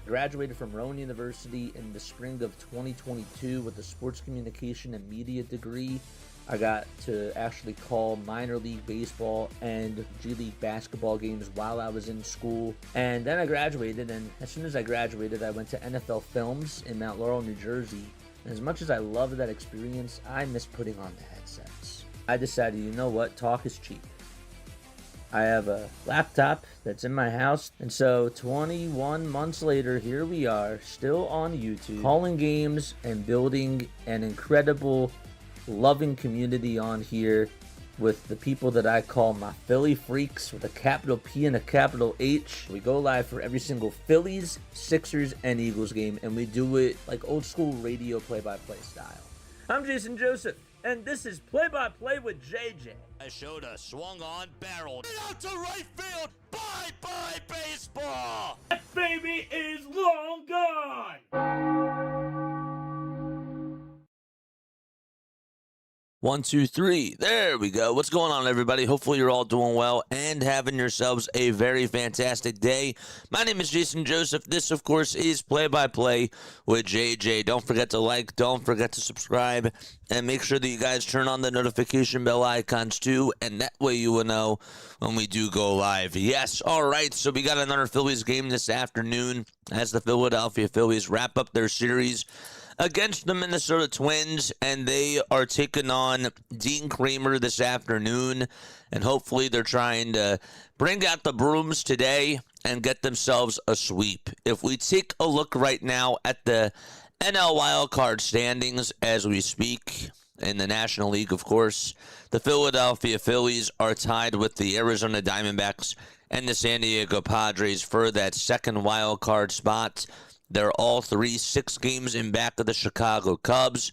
Graduated from Rowan University in the spring of 2022 with a sports communication and media degree. I got to actually call minor league baseball and G League basketball games while I was in school. And then I graduated, and as soon as I graduated, I went to NFL Films in Mount Laurel, New Jersey. And as much as I loved that experience, I miss putting on the headsets. I decided, you know what, talk is cheap. I have a laptop that's in my house, and so 21 months later, here we are, still on YouTube, calling games and building an incredible, loving community on here with the people that I call my Philly freaks with a capital P and a capital H. We go live for every single Phillies, Sixers, and Eagles game, and we do it like old school radio play-by-play style. I'm Jason Joseph, and this is Play-by-Play with JJ. I showed a swung on barrel. Get out to right field. Bye-bye baseball. That baby is long gone. 1, 2, 3. There we go. What's going on, everybody? Hopefully you're all doing well and having yourselves a very fantastic day. My name is Jason Joseph. This, of course, is Play-by-Play with JJ. Don't forget to like, don't forget to subscribe, and make sure that you guys turn on the notification bell icons too, and that way you will know when we do go live. Yes, all right, so we got another Phillies game this afternoon as the Philadelphia Phillies wrap up their series against the Minnesota Twins, and they are taking on Dean Kremer this afternoon, and hopefully they're trying to bring out the brooms today and get themselves a sweep. If we take a look right now at the NL Wildcard Standings as we speak, in the National League, of course, the Philadelphia Phillies are tied with the Arizona Diamondbacks and the San Diego Padres for that second wild card spot. They're all 6 games in back of the Chicago Cubs,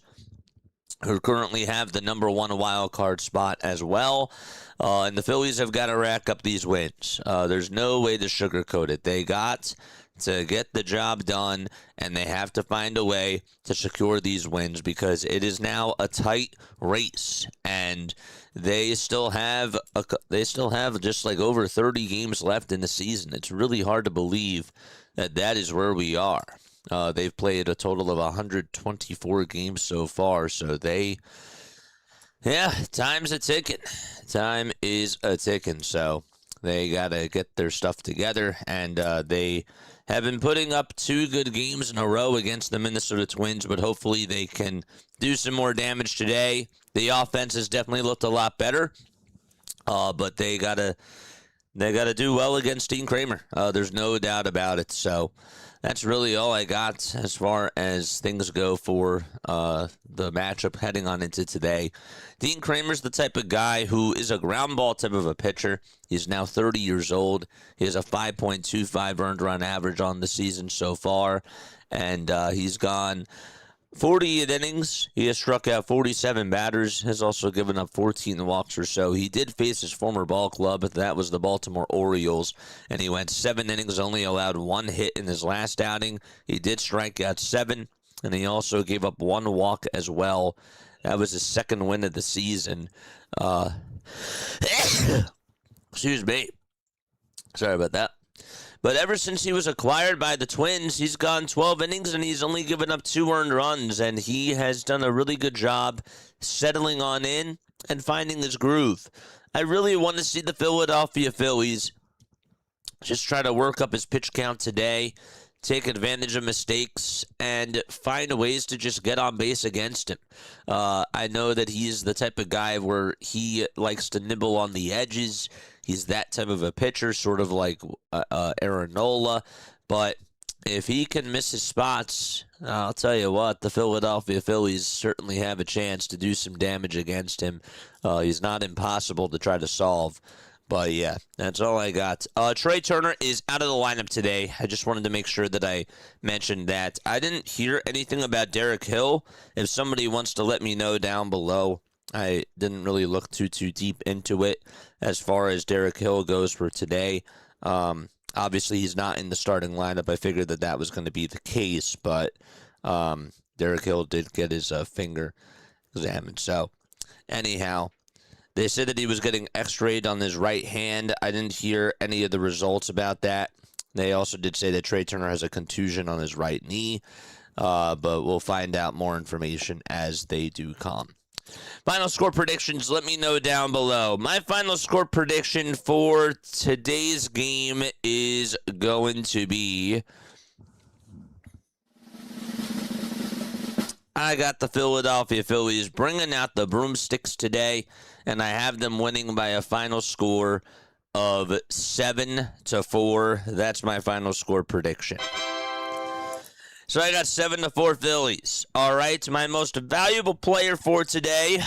who currently have the number 1 wild card spot as well. And the Phillies have got to rack up these wins. There's no way to sugarcoat it. They got to get the job done, and they have to find a way to secure these wins because it is now a tight race, and they still have just like over 30 games left in the season. It's really hard to believe that is where we are. They've played a total of 124 games so far, so time's a ticking. Time is a ticking, so they got to get their stuff together, and they have been putting up 2 good games in a row against the Minnesota Twins, but hopefully they can do some more damage today. The offense has definitely looked a lot better, but they gotta do well against Dean Kremer. There's no doubt about it. So that's really all I got as far as things go for the matchup heading on into today. Dean Kremer's the type of guy who is a ground ball type of a pitcher. He's now 30 years old. He has a 5.25 earned run average on the season so far, and he's gone 48 innings. He has struck out 47 batters, has also given up 14 walks or so. He did face his former ball club, that was the Baltimore Orioles, and he went 7 innings, only allowed 1 hit in his last outing. He did strike out 7, and he also gave up 1 walk as well. That was his 2nd win of the season. Excuse me. Sorry about that. But ever since he was acquired by the Twins, he's gone 12 innings and he's only given up 2 earned runs. And he has done a really good job settling on in and finding his groove. I really want to see the Philadelphia Phillies just try to work up his pitch count today, take advantage of mistakes, and find ways to just get on base against him. I know that he's the type of guy where he likes to nibble on the edges. He's that type of a pitcher, sort of like Aaron Nola. But if he can miss his spots, I'll tell you what, the Philadelphia Phillies certainly have a chance to do some damage against him. He's not impossible to try to solve. But, yeah, that's all I got. Trey Turner is out of the lineup today. I just wanted to make sure that I mentioned that. I didn't hear anything about Derek Hill. If somebody wants to let me know down below, I didn't really look too deep into it as far as Derek Hill goes for today. Obviously, he's not in the starting lineup. I figured that was going to be the case, but Derek Hill did get his finger examined. So, anyhow, they said that he was getting x-rayed on his right hand. I didn't hear any of the results about that. They also did say that Trey Turner has a contusion on his right knee, but we'll find out more information as they do come. Final score predictions, let me know down below. My final score prediction for today's game is going to be... I got the Philadelphia Phillies bringing out the broomsticks today, and I have them winning by a final score of 7-4. That's my final score prediction. So I got 7-4 Phillies. All right, my most valuable player for today.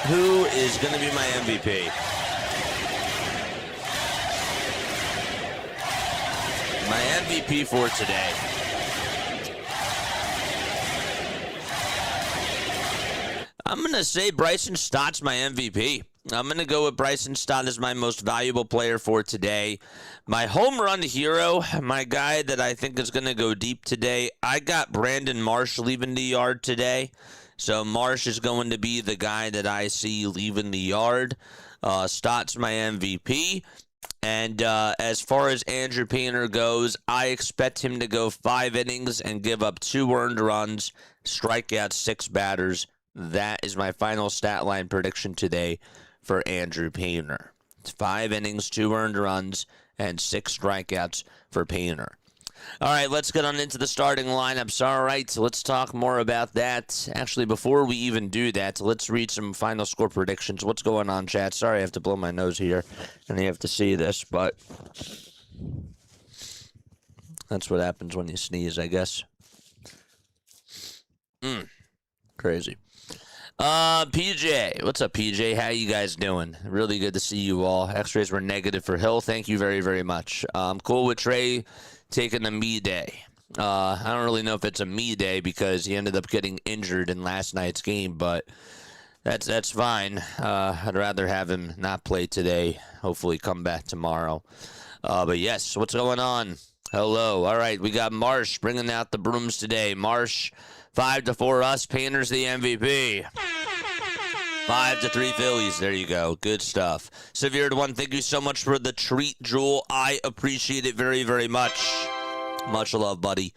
Who is going to be my MVP? My MVP for today. I'm going to say Bryson Stott's my MVP. I'm going to go with Bryson Stott as my most valuable player for today. My home run hero, my guy that I think is going to go deep today, I got Brandon Marsh leaving the yard today. So Marsh is going to be the guy that I see leaving the yard. Stott's my MVP. And as far as Andrew Painter goes, I expect him to go 5 innings and give up 2 earned runs, strike out 6 batters. That is my final stat line prediction today for Andrew Painter. It's 5 innings, 2 earned runs, and 6 strikeouts for Painter. All right, let's get on into the starting lineups. All right, so let's talk more about that. Actually, before we even do that, let's read some final score predictions. What's going on, chat? Sorry, I have to blow my nose here, and you have to see this, but that's what happens when you sneeze, I guess. Crazy. PJ. What's up, PJ? How you guys doing? Really good to see you all. X-rays were negative for Hill. Thank you very, very much. I'm cool with Trey taking a me day. I don't really know if it's a me day because he ended up getting injured in last night's game, but that's fine. I'd rather have him not play today. Hopefully come back tomorrow. But yes, what's going on? Hello. All right, we got Marsh bringing out the brooms today. Marsh, 5-4 us. Painter's the MVP. 5-3 Phillies. There you go. Good stuff. Severe to 1, thank you so much for the treat, Jewel. I appreciate it very, very much. Much love, buddy.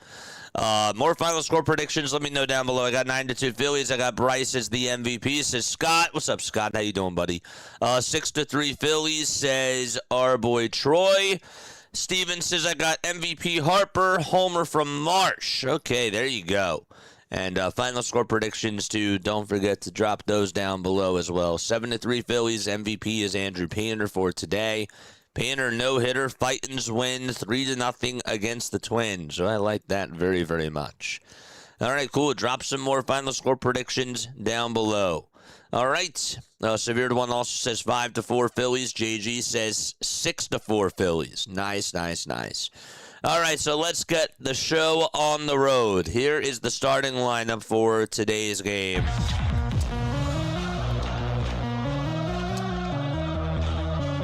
More final score predictions. Let me know down below. I got 9-2 Phillies. I got Bryce as the MVP. Says Scott. What's up, Scott? How you doing, buddy? 6-3 Phillies. Says our boy Troy. Steven says I got MVP Harper. Homer from Marsh. Okay, there you go. And final score predictions, too. Don't forget to drop those down below as well. 7-3 Phillies. MVP is Andrew Painter for today. Painter no-hitter. Fightins win 3-0 against the Twins. So I like that very, very much. All right, cool. Drop some more final score predictions down below. All right. Severe to 1 also says 5-4 Phillies. JG says 6-4 Phillies. Nice, nice, nice. All right, so let's get the show on the road. Here is the starting lineup for today's game.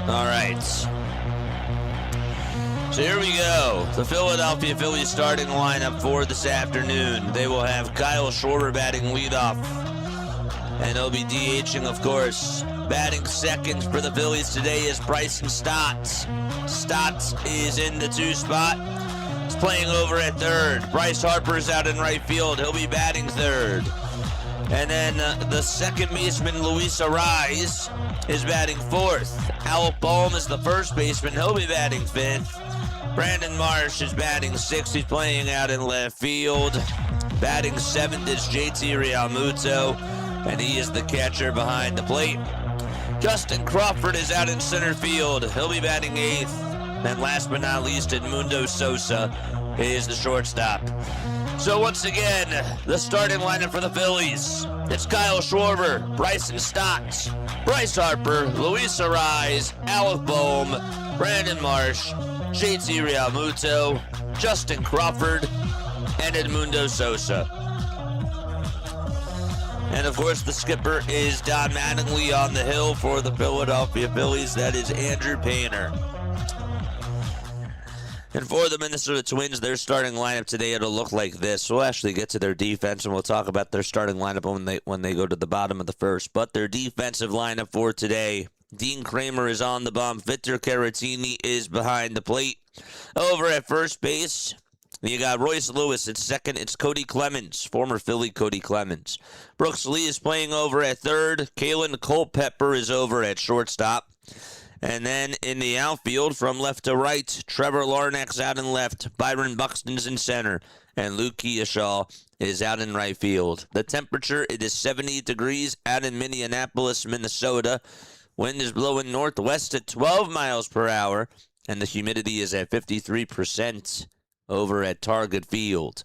All right. So here we go. The Philadelphia Phillies starting lineup for this afternoon. They will have Kyle Schwarber batting leadoff. And he'll be DHing, of course. Batting second for the Phillies today is Bryson Stott. Stott is in the 2 spot. He's playing over at third. Bryce Harper's out in right field. He'll be batting third. And then the second baseman, Luis Arraez, is batting fourth. Alec Boehm is the first baseman. He'll be batting fifth. Brandon Marsh is batting sixth. He's playing out in left field. Batting seventh is JT Realmuto, and he is the catcher behind the plate. Justin Crawford is out in center field. He'll be batting eighth. And last but not least, Edmundo Sosa is the shortstop. So once again, the starting lineup for the Phillies. It's Kyle Schwarber, Bryson Stott, Bryce Harper, Luis Arraez, Alec Boehm, Brandon Marsh, JT Realmuto, Justin Crawford, and Edmundo Sosa. And, of course, the skipper is Don Mattingly on the hill for the Philadelphia Phillies. That is Andrew Painter. And for the Minnesota Twins, their starting lineup today, it'll look like this. We'll actually get to their defense, and we'll talk about their starting lineup when they go to the bottom of the first. But their defensive lineup for today Dean Kramer is on the bump. Victor Caratini is behind the plate. Over at first base, you got Royce Lewis at second. It's Cody Clemens, former Philly Cody Clemens. Brooks Lee is playing over at third. Kalen Culpepper is over at shortstop. And then in the outfield, from left to right, Trevor Larnack's out in left. Byron Buxton's in center. And Luke Keoshaw is out in right field. The temperature, it is 70 degrees out in Minneapolis, Minnesota. Wind is blowing northwest at 12 miles per hour. And the humidity is at 53% over at Target Field.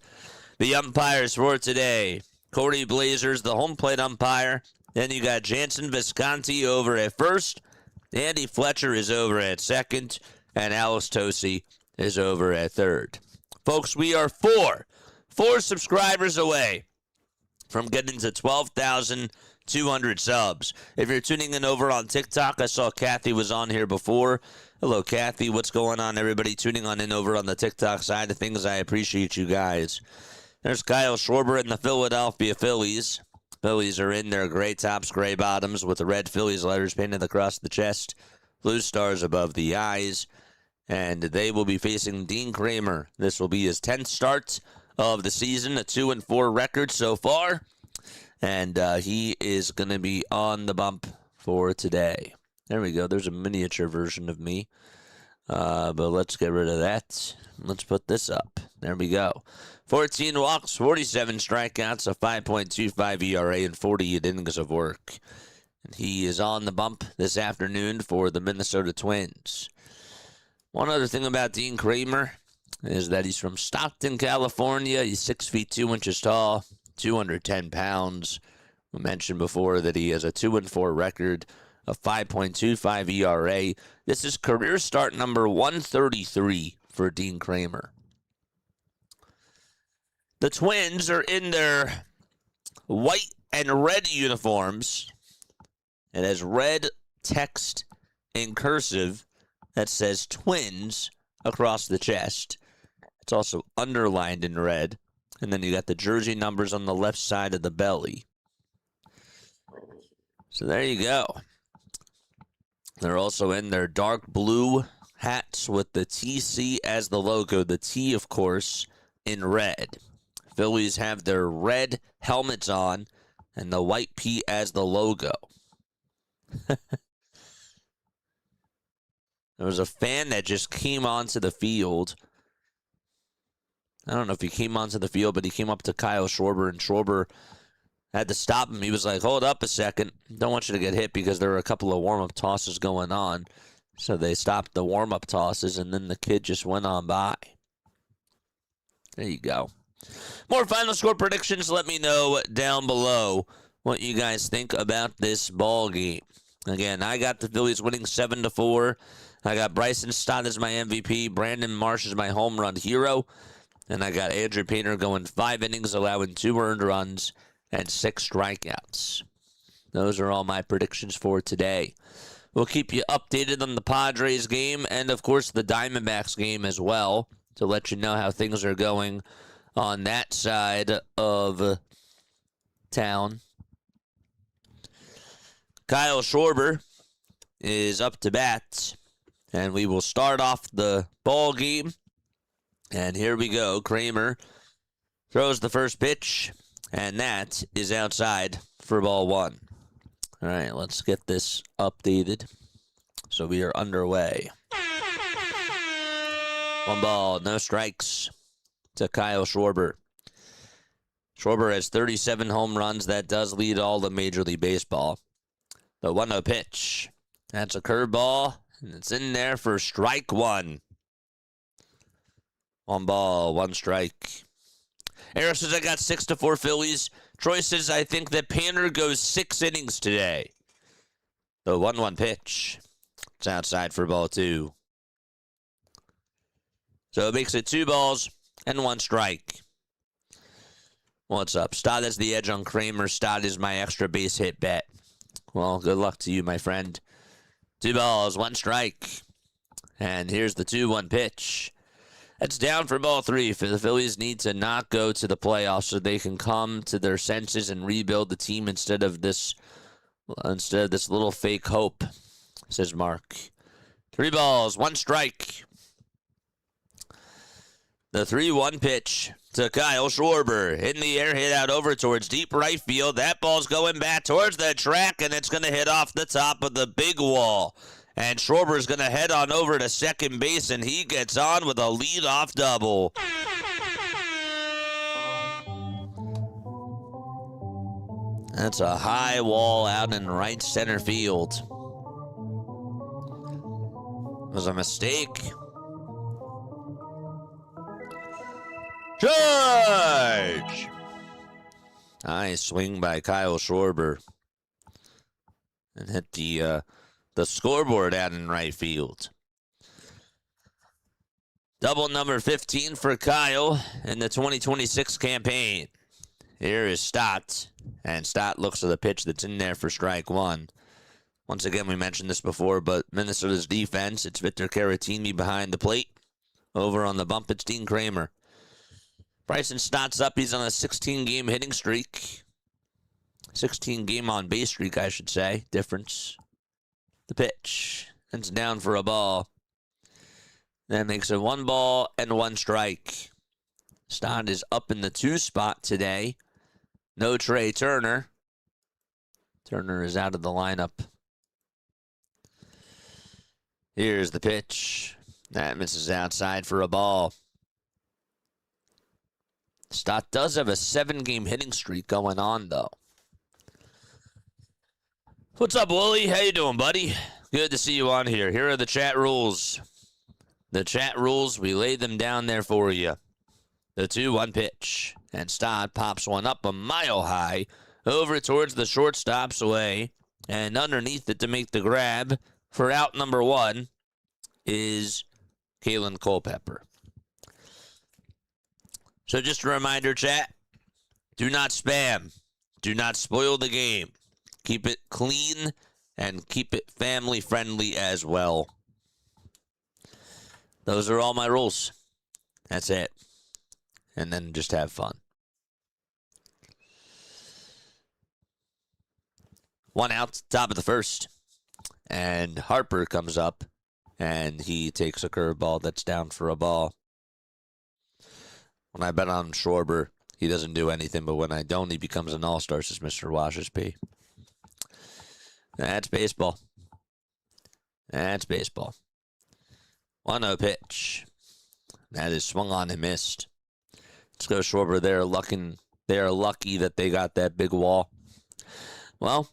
The umpires for today, Corey Blazers, the home plate umpire. Then you got Jansen Visconti over at first. Andy Fletcher is over at second. And Alice Tosi is over at third. Folks, we are four subscribers away from getting to 12,200 subs. If you're tuning in over on TikTok, I saw Kathy was on here before. Hello, Kathy. What's going on, everybody tuning on in over on the TikTok side of things? I appreciate you guys. There's Kyle Schwarber and the Philadelphia Phillies. Phillies are in their gray tops, gray bottoms with the red Phillies letters painted across the chest, blue stars above the eyes, and they will be facing Dean Kramer. This will be his 10th start of the season, a 2-4 record so far, and he is going to be on the bump for today. There we go. There's a miniature version of me. But let's get rid of that. Let's put this up. There we go. 14 walks, 47 strikeouts, a 5.25 ERA, and 48 innings of work. And he is on the bump this afternoon for the Minnesota Twins. One other thing about Dean Kramer is that he's from Stockton, California. He's 6 feet 2 inches tall, 210 pounds. We mentioned before that he has a 2-4 record, a 5.25 ERA. This is career start number 133 for Dean Kramer. The Twins are in their white and red uniforms. It has red text in cursive that says Twins across the chest. It's also underlined in red. And then you got the jersey numbers on the left side of the belly. So there you go. They're also in their dark blue hats with the TC as the logo. The T, of course, in red. Phillies have their red helmets on and the white P as the logo. There was a fan that just came onto the field. I don't know if he came onto the field, but he came up to Kyle Schwarber, and Schwarber had to stop him. He was like, hold up a second. Don't want you to get hit, because there were a couple of warm-up tosses going on. So they stopped the warm-up tosses, and then the kid just went on by. There you go. More final score predictions. Let me know down below what you guys think about this ball game. Again, I got the Phillies winning 7-4. I got Bryson Stott as my MVP. Brandon Marsh is my home run hero. And I got Andrew Painter going 5 innings, allowing 2 earned runs and 6 strikeouts. Those are all my predictions for today. We'll keep you updated on the Padres game and, of course, the Diamondbacks game as well to let you know how things are going on that side of town. Kyle Schwarber is up to bat, and we will start off the ball game. And here we go. Kramer throws the first pitch, and that is outside for ball 1. All right, let's get this updated. So we are underway. 1 ball, no strikes to Kyle Schwarber. Schwarber has 37 home runs. That does lead all of Major League Baseball. The 1-0 pitch. That's a curveball, and it's in there for strike 1. 1 ball, 1 strike. Eric says I got 6-4 Phillies. Troy says I think that Painter goes 6 innings today. The 1-1 pitch. It's outside for ball 2. So it makes it 2 balls and 1 strike. What's up? Stott has the edge on Kramer. Stott is my extra base hit bet. Well, good luck to you, my friend. 2 balls, 1 strike. And here's the 2-1 pitch. That's down for ball 3. The Phillies need to not go to the playoffs so they can come to their senses and rebuild the team instead of this little fake hope says Mark. 3 balls, 1 strike. The 3-1 pitch to Kyle Schwarber. In the air, hit out over towards deep right field. That ball's going back towards the track, and it's going to hit off the top of the big wall. And Schwarber's going to head on over to second base, and he gets on with a leadoff double. That's a high wall out in right center field. It was a mistake. Charge! Nice swing by Kyle Schwarber. And hit the scoreboard out in right field. Double number 15 for Kyle in the 2026 campaign. Here is Stott. And Stott looks for the pitch that's in there for strike 1. Once again, we mentioned this before, but Minnesota's defense, it's Victor Caratini behind the plate. Over on the bump, it's Dean Kramer. Bryson Stott's up. He's on a 16-game hitting streak. 16-game on-base streak, I should say. Difference. The pitch. It's down for a ball. That makes it 1 ball and 1 strike. Stott is up in the 2 spot today. No Trey Turner. Turner is out of the lineup. Here's the pitch. That misses outside for a ball. Stott does have a 7-game hitting streak going on, though. What's up, Wooly? How you doing, buddy? Good to see you on here. Here are the chat rules. The chat rules, we laid them down there for you. The 2-1 pitch. And Stott pops one up a mile high over towards the shortstop's way. And underneath it to make the grab for out number 1 is Kalen Culpepper. So just a reminder, chat, do not spam. Do not spoil the game. Keep it clean and keep it family friendly as well. Those are all my rules. That's it. And then just have fun. 1 out, top of the first. And Harper comes up, and he takes a curveball that's down for a ball. When I bet on Schwarber, he doesn't do anything, but when I don't, he becomes an all-star, says Mr. Washes P. That's baseball. That's baseball. 1-0 pitch. That is swung on and missed. Let's go Schwarber. They are lucky that they got that big wall. Well,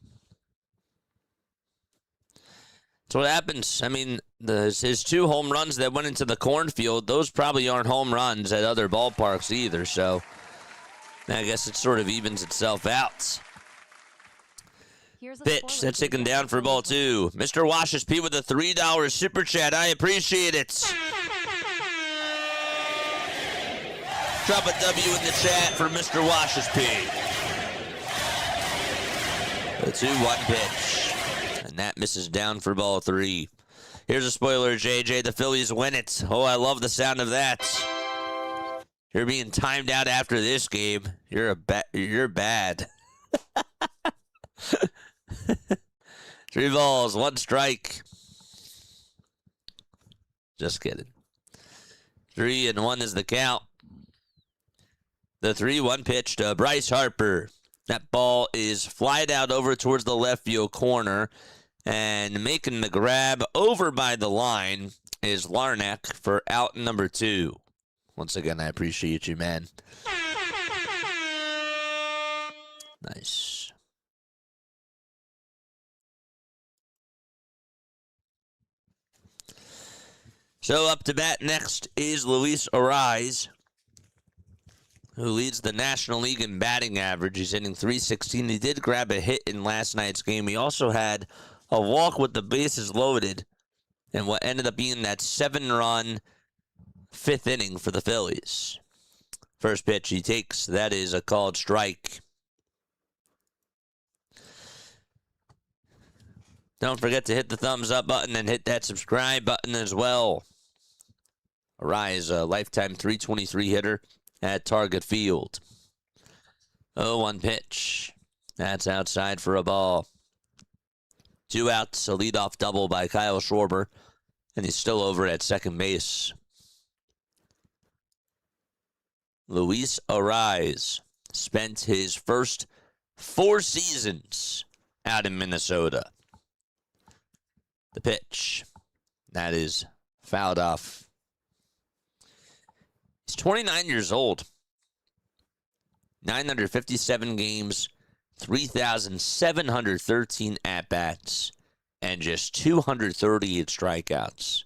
that's what happens. I mean, his 2 home runs that went into the cornfield, those probably aren't home runs at other ballparks either, so I guess it sort of evens itself out. Pitch, that's taken down for ball 2. Mr. Washes P with a $3 super chat. I appreciate it. Drop a W in the chat for Mr. Washes P. The 2-1 pitch. And that misses down for ball 3. Here's a spoiler, JJ. The Phillies win it. Oh, I love the sound of that. You're being timed out after this game. You're bad. 3 balls, 1 strike. Just kidding. 3-1 is the count. The 3-1 pitch to Bryce Harper. That ball is flied out over towards the left field corner. And making the grab over by the line is Larnack for out number 2. Once again, I appreciate you, man. Nice. So up to bat next is Luis Arraez, who leads the National League in batting average. He's hitting .316. He did grab a hit in last night's game. He also had a walk with the bases loaded in what ended up being that 7-run 5th inning for the Phillies. First pitch he takes, that is a called strike. Don't forget to hit the thumbs up button and hit that subscribe button as well. Arraez, a lifetime .323 hitter at Target Field. 0-1 pitch. That's outside for a ball. 2 outs, a leadoff double by Kyle Schwarber, and he's still over at second base. Luis Arraez spent his first 4 seasons out in Minnesota. The pitch. That is fouled off. He's 29 years old. 957 games, 3,713 at-bats, and just 238 strikeouts.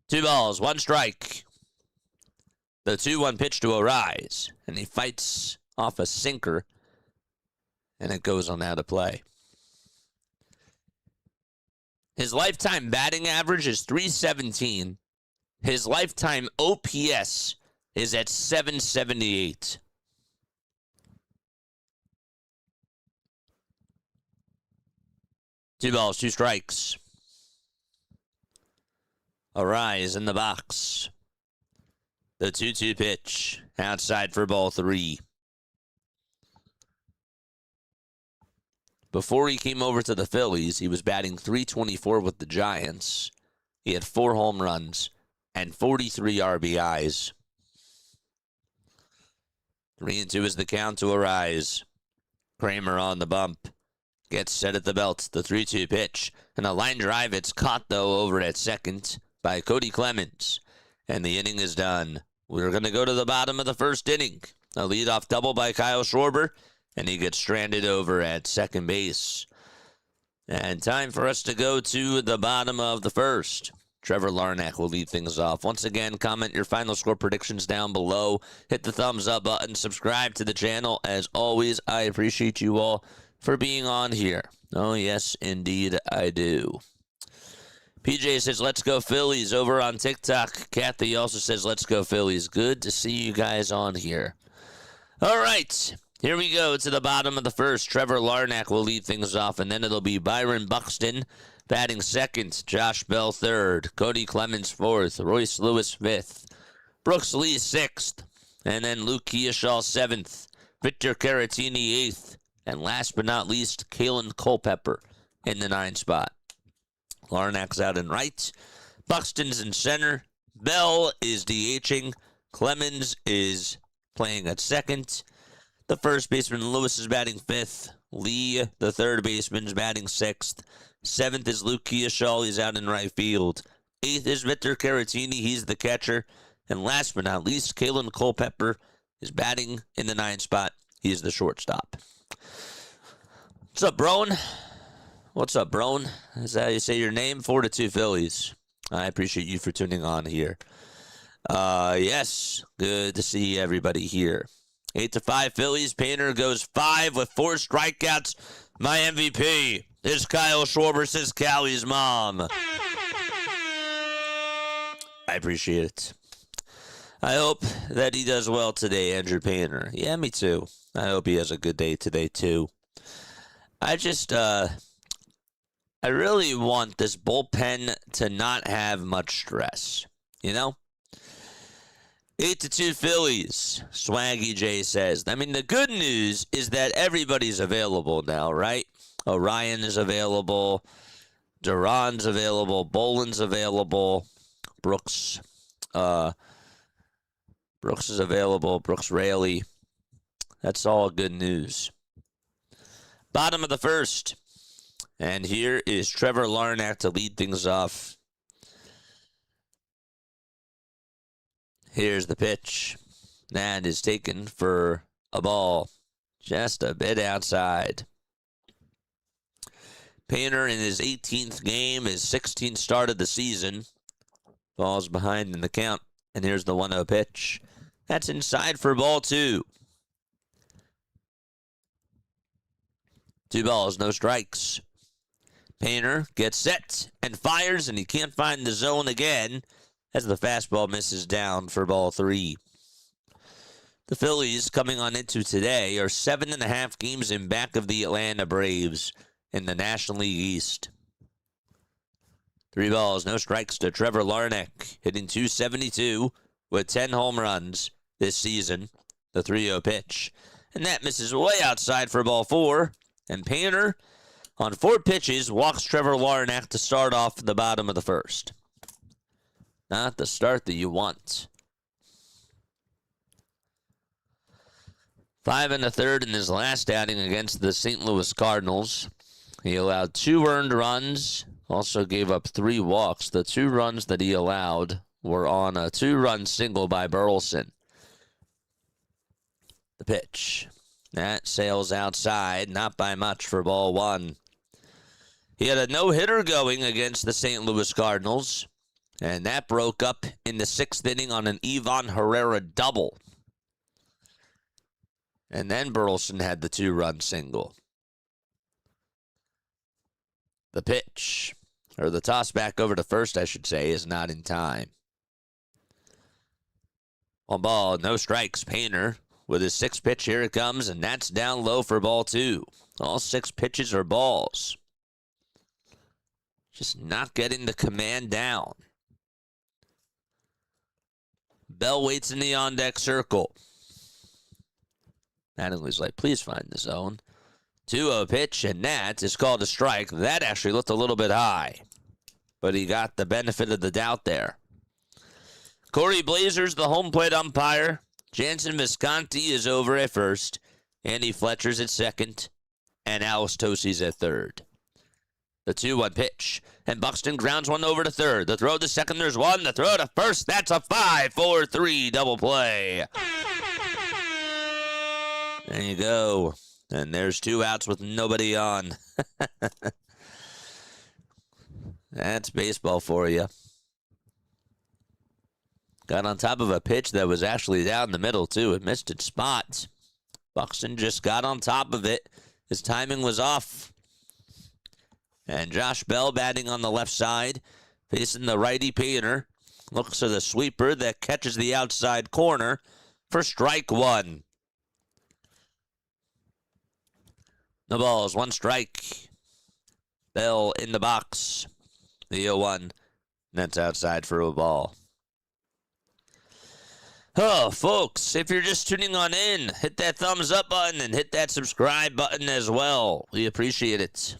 Two balls, one strike. The 2-1 pitch to Arraez, and he fights off a sinker, and it goes on out of play. His lifetime batting average is .317. His lifetime OPS is at .778. Two balls, two strikes. Arraez in the box. The 2-2 pitch. Outside for ball 3. Before he came over to the Phillies, he was batting .324 with the Giants. He had 4 home runs and 43 RBIs. 3-2 is the count to Arraez. Kramer on the bump. Gets set at the belt. The 3-2 pitch. And a line drive. It's caught, though, over at second by Cody Clemens. And the inning is done. We're going to go to the bottom of the first inning. A leadoff double by Kyle Schwarber. And he gets stranded over at second base. And time for us to go to the bottom of the first. Trevor Larnach will lead things off. Once again, comment your final score predictions down below. Hit the thumbs up button. Subscribe to the channel. As always, I appreciate you all for being on here. Oh, yes, indeed, I do. PJ says, let's go Phillies over on TikTok. Kathy also says, let's go Phillies. Good to see you guys on here. All right. Here we go to the bottom of the first. Trevor Larnach will lead things off, and then it'll be Byron Buxton batting second, Josh Bell third, Cody Clemens fourth, Royce Lewis fifth, Brooks Lee sixth, and then Luke Keoshaw seventh, Victor Caratini eighth, and last but not least, Kalen Culpepper in the 9th spot. Larnach's out in right, Buxton's in center, Bell is DHing, Clemens is playing at second. The first baseman, Lewis, is batting fifth. Lee, the third baseman, is batting sixth. Seventh is Luke Keoshaw. He's out in right field. Eighth is Victor Caratini. He's the catcher. And last but not least, Kalen Culpepper is batting in the 9th spot. He is the shortstop. What's up, Broen? What's up, Broen? Is that how you say your name? 4-2 Phillies. I appreciate you for tuning on here. Yes, good to see everybody here. 8-5 Phillies. Painter goes 5 with 4 strikeouts. My MVP is Kyle Schwarber, says Callie's mom. I appreciate it. I hope that he does well today, Andrew Painter. Yeah, me too. I hope he has a good day today, too. I really want this bullpen to not have much stress, you know? 8-2 Phillies, Swaggy J says. I mean, the good news is that everybody's available now, right? Orion is available. Duran's available. Boland's available. Brooks is available. Brooks Raley. That's all good news. Bottom of the first. And here is Trevor Larnach to lead things off. Here's the pitch. That is taken for a ball. Just a bit outside. Painter in his 18th game, his 16th start of the season. Ball's behind in the count. And here's the 1-0 pitch. That's inside for ball 2. 2 balls, no strikes. Painter gets set and fires, and he can't find the zone again as the fastball misses down for ball 3. The Phillies, coming on into today, are 7.5 games in back of the Atlanta Braves in the National League East. 3 balls, no strikes to Trevor Larnach, hitting .272 with 10 home runs this season. The 3-0 pitch. And that misses way outside for ball 4. And Painter, on 4 pitches, walks Trevor Larnach to start off the bottom of the first. Not the start that you want. 5 1/3 in his last outing against the St. Louis Cardinals. He allowed 2 earned runs, also gave up 3 walks. The 2 runs that he allowed were on a 2-run single by Burleson. The pitch. That sails outside, not by much for ball 1. He had a no-hitter going against the St. Louis Cardinals, and that broke up in the 6th inning on an Ivan Herrera double. And then Burleson had the 2-run single. The pitch, or the toss back over to first, I should say, is not in time. On ball, no strikes. Painter with his 6th pitch. Here it comes, and that's down low for ball 2. All 6 pitches are balls. Just not getting the command down. Bell waits in the on-deck circle. Mattingly's like, please find the zone. 2-0 pitch, and that is called a strike. That actually looked a little bit high, but he got the benefit of the doubt there. Corey Blazer's the home plate umpire. Jansen Visconti is over at first. Andy Fletcher's at second. And Alex Tosi's at third. The 2-1 pitch. And Buxton grounds one over to third. The throw to second, there's one. The throw to first, that's a 5-4-3 double play. There you go. And there's 2 outs with nobody on. That's baseball for you. Got on top of a pitch that was actually down the middle, too. It missed its spot. Buxton just got on top of it. His timing was off. And Josh Bell batting on the left side, facing the righty Painter. Looks for the sweeper that catches the outside corner for strike 1. No balls, 1 strike. Bell in the box. The 0-1. That's outside for a ball. Oh, folks, if you're just tuning on in, hit that thumbs up button and hit that subscribe button as well. We appreciate it.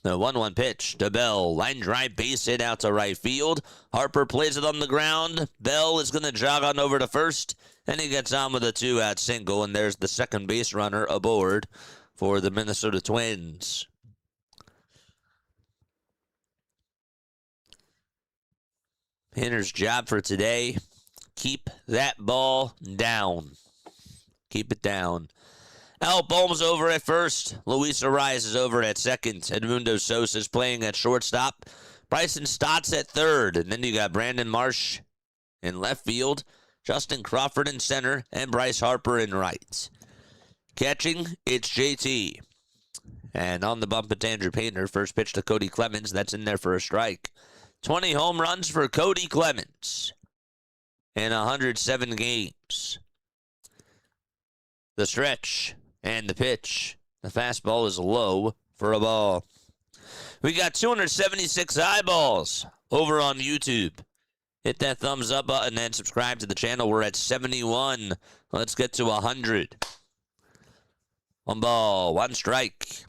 The 1-1 pitch to Bell. Line drive, base hit out to right field. Harper plays it on the ground. Bell is going to jog on over to first, and he gets on with a 2-out single, and there's the second base runner aboard for the Minnesota Twins. Painter's job for today: keep that ball down. Keep it down. Al Boehm's over at first. Luis Arraez is over at second. Edmundo Sosa is playing at shortstop. Bryson Stott's at third. And then you got Brandon Marsh in left field, Justin Crawford in center, and Bryce Harper in right. Catching, it's JT. And on the bump at Andrew Painter, first pitch to Cody Clemens. That's in there for a strike. 20 home runs for Cody Clemens in 107 games. The stretch and the pitch. The fastball is low for a ball. We got 276 eyeballs over on YouTube. Hit that thumbs up button and subscribe to the channel. We're at 71. Let's get to 100. 1 ball, 1 strike.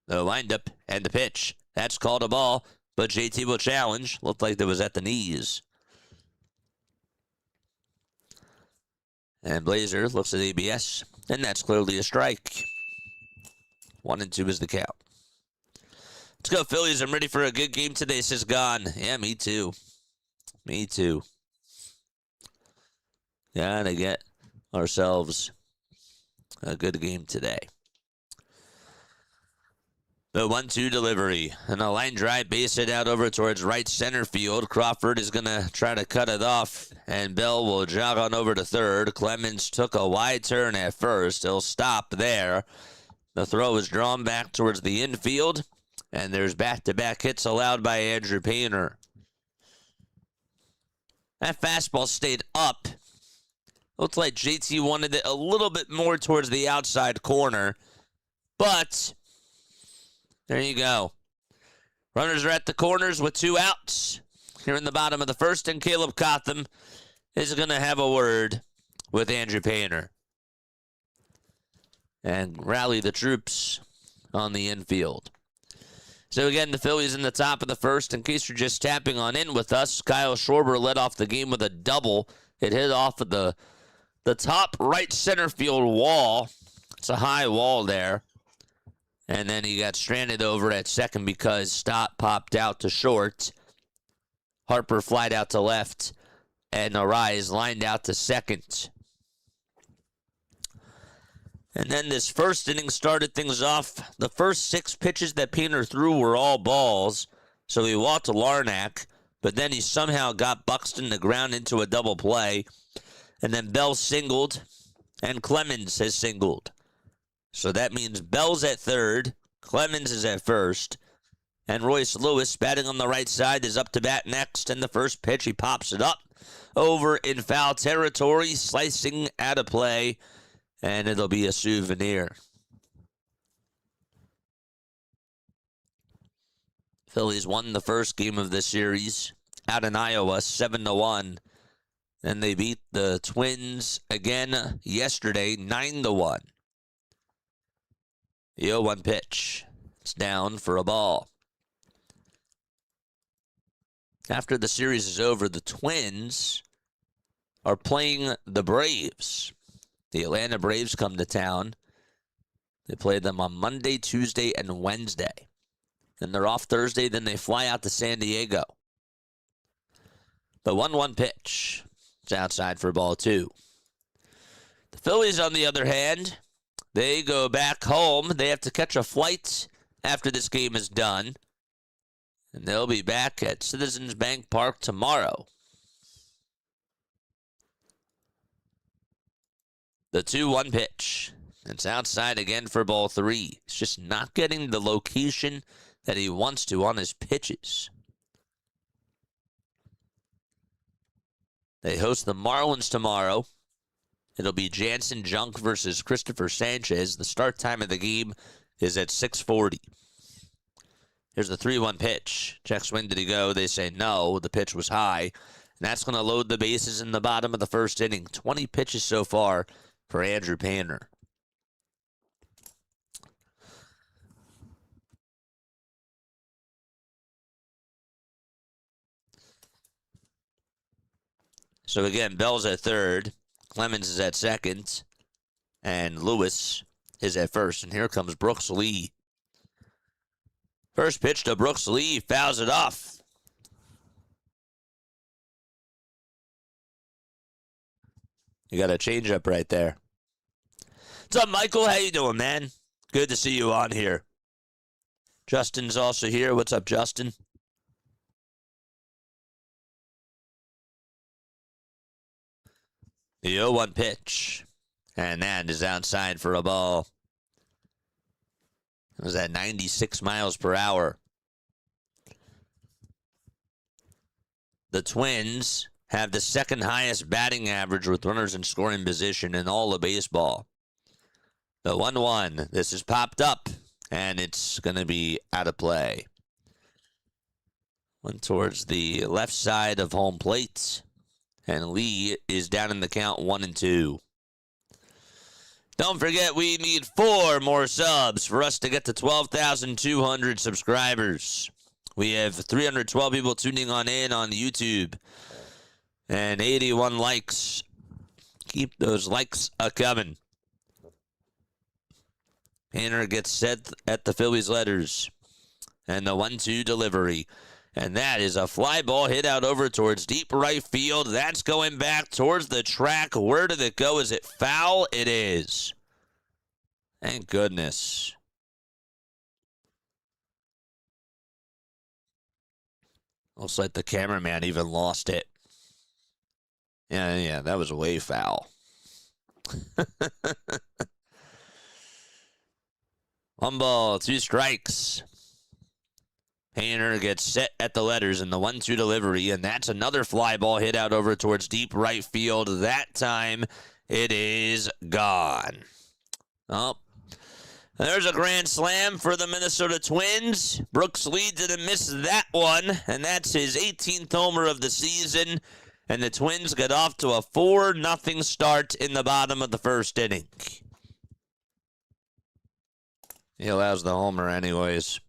The windup and the pitch. That's called a ball, but JT will challenge. Looked like that was at the knees. And Blazer looks at ABS, and that's clearly a strike. 1-2 is the count. Let's go, Phillies. I'm ready for a good game today, says Gone. Yeah, me too. Me too. Gotta get ourselves a good game today. The 1-2 delivery. And a line drive, base hit out over towards right center field. Crawford is going to try to cut it off, and Bell will jog on over to third. Clemens took a wide turn at first. He'll stop there. The throw is drawn back towards the infield, and there's back-to-back hits allowed by Andrew Painter. That fastball stayed up. Looks like JT wanted it a little bit more towards the outside corner, but there you go. Runners are at the corners with 2 outs here in the bottom of the first, and Caleb Cotham is going to have a word with Andrew Painter. And rally the troops on the infield. So again, the Phillies in the top of the first. In case you're just tapping on in with us, Kyle Schwarber led off the game with a double. It hit off of the top right center field wall. It's a high wall there. And then he got stranded over at second because Stott popped out to short. Harper flied out to left. And arraez lined out to second. And then this first inning started things off. The first 6 pitches that Painter threw were all balls. So he walked to Larnach, but then he somehow got Buxton to ground into a double play. And then Bell singled, and Clemens has singled. So that means Bell's at third, Clemens is at first, and Royce Lewis, batting on the right side, is up to bat next. And the first pitch, he pops it up over in foul territory, slicing out of play. And it'll be a souvenir. Phillies won the first game of the series out in Iowa, 7-1. Then they beat the Twins again yesterday, 9-1. The 0-1 pitch. It's down for a ball. After the series is over, the Twins are playing the Braves. The Atlanta Braves come to town. They play them on Monday, Tuesday, and Wednesday. Then they're off Thursday. Then they fly out to San Diego. The 1-1 pitch. It's outside for ball 2. The Phillies, on the other hand, they go back home. They have to catch a flight after this game is done. And they'll be back at Citizens Bank Park tomorrow. The 2-1 pitch. It's outside again for ball 3. He's just not getting the location that he wants to on his pitches. They host the Marlins tomorrow. It'll be Jansen Junk versus Christopher Sanchez. The start time of the game is at 6:40. Here's the 3-1 pitch. Check swing, did he go? They say no. The pitch was high. And that's going to load the bases in the bottom of the first inning. 20 pitches so far for Andrew Painter. So again, Bell's at third, Clemens is at second, and Lewis is at first. And here comes Brooks Lee. First pitch to Brooks Lee, fouls it off. You got a changeup right there. What's up, Michael? How you doing, man? Good to see you on here. Justin's also here. What's up, Justin? The 0-1 pitch. And that is outside for a ball. It was at 96 miles per hour. The Twins have the second highest batting average with runners in scoring position in all of baseball. The 1-1. This is popped up, and it's going to be out of play. Went towards the left side of home plate. And Lee is down in the count 1-2. Don't forget, we need 4 more subs for us to get to 12,200 subscribers. We have 312 people tuning in on YouTube. And 81 likes. Keep those likes a-coming. Painter gets set at the Phillies letters. And the 1-2 delivery. And that is a fly ball hit out over towards deep right field. That's going back towards the track. Where did it go? Is it foul? It is. Thank goodness. Looks like the cameraman even lost it. Yeah, that was way foul. 1 ball, 2 strikes. Painter gets set at the letters in the 1-2 delivery, and that's another fly ball hit out over towards deep right field. That time, it is gone. Oh, there's a grand slam for the Minnesota Twins. Brooks Lee didn't miss that one, and that's his 18th homer of the season. and the Twins get off to a 4-0 start in the bottom of the first inning. He allows the homer anyways.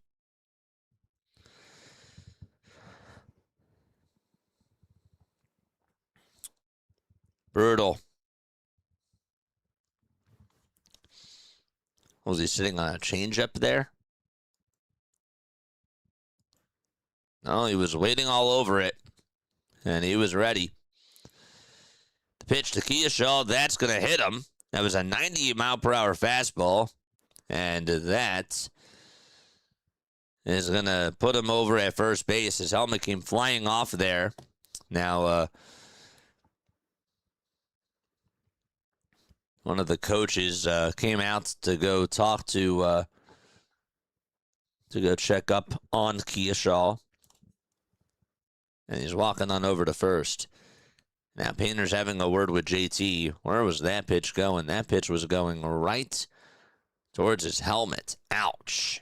Brutal. Was he sitting on a changeup there? No, he was waiting all over it. And he was ready. The pitch to Kershaw, that's going to hit him. That was a 98-mile-per-hour fastball. And that is going to put him over at first base. His helmet came flying off there. Now, one of the coaches came out to go talk to go check up on Kershaw. And he's walking on over to first. Now Painter's having a word with JT. Where was that pitch going? That pitch was going right towards his helmet. Ouch.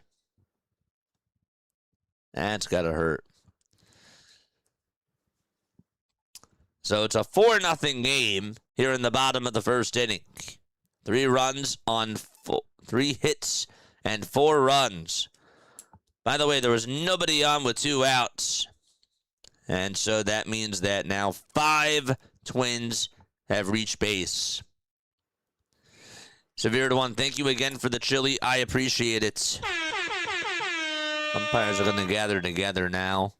That's got to hurt. So it's a 4-0 game here in the bottom of the first inning. 3 runs on 3 hits and 4 runs. By the way, there was nobody on with 2 outs. And so that means that now 5 Twins have reached base. Severe to 1, thank you again for the chili. I appreciate it. Umpires are going to gather together now.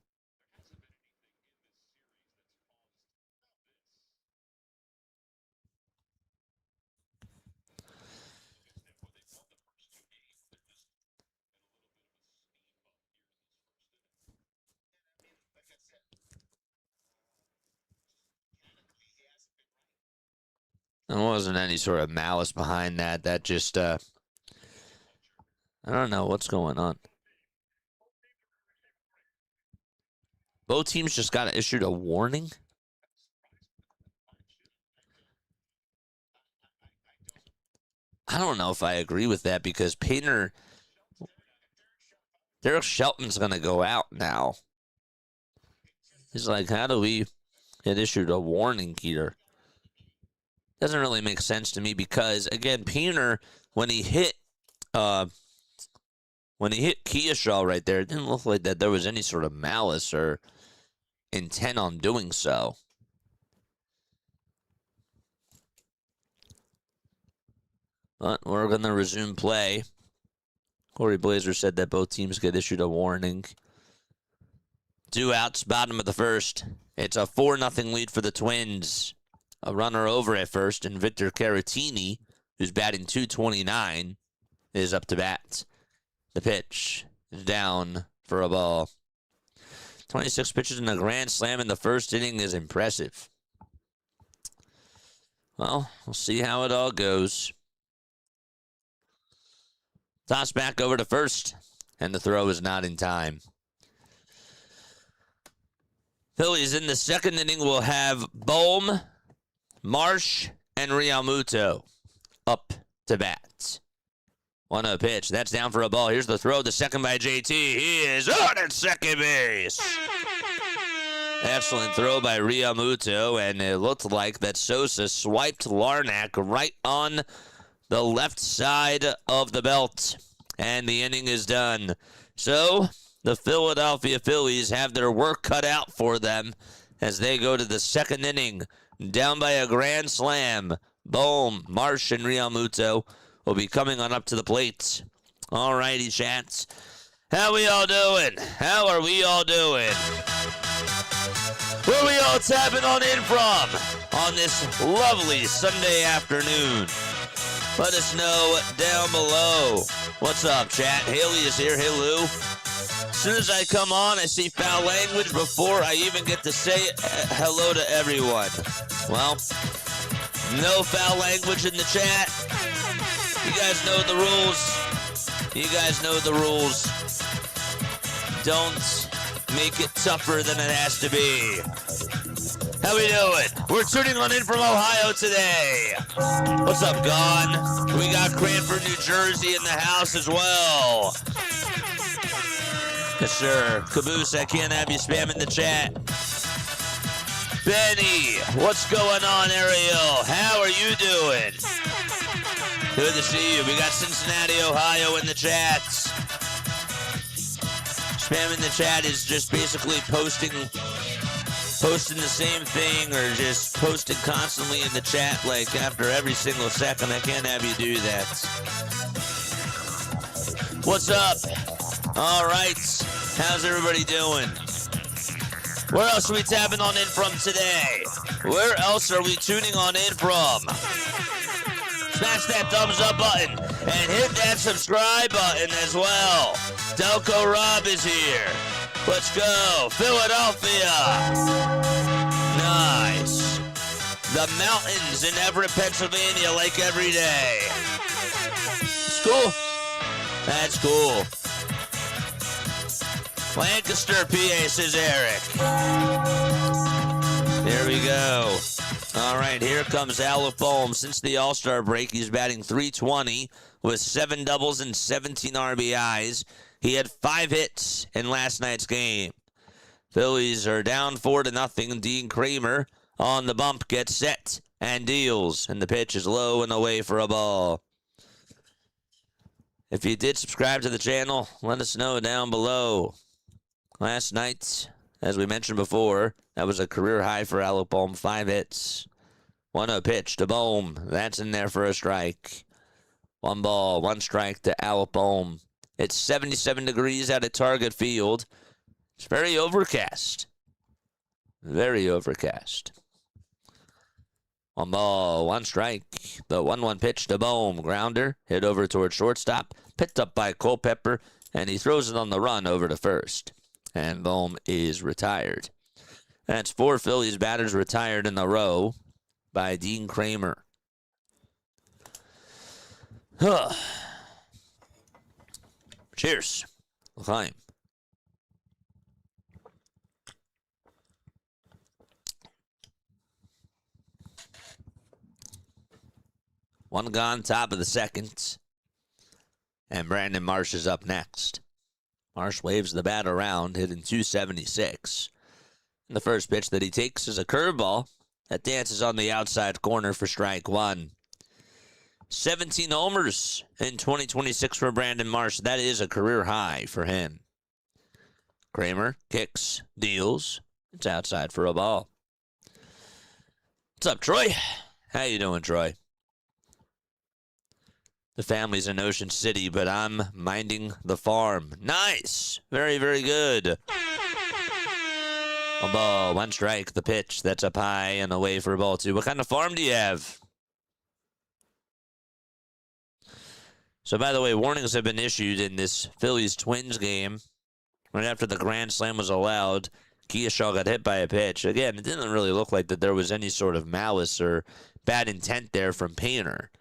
There wasn't any sort of malice behind that. That just, I don't know what's going on. Both teams just got issued a warning. I don't know if I agree with that because Painter, Derek Shelton's going to go out now. He's like, how do we get issued a warning here? Doesn't really make sense to me because, again, Painter, when he hit Kershaw right there, it didn't look like that there was any sort of malice or intent on doing so. But we're going to resume play. Corey Blazer said that both teams get issued a warning. 2 outs, bottom of the first. It's a 4-0 lead for the Twins. A runner over at first, and Victor Caratini, who's batting .229, is up to bat. The pitch is down for a ball. 26 pitches in a grand slam in the first inning is impressive. Well, we'll see how it all goes. Toss back over to first, and the throw is not in time. Phillies in the second inning will have Bohm, Marsh, and Realmuto up to bat. 1-0 pitch. That's down for a ball. Here's the throw. The second by JT. He is on at second base. Excellent throw by Realmuto, and it looked like that Sosa swiped Larnach right on the left side of the belt. And the inning is done. So the Philadelphia Phillies have their work cut out for them as they go to the second inning. Down by a grand slam. Bohm, Marsh, and Realmuto will be coming on up to the plate. All righty, chats. How we all doing? How are we all doing? Where we all tapping on in from on this lovely Sunday afternoon? Let us know down below. What's up, chat? Haley is here. Hey, Lou. As soon as I come on, I see foul language before I even get to say hello to everyone. Well, no foul language in the chat. You guys know the rules. You guys know the rules. Don't make it tougher than it has to be. How we doing? We're tuning on in from Ohio today. What's up, Gone? We got Cranford, New Jersey in the house as well. Yes, sir. Caboose, I can't have you spamming the chat. Benny, what's going on, Ariel? How are you doing? Good to see you. We got Cincinnati, Ohio in the chats. Spam in the chat is just basically posting the same thing or just posting constantly in the chat like after every single second. I can't have you do that. What's up? All right. How's everybody doing? Where else are we tapping on in from today? Where else are we tuning on in from? Smash that thumbs up button and hit that subscribe button as well. Delco Rob is here. Let's go. Philadelphia. Nice. The mountains in Everett, Pennsylvania, like every day. It's cool. That's cool. Lancaster, PA, says Eric. There we go. All right, here comes Alec Bohm. Since the All-Star break, he's batting .320 with 7 doubles and 17 RBIs. He had 5 hits in last night's game. Phillies are down 4-0. Dean Kramer on the bump gets set and deals. And the pitch is low and away for a ball. If you did subscribe to the channel, let us know down below. Last night, as we mentioned before, that was a career high for Alec Bohm. 5 hits. 1-0 pitch to Bohm. That's in there for a strike. 1 ball, 1 strike to Alec Bohm. It's 77 degrees out at Target Field. It's very overcast. Very overcast. 1 ball, 1 strike. The 1-1 pitch to Bohm. Grounder, hit over towards shortstop. Picked up by Culpepper, and he throws it on the run over to first. And Bohm is retired. That's 4 Phillies batters retired in a row by Dean Kramer. Cheers. L'chaim. One gone, top of the second. And Brandon Marsh is up next. Marsh waves the bat around, hitting .276. And the first pitch that he takes is a curveball that dances on the outside corner for strike 1. 17 homers in 2026 for Brandon Marsh. That is a career high for him. Kramer kicks, deals. It's outside for a ball. What's up, Troy? How you doing, Troy? The family's in Ocean City, but I'm minding the farm. Nice. Very, very good. 1 ball, 1 strike. The pitch. That's up high and away for ball 2. What kind of farm do you have? So, by the way, warnings have been issued in this Phillies Twins game. Right after the grand slam was allowed, Kershaw got hit by a pitch. Again, it didn't really look like that there was any sort of malice or bad intent there from Painter.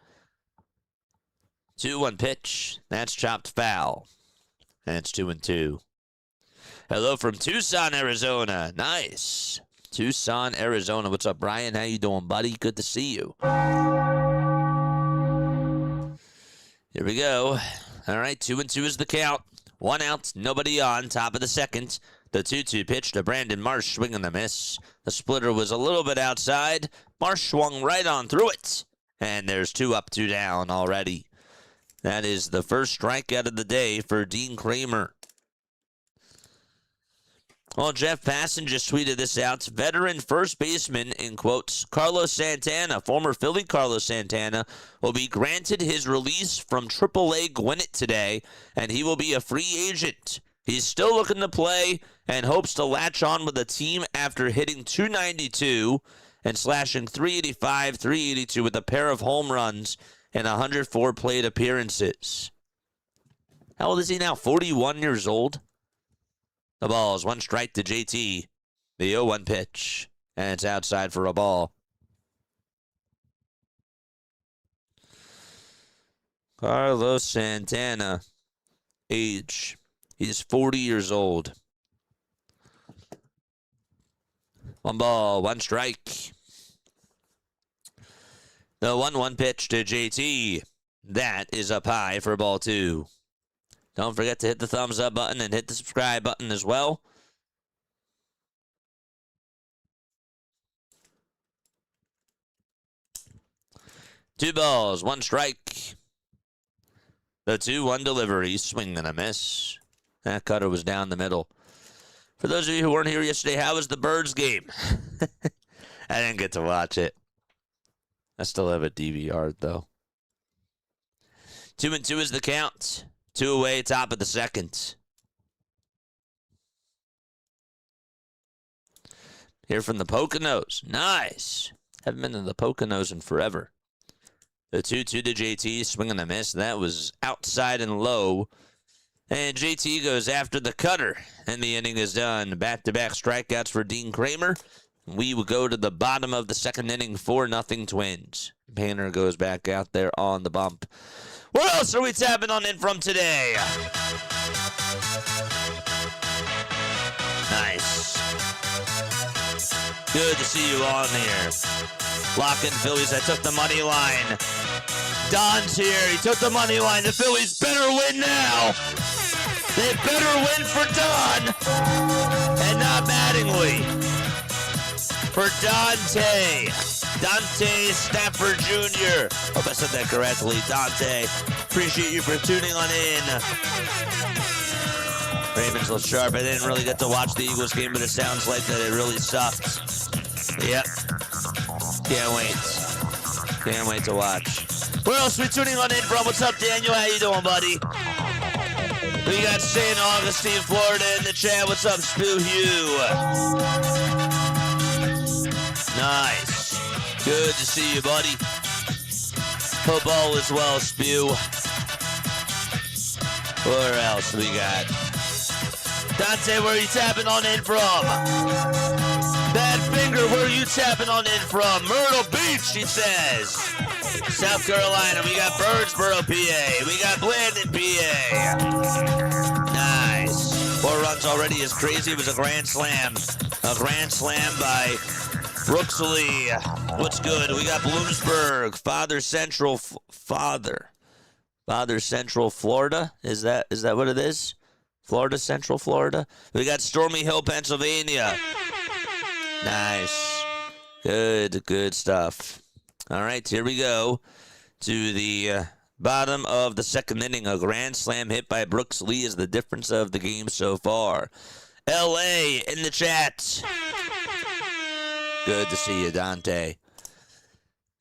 2-1 pitch. That's chopped foul. And it's 2-2. Hello from Tucson, Arizona. Nice. Tucson, Arizona. What's up, Brian? How you doing, buddy? Good to see you. Here we go. All right, 2-2 is the count. 1 out, nobody on, top of the second. The 2-2 pitch to Brandon Marsh, swing and a miss. The splitter was a little bit outside. Marsh swung right on through it. And there's 2 up, 2 down already. That is the first strikeout of the day for Dean Kramer. Well, Jeff Passan just tweeted this out. Veteran first baseman, in quotes, Carlos Santana, former Philly Carlos Santana, will be granted his release from AAA Gwinnett today, and he will be a free agent. He's still looking to play and hopes to latch on with the team after hitting .292 and slashing .385, .382 with a pair of home runs and 104 plate appearances. How old is he now? 41 years old? The ball is 1 strike to JT. The 0-1 pitch. And it's outside for a ball. Carlos Santana. Age. He's 40 years old. 1 ball, 1 strike. The 1-1 pitch to JT. That is up high for ball 2. Don't forget to hit the thumbs up button and hit the subscribe button as well. 2 balls, 1 strike. The 2-1 delivery, swing and a miss. That cutter was down the middle. For those of you who weren't here yesterday, how was the Birds game? I didn't get to watch it. I still have a DVR, though. 2-2 is the count. 2 away, top of the second. Here from the Poconos. Nice. Haven't been to the Poconos in forever. The 2-2 to JT, swing and a miss. That was outside and low. And JT goes after the cutter. And the inning is done. Back-to-back strikeouts for Dean Kramer. We will go to the bottom of the second inning, 4-0 Twins. Painter goes back out there on the bump. What else are we tapping on in from today? Nice. Good to see you on here. Locking Phillies. I took the money line. Don's here. He took the money line. The Phillies better win now. They better win for Don. And not Mattingly. For Dante Stafford Jr. Hope I said that correctly. Dante, appreciate you for tuning on in. Ravens look sharp. I didn't really get to watch the Eagles game, but it sounds like that it really sucked. Yep. Can't wait. Can't wait to watch. Where else are we tuning on in from? What's up, Daniel? How you doing, buddy? We got St. Augustine, Florida in the chat. What's up, Spoo Hugh? Nice. Good to see you, buddy. Hope all is well, Spew. Where else we got? Dante, where are you tapping on in from? Bad Finger, where are you tapping on in from? Myrtle Beach, he says. South Carolina, we got Birdsboro, PA. We got Blandon, PA. Nice. 4 runs already is crazy. It was a grand slam. A grand slam by Brooksley. What's good? We got Bloomsburg, Father Central, Father Central, Florida. Is that what it is? Florida Central, Florida. We got Stormy Hill, Pennsylvania. Nice. Good stuff. All right, here we go to the bottom of the second inning. A grand slam hit by Brooks Lee is the difference of the game so far. LA in the chat. Good to see you, Dante.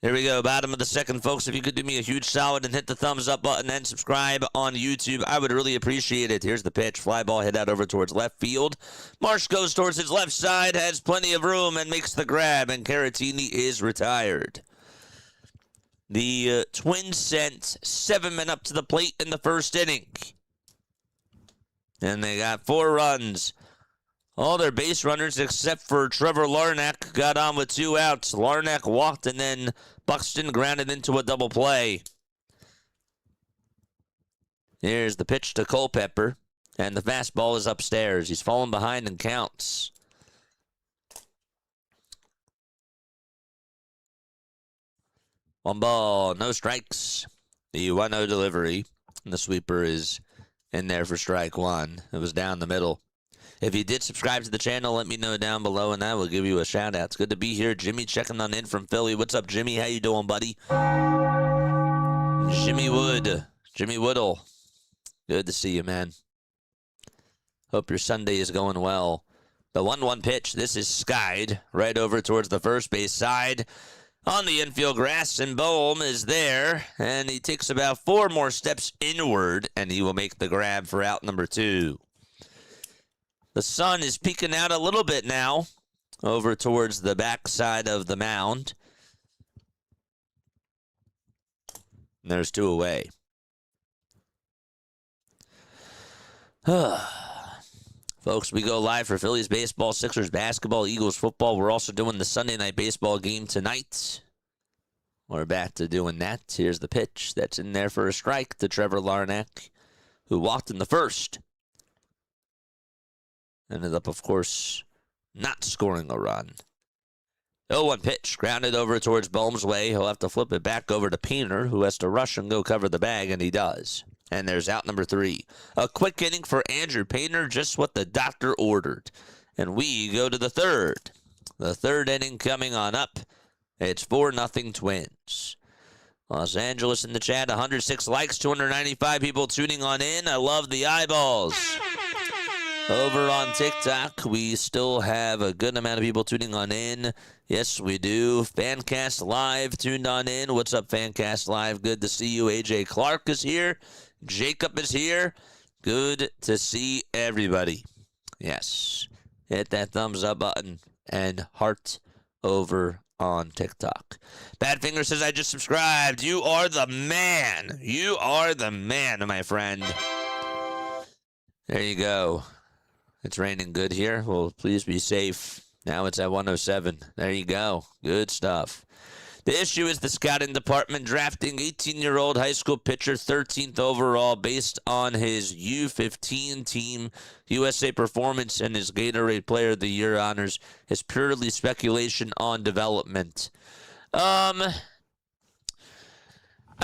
Here we go, bottom of the second, folks. If you could do me a huge solid and hit the thumbs up button and subscribe on YouTube, I would really appreciate it. Here's the pitch. Fly ball hit out over towards left field. Marsh goes towards his left side, has plenty of room, and makes the grab, and Caratini is retired. The Twins sent 7 men up to the plate in the first inning. And they got 4 runs. All their base runners except for Trevor Larnach got on with 2 outs. Larnach walked and then Buxton grounded into a double play. Here's the pitch to Culpepper. And the fastball is upstairs. He's fallen behind and counts. One ball, no strikes. The 1-0 delivery. And the sweeper is in there for strike 1. It was down the middle. If you did subscribe to the channel, let me know down below, and I will give you a shout-out. It's good to be here. Jimmy checking on in from Philly. What's up, Jimmy? How you doing, buddy? Jimmy Woodall. Good to see you, man. Hope your Sunday is going well. The 1-1 pitch. This is skied right over towards the first base side. On the infield grass, and Bohm is there, and he takes about 4 more steps inward, and he will make the grab for out number 2. The sun is peeking out a little bit now over towards the backside of the mound. And there's 2 away. Folks, we go live for Phillies baseball, Sixers basketball, Eagles football. We're also doing the Sunday night baseball game tonight. We're back to doing that. Here's the pitch that's in there for a strike to Trevor Larnach, who walked in the first. Ended up, of course, not scoring a run. 0-1 pitch, grounded over towards Bohm's way. He'll have to flip it back over to Painter, who has to rush and go cover the bag, and he does. And there's out number 3. A quick inning for Andrew Painter, just what the doctor ordered. And we go to the third. The third inning coming on up. It's 4-0 Twins. Los Angeles in the chat, 106 likes, 295 people tuning on in. I love the eyeballs. Over on TikTok, we still have a good amount of people tuning on in. Yes, we do. Fancast Live tuned on in. What's up, Fancast Live? Good to see you. AJ Clark is here. Jacob is here. Good to see everybody. Yes. Hit that thumbs up button and heart over on TikTok. Badfinger says, I just subscribed. You are the man. You are the man, my friend. There you go. It's raining good here. Well, please be safe. Now it's at 107. There you go. Good stuff. The issue is the scouting department drafting 18-year-old high school pitcher 13th overall based on his U15 team USA performance and his Gatorade Player of the Year honors is purely speculation on development. I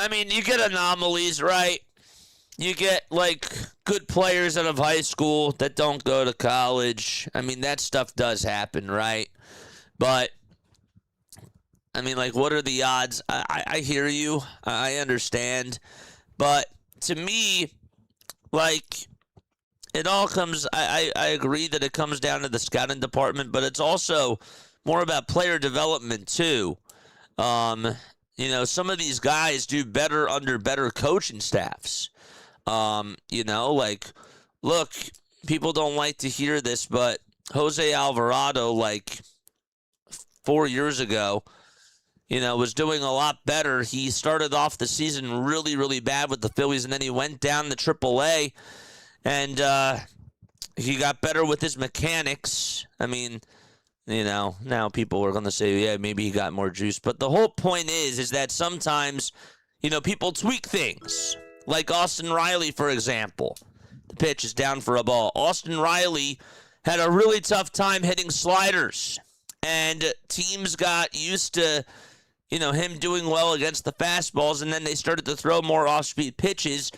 mean, you get anomalies, right? You get, like, good players out of high school that don't go to college. I mean, that stuff does happen, right? But I mean, like, what are the odds? I hear you. I understand. But to me, like, it all comes, I agree that it comes down to the scouting department, but it's also more about player development, too. You know, some of these guys do better under better coaching staffs. You know, like, look, people don't like to hear this, but Jose Alvarado, like, 4 years ago, you know, was doing a lot better. He started off the season really, really bad with the Phillies, and then he went down to AAA, and he got better with his mechanics. I mean, you know, now people are going to say, yeah, maybe he got more juice. But the whole point is that sometimes, you know, people tweak things. Like Austin Riley, for example. The pitch is down for a ball. Austin Riley had a really tough time hitting sliders. And teams got used to, you know, him doing well against the fastballs, and then they started to throw more off-speed pitches.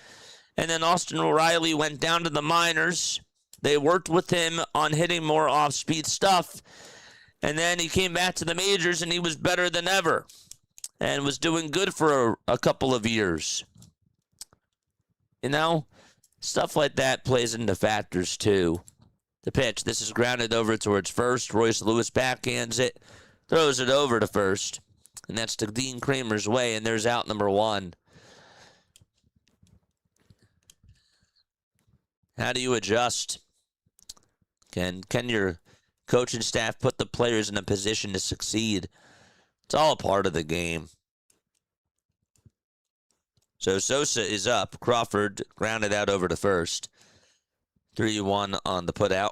And then Austin Riley went down to the minors. They worked with him on hitting more off-speed stuff. And then he came back to the majors, and he was better than ever. And was doing good for a couple of years. You know, stuff like that plays into factors, too. The pitch, this is grounded over towards first. Royce Lewis backhands it, throws it over to first. And that's to Dean Kramer's way, and there's out number one. How do you adjust? Can your coaching staff put the players in a position to succeed? It's all a part of the game. So Sosa is up. Crawford grounded out over to first. 3-1 on the putout.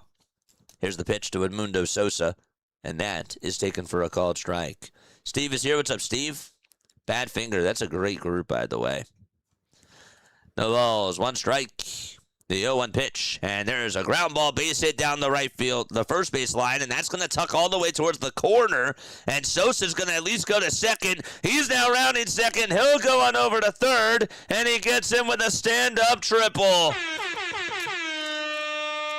Here's the pitch to Edmundo Sosa, and that is taken for a called strike. Steve is here. What's up, Steve? Badfinger. That's a great group, by the way. No balls. One strike. The 0-1 pitch, and there's a ground ball base hit down the right field, the first base line, and that's going to tuck all the way towards the corner, and Sosa's going to at least go to second. He's now rounding second. He'll go on over to third, and he gets in with a stand-up triple.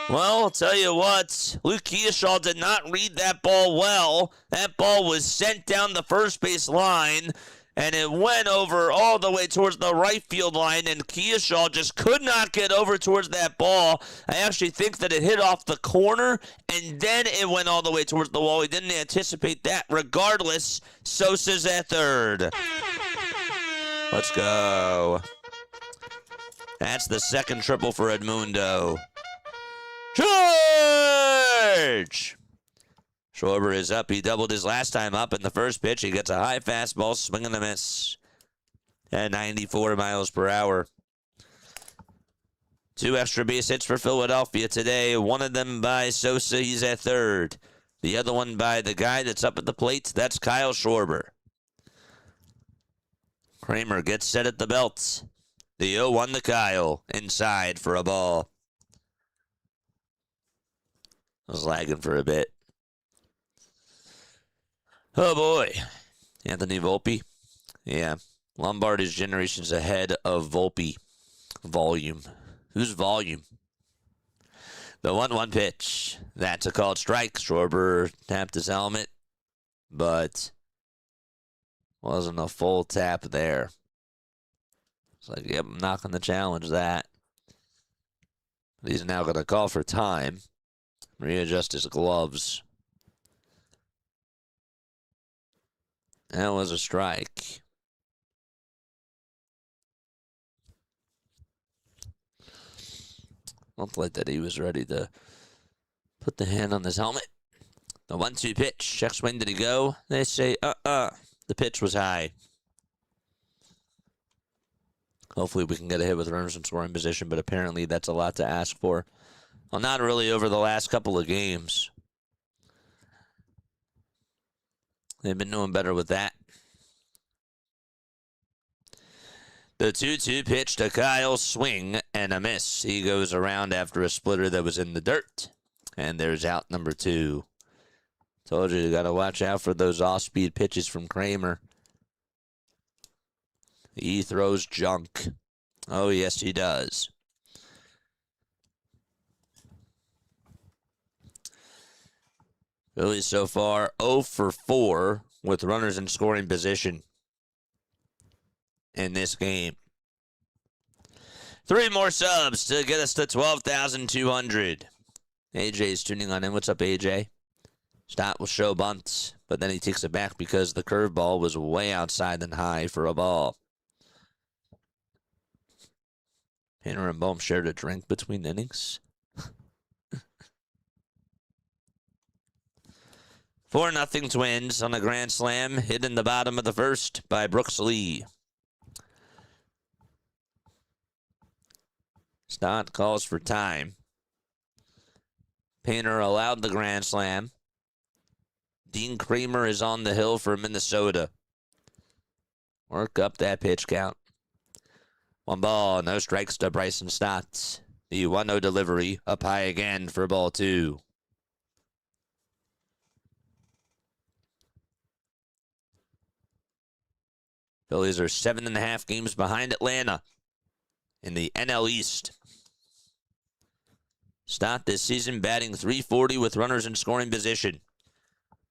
Well, I'll tell you what, Luke Keoshaw did not read that ball well. That ball was sent down the first base line, and it went over all the way towards the right field line, and Keoshaw just could not get over towards that ball. I actually think that it hit off the corner, and then it went all the way towards the wall. He didn't anticipate that. Regardless, Sosa's at third. Let's go. That's the second triple for Edmundo. Charge! Schwarber is up. He doubled his last time up in the first pitch. He gets a high fastball, swing and a miss at 94 miles per hour. 2 extra base hits for Philadelphia today. One of them by Sosa. He's at third. The other one by the guy that's up at the plate. That's Kyle Schwarber. Kramer gets set at the belt. The 0-1 to Kyle. Inside for a ball. I was lagging for a bit. Oh, boy. Anthony Volpe. Yeah. Lombard is generations ahead of Volpe. Volume. Who's volume? The 1-1 pitch. That's a called strike. Schwarber tapped his helmet, but wasn't a full tap there. It's like, yep, I'm not going to challenge that. But he's now going to call for time. Readjust his gloves. That was a strike. Looked like that he was ready to put the hand on his helmet. The 1-2 pitch. Check swing. Did he go? They say, the pitch was high. Hopefully we can get a hit with runners in scoring position, but apparently that's a lot to ask for. Well, not really over the last couple of games. They've been doing better with that. The 2-2 pitch to Kyle, swing and a miss. He goes around after a splitter that was in the dirt. And there's out number 2. Told you got to watch out for those off-speed pitches from Kramer. He throws junk. Oh, yes, he does. Phillies so far 0 for 4 with runners in scoring position in this game. 3 more subs to get us to 12,200. AJ's tuning on in. What's up, AJ? Stott will show bunts, but then he takes it back because the curveball was way outside and high for a ball. Painter and Bohm shared a drink between innings. 4-0 Twins on a grand slam hit in the bottom of the first by Brooks Lee. Stott calls for time. Painter allowed the grand slam. Dean Kramer is on the hill for Minnesota. Work up that pitch count. 1 ball, no strikes to Bryson Stott. The 1-0 delivery up high again for ball 2. Phillies are 7.5 games behind Atlanta in the NL East. Stott this season batting .340 with runners in scoring position.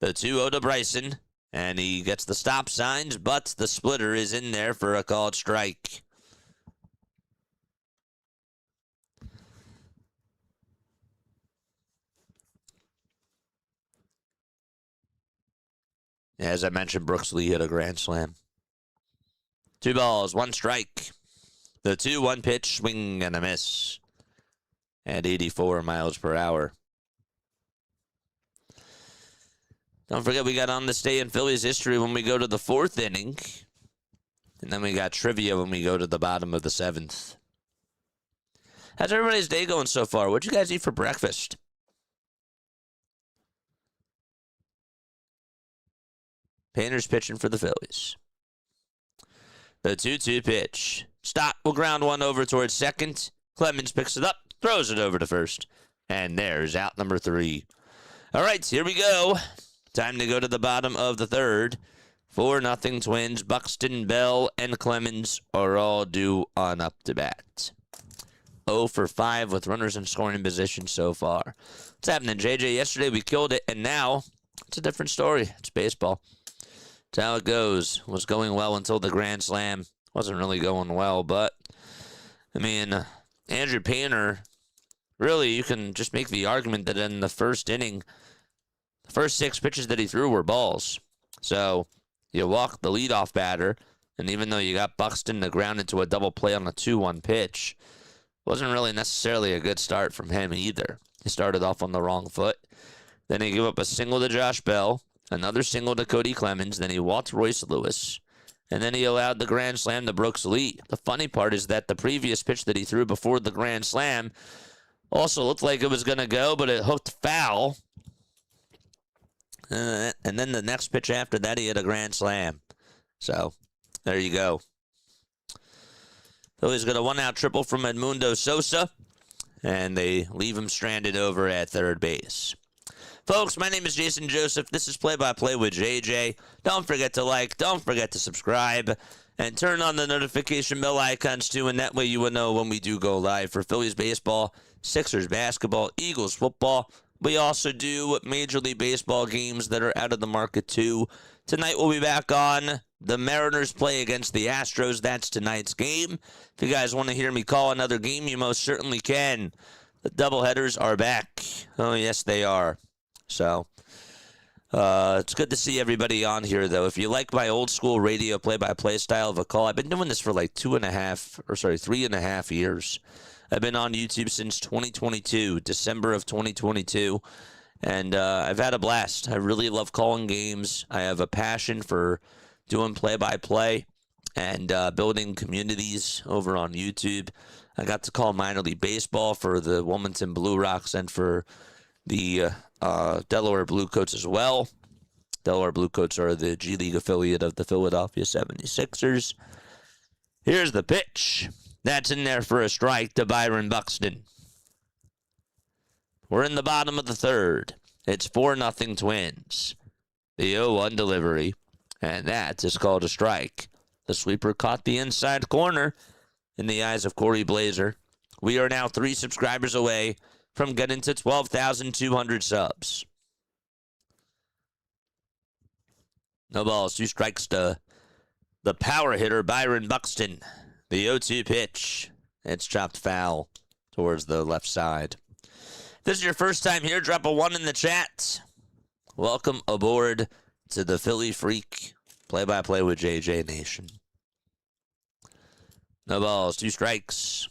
The 2-0 to Bryson, and he gets the stop signs, but the splitter is in there for a called strike. As I mentioned, Brooks Lee hit a grand slam. 2 balls, 1 strike. The 2-1 pitch, swing and a miss. At 84 miles per hour. Don't forget we got on this day in Phillies history when we go to the 4th inning. And then we got trivia when we go to the bottom of the 7th. How's everybody's day going so far? What'd you guys eat for breakfast? Painter's pitching for the Phillies. The 2-2 pitch. Stott will ground one over towards second. Clemens picks it up, throws it over to first. And there's out number 3. All right, here we go. Time to go to the bottom of the 3rd. 4-0 Twins. Buxton, Bell, and Clemens are all due on up to bat. 0 for 5 with runners in scoring position so far. What's happening, JJ? Yesterday we killed it, and now it's a different story. It's baseball. That's how it goes. It was going well until the grand slam. Wasn't really going well, but, I mean, Andrew Painter, really, you can just make the argument that in the first inning, the first 6 pitches that he threw were balls. So you walk the leadoff batter, and even though you got Buxton to ground into a double play on a 2-1 pitch, wasn't really necessarily a good start from him either. He started off on the wrong foot. Then he gave up a single to Josh Bell, another single to Cody Clemens, then he walked Royce Lewis, and then he allowed the grand slam to Brooks Lee. The funny part is that the previous pitch that he threw before the grand slam also looked like it was going to go, but it hooked foul. And then the next pitch after that, he had a grand slam. So, there you go. Phillies got a 1-out triple from Edmundo Sosa, and they leave him stranded over at third base. Folks, my name is Jason Joseph. This is Play by Play with JJ. Don't forget to like, don't forget to subscribe, and turn on the notification bell icons too, and that way you will know when we do go live for Phillies baseball, Sixers basketball, Eagles football. We also do Major League Baseball games that are out of the market too. Tonight we'll be back on. The Mariners play against the Astros. That's tonight's game. If you guys want to hear me call another game, you most certainly can. The doubleheaders are back. Oh, yes, they are. So, it's good to see everybody on here, though. If you like my old school radio play-by-play style of a call, I've been doing this for like 3.5 years. I've been on YouTube since 2022, December of 2022, and I've had a blast. I really love calling games. I have a passion for doing play-by-play and building communities over on YouTube. I got to call minor league baseball for the Wilmington Blue Rocks and for the Delaware Blue Coats as well. Delaware Blue Coats are the G League affiliate of the Philadelphia 76ers. Here's the pitch. That's in there for a strike to Byron Buxton. We're in the bottom of the third. It's 4-0 Twins. The 0-1 delivery. And that is called a strike. The sweeper caught the inside corner in the eyes of Corey Blazer. We are now 3 subscribers away from getting to 12,200 subs. No balls, 2 strikes to the power hitter, Byron Buxton. The 0-2 pitch. It's chopped foul towards the left side. If this is your first time here, drop a 1 in the chat. Welcome aboard to the Philly Freak play-by-play with JJ Nation. No balls, 2 strikes.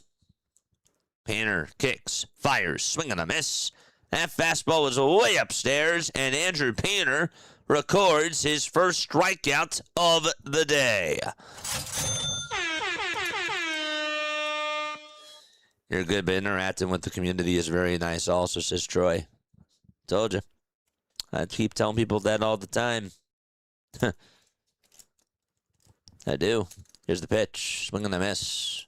Painter kicks, fires, swing and a miss. That fastball was way upstairs, and Andrew Painter records his first strikeout of the day. You're good, but interacting with the community is very nice also, says Troy. Told you. I keep telling people that all the time. I do. Here's the pitch. Swing and a miss.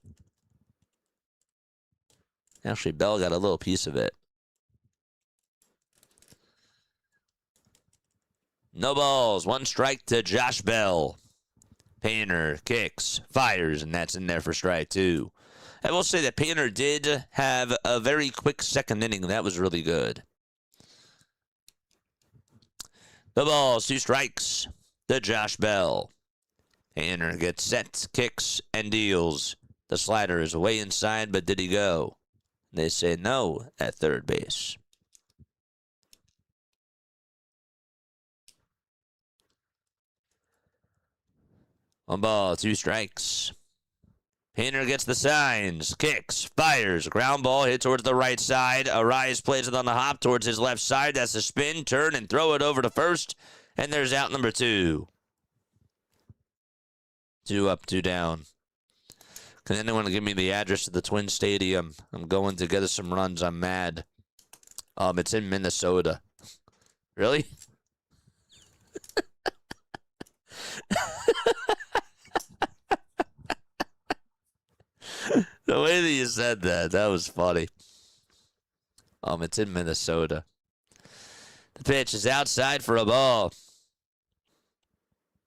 Actually, Bell got a little piece of it. No balls. 1 strike to Josh Bell. Painter kicks, fires, and that's in there for strike 2. I will say that Painter did have a very quick second inning. That was really good. The balls, 2 strikes to Josh Bell. Painter gets set, kicks, and deals. The slider is way inside, but did he go? They say no at third base. One ball, 2 strikes. Painter gets the signs, kicks, fires, ground ball hit towards the right side. Arraez plays it on the hop towards his left side. That's a spin, turn, and throw it over to first. And there's out number 2. 2 up, 2 down. Can anyone give me the address to the Twin Stadium? I'm going to get us some runs. I'm mad. It's in Minnesota. Really? The way that you said that was funny. It's in Minnesota. The pitch is outside for a ball.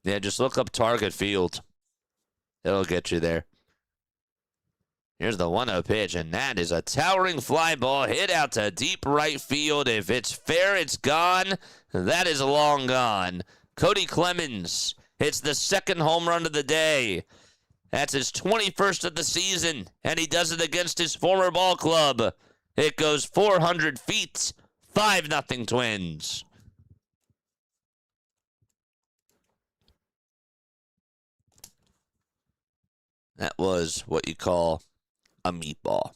Yeah, just look up Target Field. It'll get you there. Here's the 1-0 pitch, and that is a towering fly ball hit out to deep right field. If it's fair, it's gone. That is long gone. Cody Clemens hits the 2nd home run of the day. That's his 21st of the season, and he does it against his former ball club. It goes 400 feet, 5-0 Twins. That was what you call a meatball.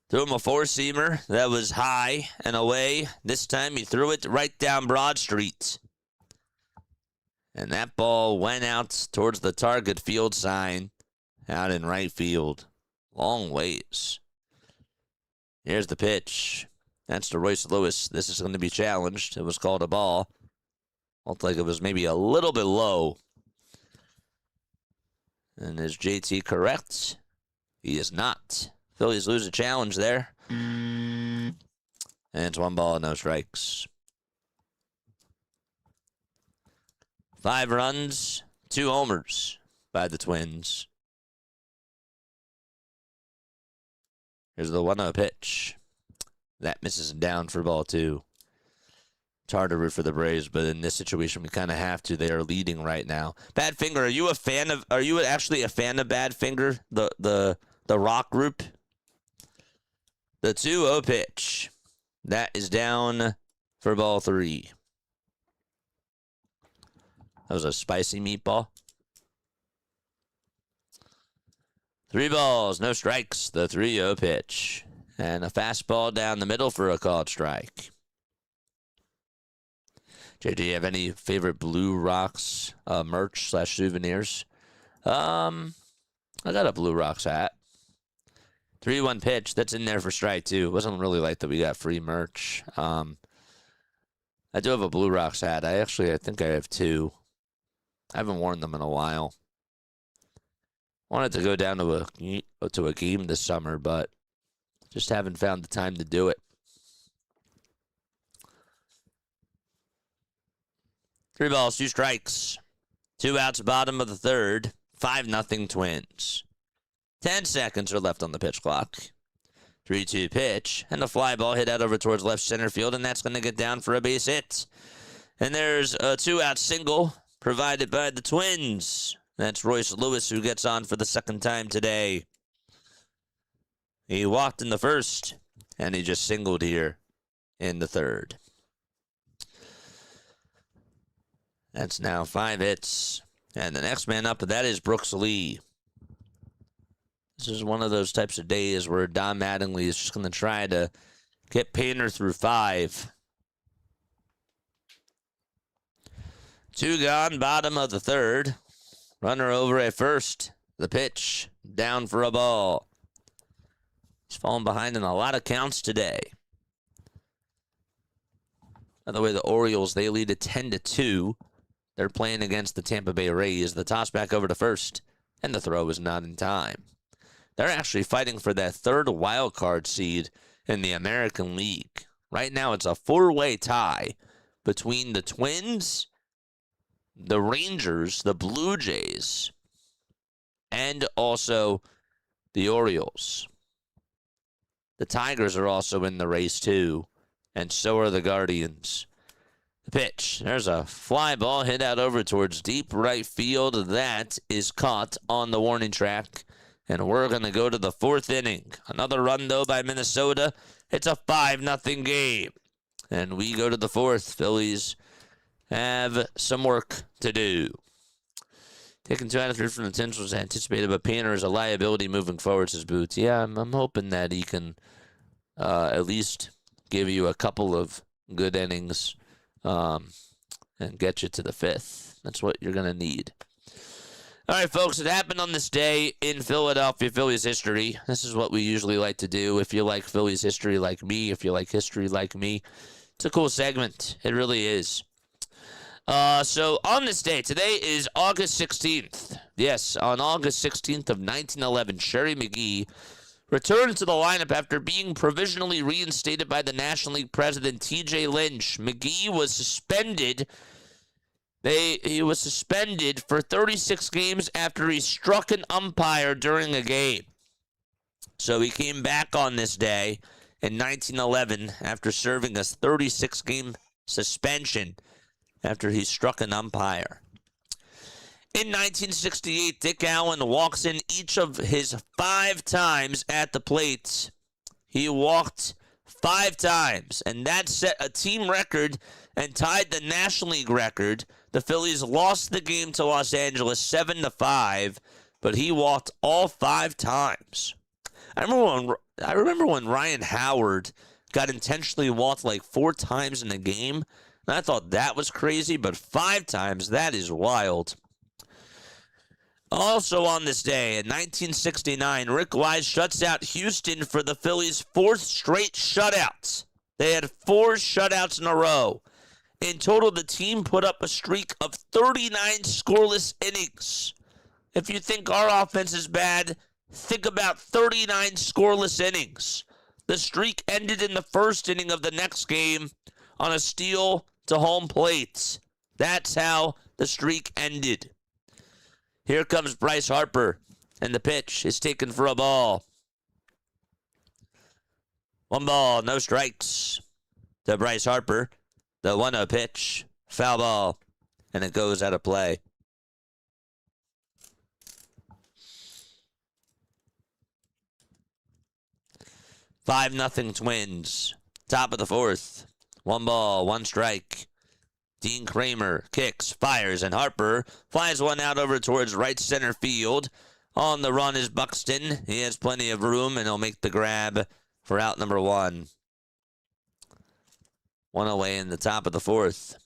Threw him a 4-seamer that was high and away. This time he threw it right down Broad Street. And that ball went out towards the Target Field sign out in right field. Long ways. Here's the pitch. That's to Royce Lewis. This is going to be challenged. It was called a ball. Looked like it was maybe a little bit low. And is JT correct? He is not. Phillies lose a challenge there. And it's 1 ball, no strikes. 5 runs, 2 homers by the Twins. Here's the 1-0 pitch. That misses down for ball 2. It's hard to root for the Braves, but in this situation, we kind of have to. They are leading right now. Badfinger, are you actually a fan of Badfinger, the rock group? The 2-0 pitch. That is down for ball 3. That was a spicy meatball. 3 balls, no strikes. The 3-0 pitch. And a fastball down the middle for a called strike. Jay, do you have any favorite Blue Rocks merch / souvenirs? I got a Blue Rocks hat. 3-1 pitch. That's in there for strike 2. Wasn't really like that we got free merch. I do have a Blue Rocks hat. I think I have 2. I haven't worn them in a while. Wanted to go down to a game this summer, but just haven't found the time to do it. 3 balls, 2 strikes. 2 outs, bottom of the 3rd. 5-0 Twins. 10 seconds are left on the pitch clock. 3-2 pitch, and a fly ball hit out over towards left center field, and that's going to get down for a base hit. And there's a 2-out single provided by the Twins. That's Royce Lewis, who gets on for the 2nd time today. He walked in the 1st, and he just singled here in the 3rd. That's now 5 hits. And the next man up, that is Brooks Lee. This is one of those types of days where Don Mattingly is just going to try to get Painter through 5. 2 gone, bottom of the 3rd. Runner over at first. The pitch, down for a ball. He's fallen behind in a lot of counts today. By the way, the Orioles, they lead at 10-2. They're playing against the Tampa Bay Rays. The toss back over to first, and the throw is not in time. They're actually fighting for that 3rd wild card seed in the American League. Right now, it's a 4-way tie between the Twins, the Rangers, the Blue Jays, and also the Orioles. The Tigers are also in the race, too, and so are the Guardians. The pitch. There's a fly ball hit out over towards deep right field. That is caught on the warning track. And we're going to go to the 4th inning. Another run, though, by Minnesota. It's a 5-0 game. And we go to the 4th. Phillies have some work to do. Taking 2 out of 3 from the Twins was anticipated, but Painter is a liability moving forward, says Boots. Yeah, I'm hoping that he can at least give you a couple of good innings and get you to the 5th. That's what you're going to need. All right, folks, it happened on this day in Philadelphia Phillies history. This is what we usually like to do. If you like Phillies history like me, if you like history like me, it's a cool segment. It really is. So on this day, today is August 16th. Yes, on August 16th of 1911, Sherry McGee returned to the lineup after being provisionally reinstated by the National League president, T.J. Lynch. McGee was suspended. He was suspended for 36 games after he struck an umpire during a game. So he came back on this day in 1911 after serving a 36-game suspension after he struck an umpire. In 1968, Dick Allen walks in each of his 5 times at the plate. He walked 5 times, and that set a team record and tied the National League record. The Phillies lost the game to Los Angeles 7-5, but he walked all 5 times. I remember when Ryan Howard got intentionally walked like 4 times in a game, and I thought that was crazy, but 5 times, that is wild. Also on this day, in 1969, Rick Wise shuts out Houston for the Phillies' 4th straight shutout. They had 4 shutouts in a row. In total, the team put up a streak of 39 scoreless innings. If you think our offense is bad, think about 39 scoreless innings. The streak ended in the 1st inning of the next game on a steal to home plate. That's how the streak ended. Here comes Bryce Harper, and the pitch is taken for a ball. 1 ball, no strikes to Bryce Harper. The 1-0 pitch. Foul ball. And it goes out of play. 5-0 Twins. Top of the fourth. 1 ball, 1 strike. Dean Kramer kicks, fires, and Harper flies one out over towards right center field. On the run is Buxton. He has plenty of room, and he'll make the grab for out number 1. 1 away in the top of the fourth.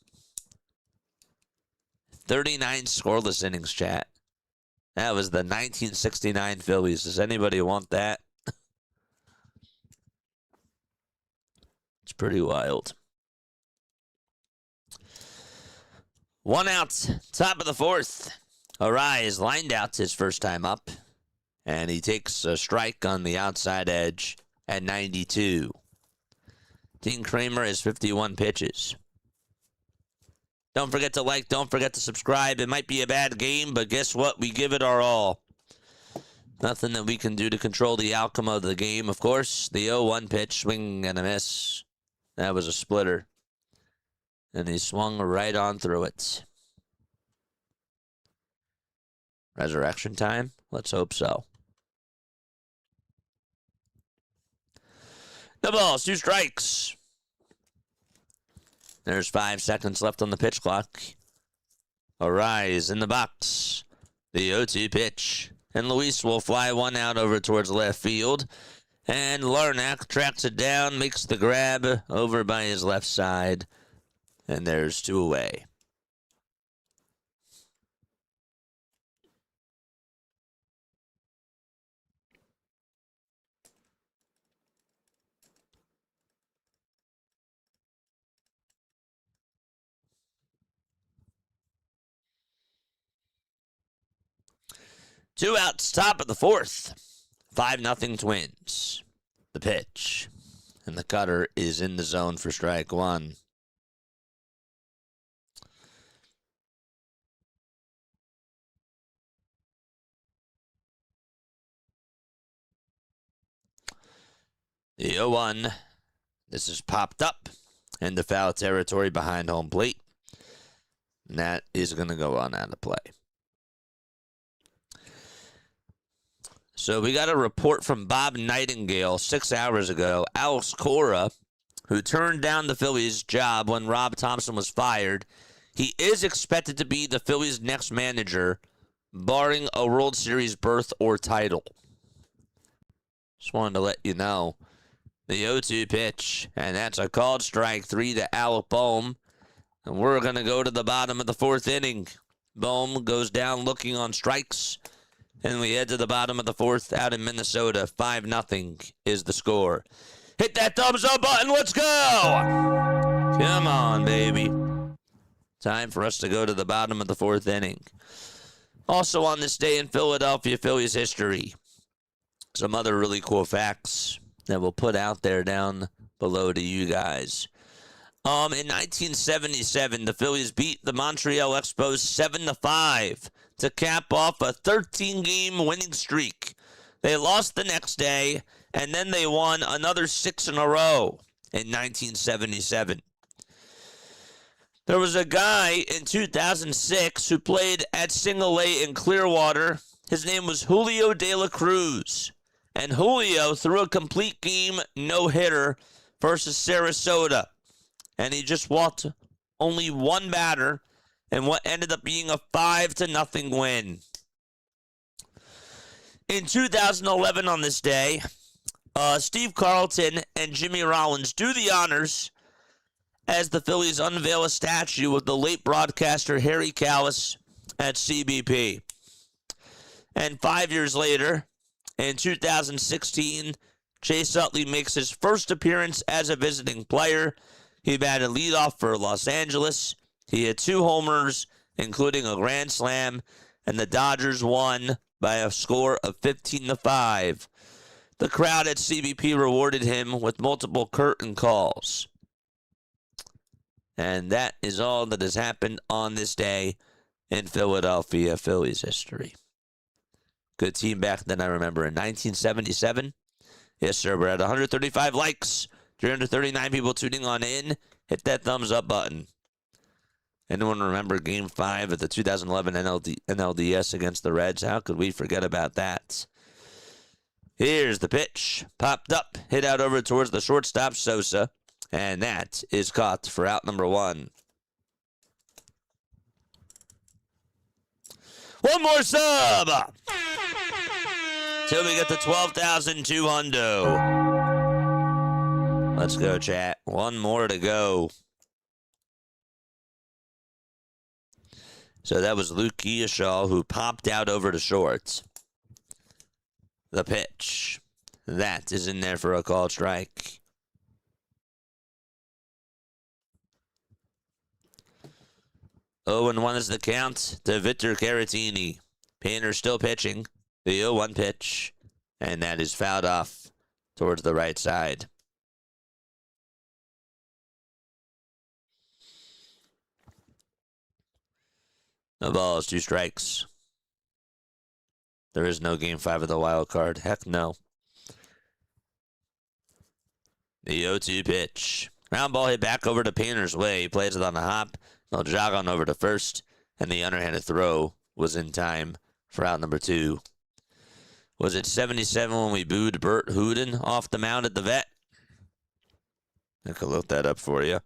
39 scoreless innings, chat. That was the 1969 Phillies. Does anybody want that? It's pretty wild. 1 out, top of the fourth. Arraez lined out his first time up, and he takes a strike on the outside edge at 92. Dean Kramer has 51 pitches. Don't forget to like, don't forget to subscribe. It might be a bad game, but guess what? We give it our all. Nothing that we can do to control the outcome of the game, of course. The 0-1 pitch, swing and a miss. That was a splitter. And he swung right on through it. Resurrection time? Let's hope so. No balls, 2 strikes. There's 5 seconds left on the pitch clock. Arraez in the box. The 0-2 pitch. And Luis will fly one out over towards left field. And Larnack tracks it down, makes the grab over by his left side. And there's 2 away. Two outs, top of the fourth. 5-0 Twins. The pitch. And the cutter is in the zone for strike 1. The 0-1. This is popped up into foul territory behind home plate. And that is going to go on out of play. So we got a report from Bob Nightingale 6 hours ago. Alex Cora, who turned down the Phillies' job when Rob Thompson was fired, he is expected to be the Phillies' next manager, barring a World Series berth or title. Just wanted to let you know. The 0-2 pitch, and that's a called strike 3 to Alec Bohm. And we're going to go to the bottom of the 4th inning. Bohm goes down looking on strikes. And we head to the bottom of the 4th out in Minnesota. 5-0 is the score. Hit that thumbs up button. Let's go. Come on, baby. Time for us to go to the bottom of the 4th inning. Also on this day in Philadelphia Phillies history, some other really cool facts that we'll put out there down below to you guys. In 1977, the Phillies beat the Montreal Expos 7-5 to cap off a 13-game winning streak. They lost the next day, and then they won another 6 in a row in 1977. There was a guy in 2006 who played at Single A in Clearwater. His name was Julio De La Cruz. And Julio threw a complete game no-hitter versus Sarasota. And he just walked only one batter in what ended up being a 5-0 win. In 2011 on this day, Steve Carlton and Jimmy Rollins do the honors as the Phillies unveil a statue of the late broadcaster Harry Kalas at CBP. And 5 years later, in 2016, Chase Utley makes his first appearance as a visiting player. He batted leadoff for Los Angeles. He had 2 homers, including a grand slam, and the Dodgers won by a score of 15-5. The crowd at CBP rewarded him with multiple curtain calls. And that is all that has happened on this day in Philadelphia Phillies history. Good team back then, I remember, in 1977. Yes, sir, we're at 135 likes. 339 people tuning on in. hit that thumbs up button. Anyone remember Game 5 of the 2011 NLDS against the Reds? How could we forget about that? Here's the pitch. Popped up, hit out over towards the shortstop, Sosa. And that is caught for out number 1. One more sub! Till we get to 12,200. Let's go, chat. One more to go. So that was Luke Kearshaw who popped out over to short. The pitch. That is in there for a called strike. Oh, and 1 is the count to Victor Caratini. Painter still pitching. The 0-1 pitch. And that is fouled off towards the right side. No balls, 2 strikes. There is no Game 5 of the wild card. Heck no. The 0-2 pitch. Ground ball hit back over to Painter's way. He plays it on the hop. They'll jog on over to first. And the underhanded throw was in time for out number 2. Was it 77 when we booed Bert Hooden off the mound at the vet? I could look that up for you.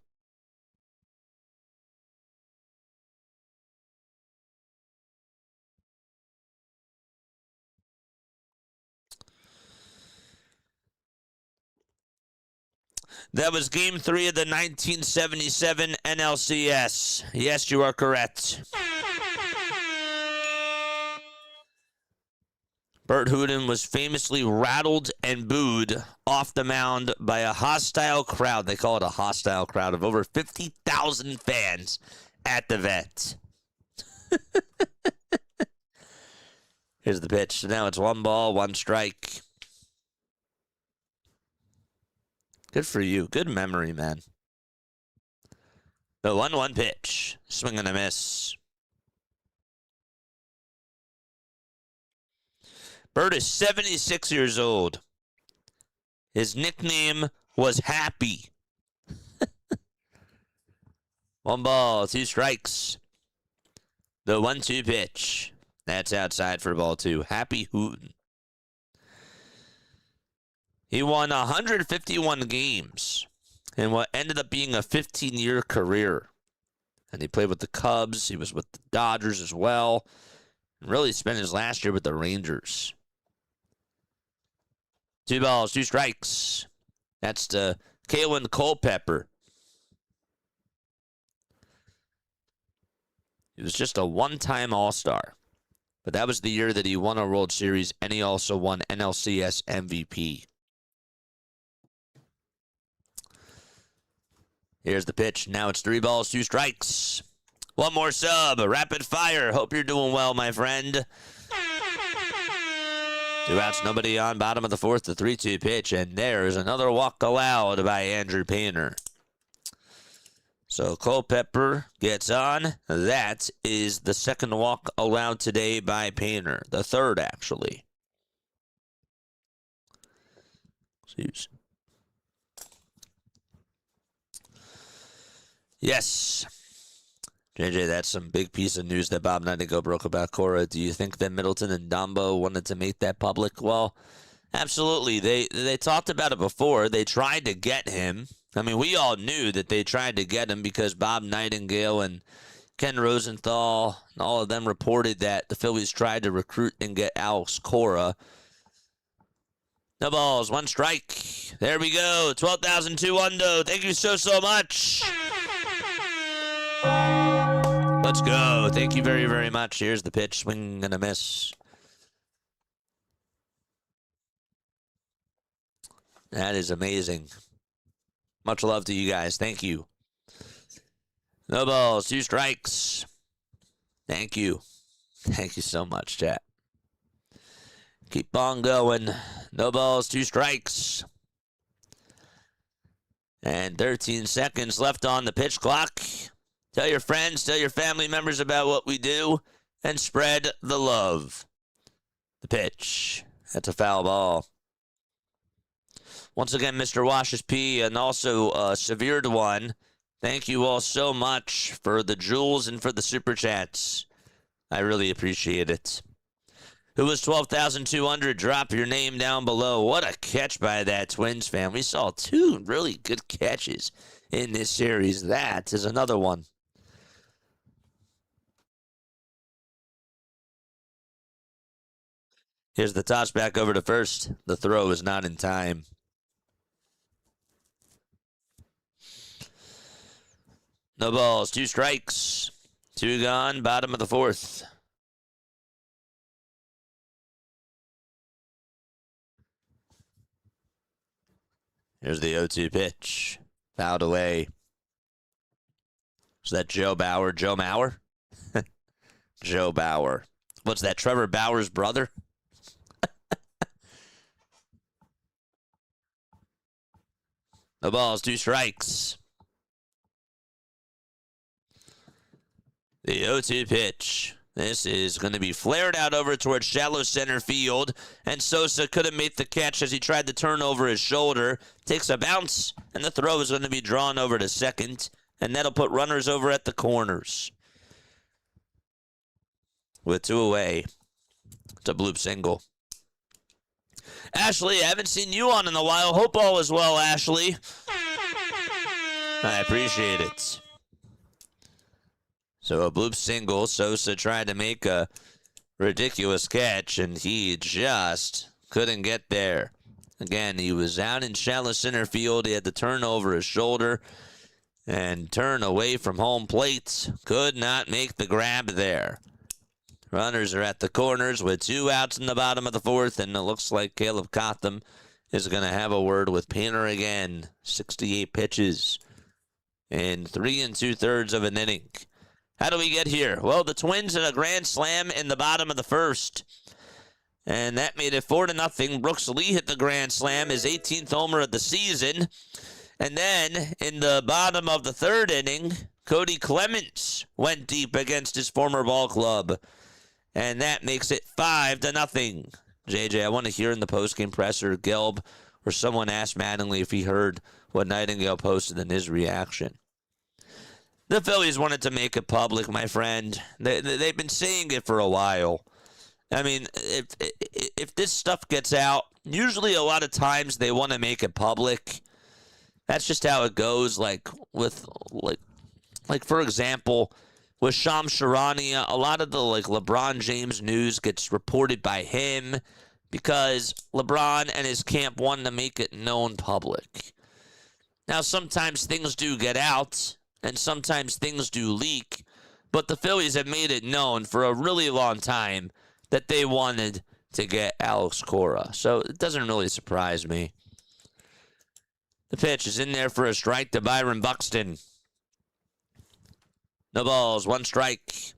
That was Game 3 of the 1977 NLCS. Yes, you are correct. Bert Hooden was famously rattled and booed off the mound by a hostile crowd. They call it a hostile crowd of over 50,000 fans at the vet. Here's the pitch. So now it's 1 ball, 1 strike. Good for you. Good memory, man. The 1-1 pitch. Swing and a miss. Bert is 76 years old. His nickname was Happy. 1 ball, 2 strikes. The 1-2 pitch. That's outside for ball 2. Happy Hooten. He won 151 games in what ended up being a 15-year career. And he played with the Cubs. He was with the Dodgers as well. And really spent his last year with the Rangers. 2 balls, 2 strikes. That's to Kalen Culpepper. He was just a one-time All-Star. But that was the year that he won a World Series, and he also won NLCS MVP. Here's the pitch. Now it's 3 balls, 2 strikes. 1 more sub. Rapid fire. Hope you're doing well, my friend. 2 outs, nobody on. Bottom of the 4th, the 3-2 pitch. And there's another walk allowed by Andrew Painter. So Culpepper gets on. That is the 2nd walk allowed today by Painter. The 3rd, actually. Jeez. Yes. JJ, that's some big piece of news that Bob Nightingale broke about Cora. Do you think that Middleton and Dombo wanted to make that public? Well, absolutely. They talked about it before. They tried to get him. I mean, we all knew that they tried to get him because Bob Nightingale and Ken Rosenthal and all of them reported that the Phillies tried to recruit and get Alex Cora. No balls, 1 strike. There we go. 12,200. Thank you so much. Let's go. Thank you very, very much. Here's the pitch. Swing and a miss. That is amazing. Much love to you guys. Thank you. No balls. 2 strikes. Thank you. Thank you so much, chat. Keep on going. No balls. 2 strikes. And 13 seconds left on the pitch clock. Tell your friends, tell your family members about what we do, and spread the love. The pitch. That's a foul ball. Once again, Mr. Wash's P, and also a severed one Thank you all so much for the jewels and for the super chats. I really appreciate it. Who was 12,200? Drop your name down below. What a catch by that Twins fan. We saw two really good catches in this series. That is another one. Here's the toss back over to first. The throw is not in time. No balls, 2 strikes. 2 gone, bottom of the 4th. Here's the 0-2 pitch. Fouled away. Is that Joe Bauer? Joe Mauer? Joe Bauer. What's that, Trevor Bauer's brother? No balls, 2 strikes. The 0-2 pitch. This is going to be flared out over towards shallow center field, and Sosa couldn't make the catch as he tried to turn over his shoulder. Takes a bounce, and the throw is going to be drawn over to second, and that'll put runners over at the corners. With 2 away, it's a bloop single. Ashley, I haven't seen you on in a while. Hope all is well, Ashley. I appreciate it. So a bloop single. Sosa tried to make a ridiculous catch, and he just couldn't get there. Again, he was out in shallow center field. He had to turn over his shoulder and turn away from home plate. Could not make the grab there. Runners are at the corners with 2 outs in the bottom of the 4th, and it looks like Caleb Cotham is going to have a word with Painter again. 68 pitches in 3 2/3 of an inning. How do we get here? Well, the Twins had a grand slam in the bottom of the 1st, and that made it 4-0. Brooks Lee hit the grand slam, his 18th homer of the season. And then in the bottom of the 3rd inning, Cody Clemens went deep against his former ball club, and that makes it 5-0. JJ, I want to hear in the postgame presser, Gelb, or someone asked Mattingly if he heard what Nightingale posted in his reaction. The Phillies wanted to make it public, my friend. They've been saying it for a while. I mean, if this stuff gets out, usually a lot of times they want to make it public. That's just how it goes. Like for example, with Shams Charania, a lot of the LeBron James news gets reported by him because LeBron and his camp wanted to make it known public. Now, sometimes things do get out, and sometimes things do leak, but the Phillies have made it known for a really long time that they wanted to get Alex Cora. So it doesn't really surprise me. The pitch is in there for a strike to Byron Buxton. No balls, 1 strike.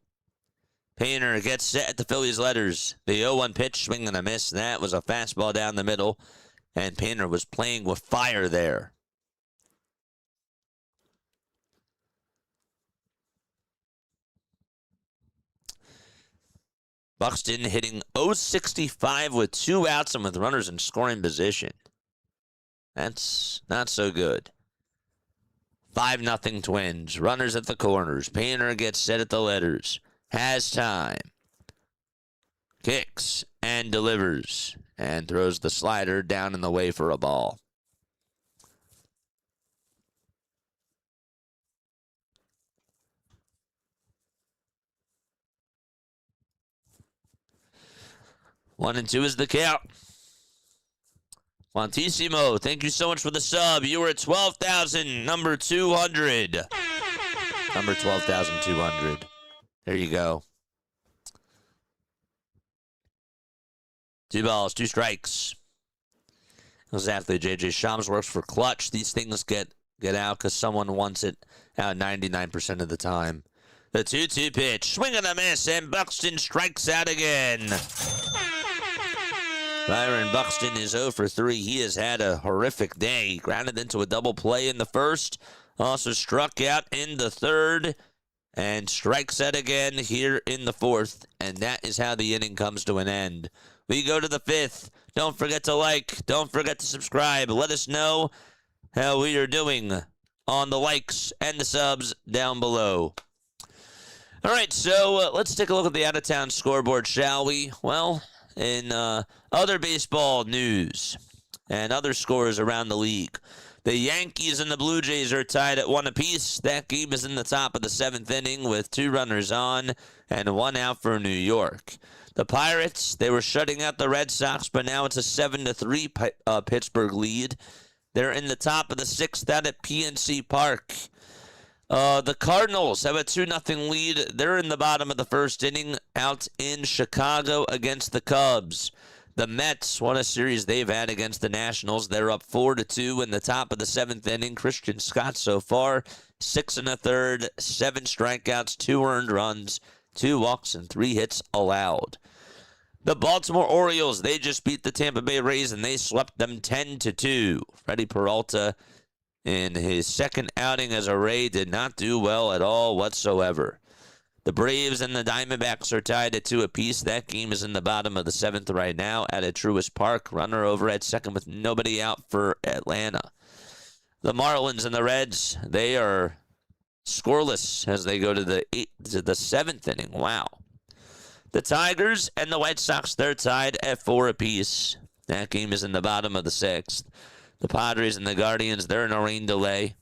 Painter gets set at the Phillies letters. The 0-1 pitch, swing and a miss. That was a fastball down the middle, and Painter was playing with fire there. Buxton hitting .065 with 2 outs and with runners in scoring position. That's not so good. 5-0 Twins. Runners at the corners. Painter gets set at the letters. Has time. Kicks and delivers. And throws the slider down in the way for a ball. One and 2 is the count. Montissimo, thank you so much for the sub. You were at 12,000, number 200. Number 12,200. There you go. 2 balls, 2 strikes. Exactly, JJ. Shams works for clutch. These things get out because someone wants it out 99% of the time. The 2-2 pitch. Swing and a miss, and Buxton strikes out again. Byron Buxton is 0 for 3. He has had a horrific day. Grounded into a double play in the 1st. Also struck out in the 3rd. And strikes out again here in the 4th. And that is how the inning comes to an end. We go to the 5th. Don't forget to like. Don't forget to subscribe. Let us know how we are doing on the likes and the subs down below. All right, so let's take a look at the out-of-town scoreboard, shall we? Well, in other baseball news and other scores around the league, the Yankees and the Blue Jays are tied at 1 apiece. That game is in the top of the 7th inning with 2 runners on and 1 out for New York. The Pirates, they were shutting out the Red Sox, but now it's a 7-3 Pittsburgh lead. They're in the top of the 6th out at PNC Park. The Cardinals have a 2-0 lead. They're in the bottom of the 1st inning out in Chicago against the Cubs. The Mets won a series they've had against the Nationals. They're up 4-2 in the top of the 7th inning. Christian Scott so far, 6 1/3, 7 strikeouts, 2 earned runs, 2 walks, and 3 hits allowed. The Baltimore Orioles, they just beat the Tampa Bay Rays, and they swept them 10-2. Freddie Peralta, in his second outing as a Ray, did not do well at all whatsoever. The Braves and the Diamondbacks are tied at 2 apiece. That game is in the bottom of the 7th right now at Truist Park. Runner over at second with nobody out for Atlanta. The Marlins and the Reds, they are scoreless as they go to the 7th inning. Wow. The Tigers and the White Sox, they're tied at 4 apiece. That game is in the bottom of the 6th. The Padres and the Guardians, they're in a rain delay,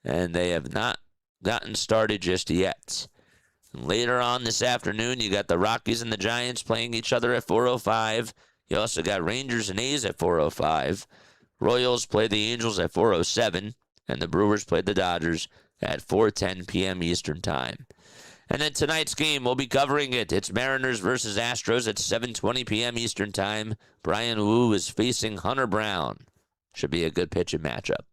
and they have not gotten started just yet. And later on this afternoon, you got the Rockies and the Giants playing each other at 4:05. You also got Rangers and A's at 4:05. Royals play the Angels at 4:07, and the Brewers play the Dodgers at 4:10 p.m. Eastern Time. And then tonight's game, we'll be covering it. It's Mariners versus Astros at 7:20 p.m. Eastern Time. Brian Wu is facing Hunter Brown. Should be a good pitching matchup.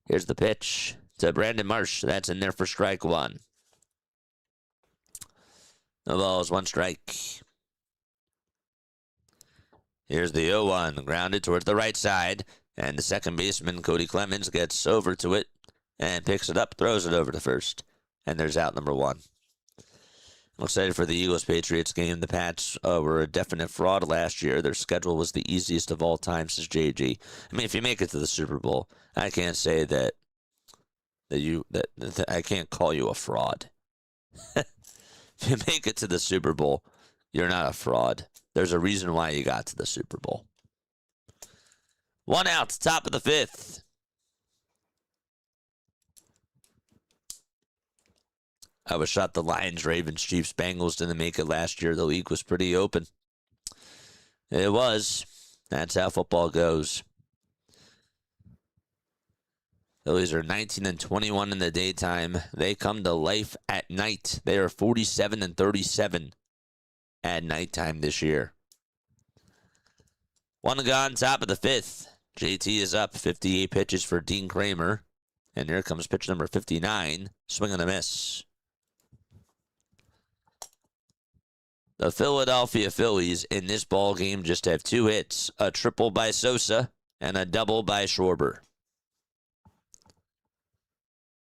Here's the pitch to Brandon Marsh. That's in there for strike 1. No balls, 1 strike. Here's the 0-1, grounded towards the right side. And the second baseman, Cody Clemens, gets over to it and picks it up, throws it over to first. And there's out number 1. I'm excited for the Eagles-Patriots game. The Pats were a definite fraud last year. Their schedule was the easiest of all time since JG. I mean, if you make it to the Super Bowl, I can't say that I can't call you a fraud. If you make it to the Super Bowl, you're not a fraud. There's a reason why you got to the Super Bowl. 1 out, top of the 5th. I was shot the Lions, Ravens, Chiefs, Bengals didn't make it last year. The league was pretty open. It was. That's how football goes. Phillies are 19-21 in the daytime. They come to life at night. They are 47-37 at nighttime this year. 1 gone, top of the 5th. JT is up, 58 pitches for Dean Kramer. And here comes pitch number 59. Swing and a miss. The Philadelphia Phillies in this ball game just have 2 hits, a triple by Sosa and a double by Schwarber.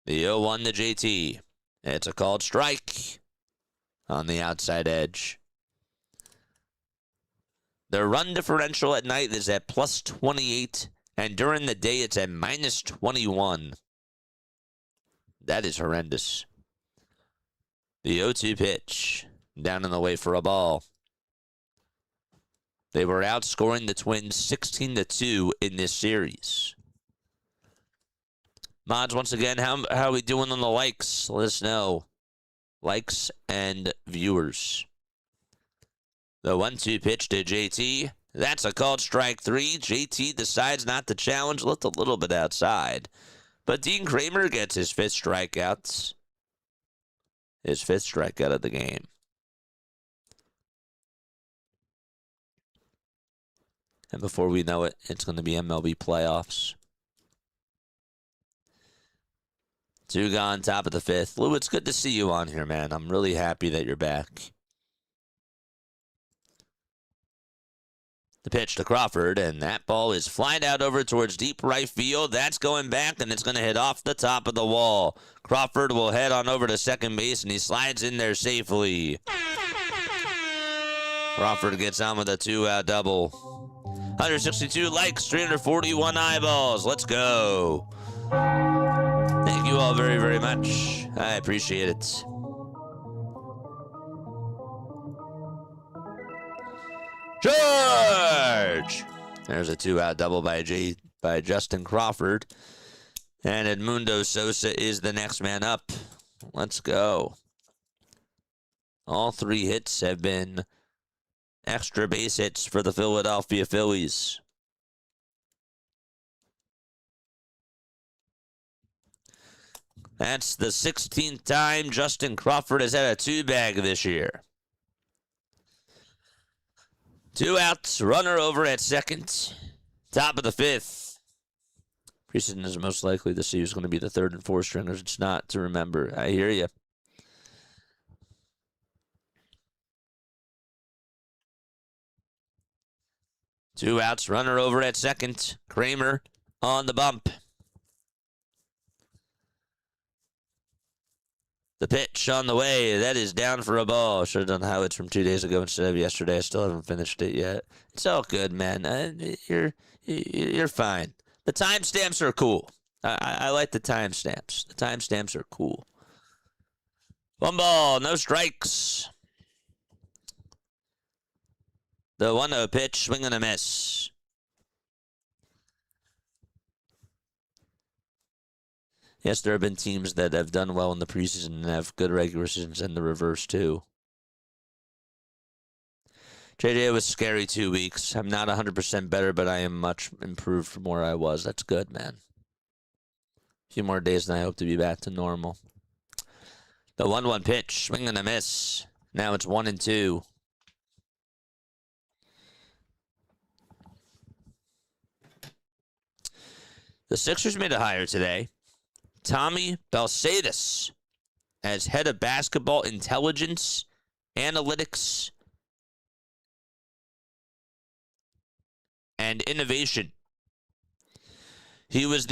The 0-1 to JT. It's a called strike on the outside edge. Their run differential at night is at plus 28, and during the day it's at minus 21. That is horrendous. The 0-2 pitch. Down in the way for a ball. They were outscoring the Twins 16-2 in this series. Mods, once again, how are we doing on the likes? Let us know. Likes and viewers. The 1-2 pitch to JT. That's a called strike 3. JT decides not to challenge. Looked a little bit outside. But Dean Kramer gets his 5th strikeout. His 5th strikeout of the game. And before we know it, it's going to be MLB playoffs. 2 gone, top of the 5th. Lou, it's good to see you on here, man. I'm really happy that you're back. The pitch to Crawford, and that ball is flying out over towards deep right field. That's going back, and it's going to hit off the top of the wall. Crawford will head on over to second base, and he slides in there safely. Crawford gets on with a 2-out double. 162 likes, 341 eyeballs. Let's go. you all very, very much. I appreciate it. George! There's a 2-out double by Justin Crawford. And Edmundo Sosa is the next man up. Let's go. All 3 hits have been extra base hits for the Philadelphia Phillies. That's the 16th time Justin Crawford has had a 2-bag this year. 2 outs, runner over at second. Top of the 5th. Preseason is most likely to see who's going to be the 3rd and 4th stringers. It's not to remember. I hear you. Two outs, runner over at second. Kramer on the bump. The pitch on the way. That is down for a ball. Should have done highlights from 2 days ago instead of yesterday. I still haven't finished it yet. It's all good, man. You're fine. The timestamps are cool. I like the timestamps. The timestamps are cool. 1 ball, no strikes. The 1-0 pitch, swing and a miss. Yes, there have been teams that have done well in the preseason and have good regular seasons and the reverse, too. JJ was scary 2 weeks. I'm not 100% better, but I am much improved from where I was. That's good, man. A few more days and I hope to be back to normal. The 1-1 pitch, swing and a miss. Now it's 1-2. The Sixers made a hire today. Tommy Balsadis as head of basketball intelligence, analytics, and innovation. He was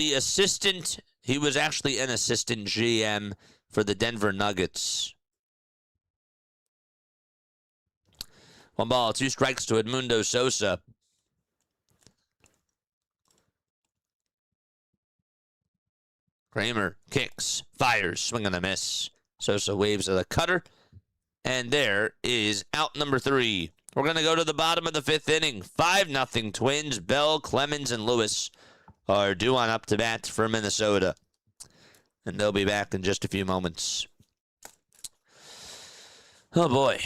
actually an assistant GM for the Denver Nuggets. 1 ball, 2 strikes to Edmundo Sosa. Kramer kicks, fires, swing and a miss. Sosa waves at the cutter. And there is out number 3. We're going to go to the bottom of the 5th inning. 5-0 Twins. Bell, Clemens, and Lewis are due on up to bat for Minnesota. And they'll be back in just a few moments. Oh, boy.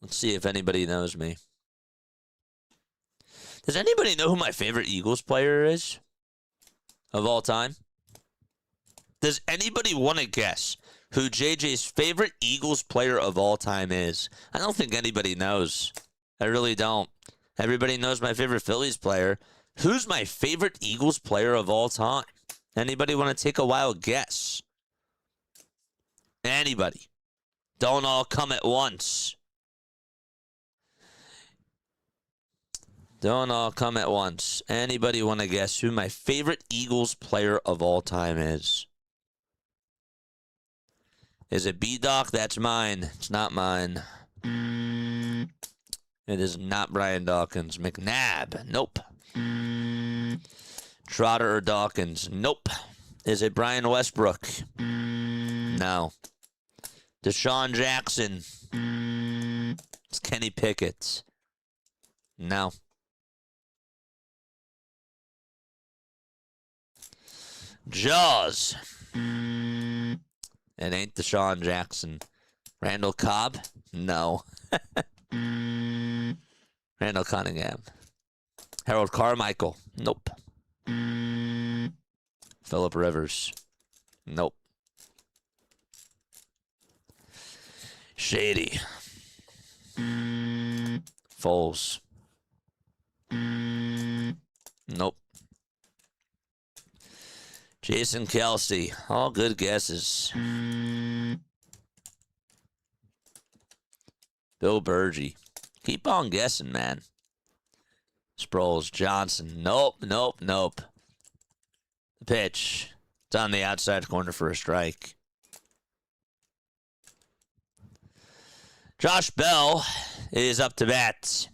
Let's see if anybody knows me. Does anybody know who my favorite Eagles player is of all time? Does anybody want to guess who JJ's favorite Eagles player of all time is? I don't think anybody knows. I really don't. Everybody knows my favorite Phillies player. Who's my favorite Eagles player of all time? Anybody want to take a wild guess? Anybody? Don't all come at once. Don't all come at once. Anybody want to guess who my favorite Eagles player of all time is? Is it B-Doc? That's mine. It's not mine. It is not Brian Dawkins. McNabb? Nope. Trotter or Dawkins? Nope. Is it Brian Westbrook? No. Deshaun Jackson? It's Kenny Pickett. No. Jaws. It ain't Deshaun Jackson. Randall Cobb? No. Randall Cunningham. Harold Carmichael? Nope. Phillip Rivers? Nope. Shady. Foles? Nope. Jason Kelsey. All good guesses. Bill Burgee. Keep on guessing, man. Sproles. Johnson. Nope, nope, nope. The pitch. It's on the outside corner for a strike. Josh Bell is up to bat.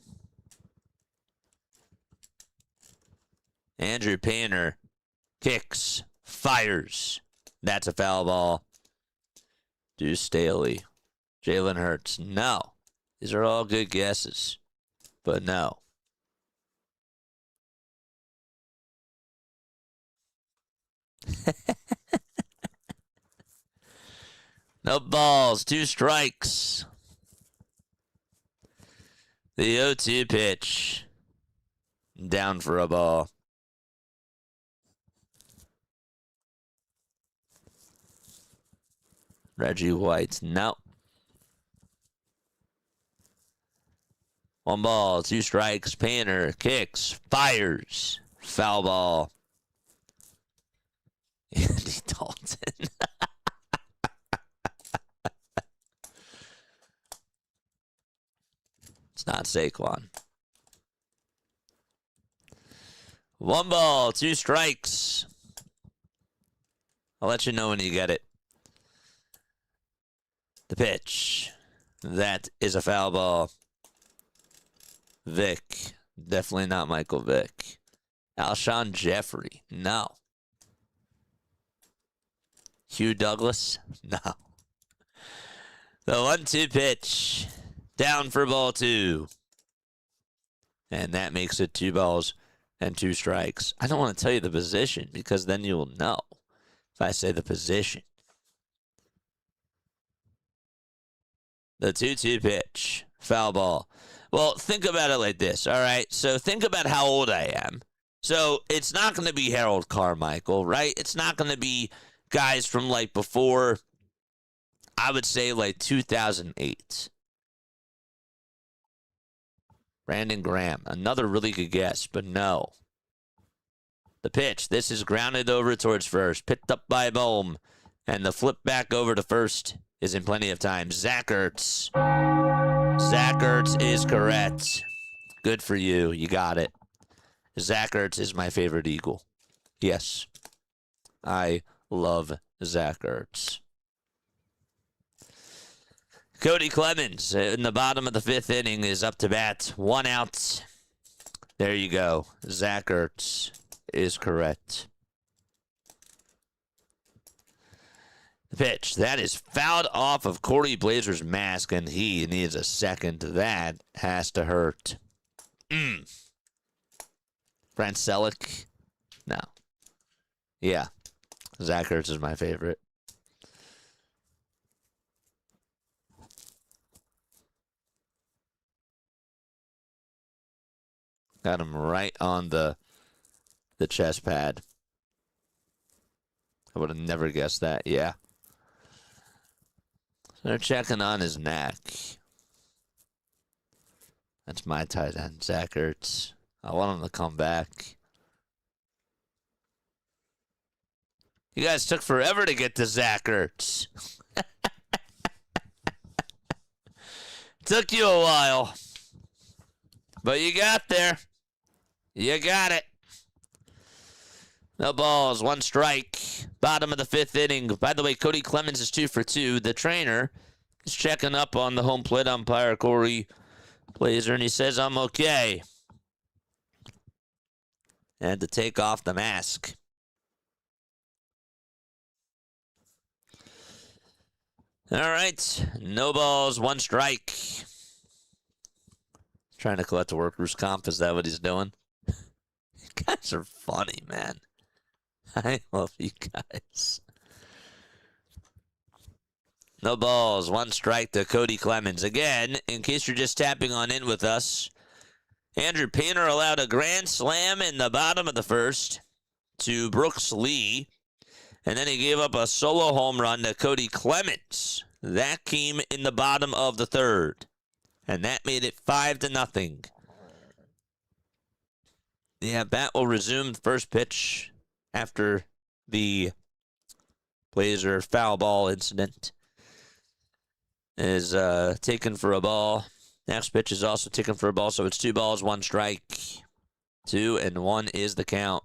Andrew Painter kicks, Fires. That's a foul ball. Deuce Staley. Jalen Hurts. No. These are all good guesses. But no. No balls. 2 strikes. The 0-2 pitch. Down for a ball. Reggie White. No. 1 ball, 2 strikes. Painter kicks, fires. Foul ball. Andy Dalton. It's not Saquon. 1 ball, 2 strikes. I'll let you know when you get it. The pitch. That is a foul ball. Vick. Definitely not Michael Vick. Alshon Jeffrey. No. Hugh Douglas. No. The 1-2 pitch. Down for ball 2. And that makes it 2 balls and 2 strikes. I don't want to tell you the position because then you'll know if I say the position. The 2-2 pitch. Foul ball. Well, think about it like this, all right? So think about how old I am. So it's not going to be Harold Carmichael, right? It's not going to be guys from like before, I would say like 2008. Brandon Graham, another really good guess, but no. The pitch, this is grounded over towards first, picked up by Bohm, and the flip back over to first is in plenty of time. Zach Ertz. Zach Ertz is correct. Good for you. You got it. Zach Ertz is my favorite Eagle. Yes. I love Zach Ertz. Cody Clemens in the bottom of the 5th inning is up to bat. 1 out. There you go. Zach Ertz is correct. The pitch. That is fouled off of Corey Blazer's mask, and he needs a second. That has to hurt. Brent Selleck? No. Yeah. Zach Ertz is my favorite. Got him right on the chest pad. I would have never guessed that. Yeah. They're checking on his neck. That's my tight end, Zach Ertz. I want him to come back. You guys took forever to get to Zach Ertz. Took you a while. But you got there. You got it. No balls, 1 strike. Bottom of the 5th inning. By the way, Cody Clemens is 2 for 2. The trainer is checking up on the home plate umpire, Corey Blazer, and he says, I'm okay. And to take off the mask. All right. No balls, 1 strike. Trying to collect a workers' comp. Is that what he's doing? You guys are funny, man. I love you guys. No balls. 1 strike to Cody Clemens. Again, in case you're just tapping on in with us, Andrew Painter allowed a grand slam in the bottom of the 1st to Brooks Lee. And then he gave up a solo home run to Cody Clemens. That came in the bottom of the 3rd. And that made it 5-0. The bat will resume the first pitch after the Blazer foul ball incident is taken for a ball. Next pitch is also taken for a ball, so it's 2 balls, 1 strike. 2-1 is the count.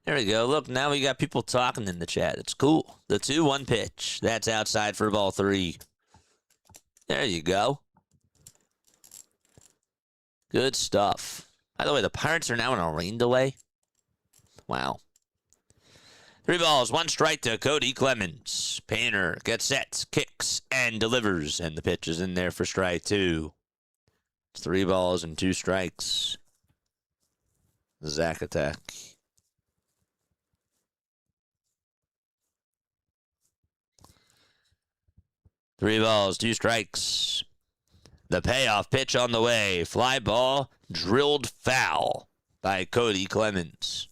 There we go. Look, now we got people talking in the chat. It's cool. The 2-1 pitch. That's outside for ball 3. There you go. Good stuff. By the way, the Pirates are now in a rain delay. Wow. 3 balls, 1 strike to Cody Clemens. Painter gets set, kicks, and delivers. And the pitch is in there for strike 2. It's 3 balls and 2 strikes. Zach attack. Three balls, 2 strikes. The payoff pitch on the way. Fly ball, drilled foul by Cody Clemens.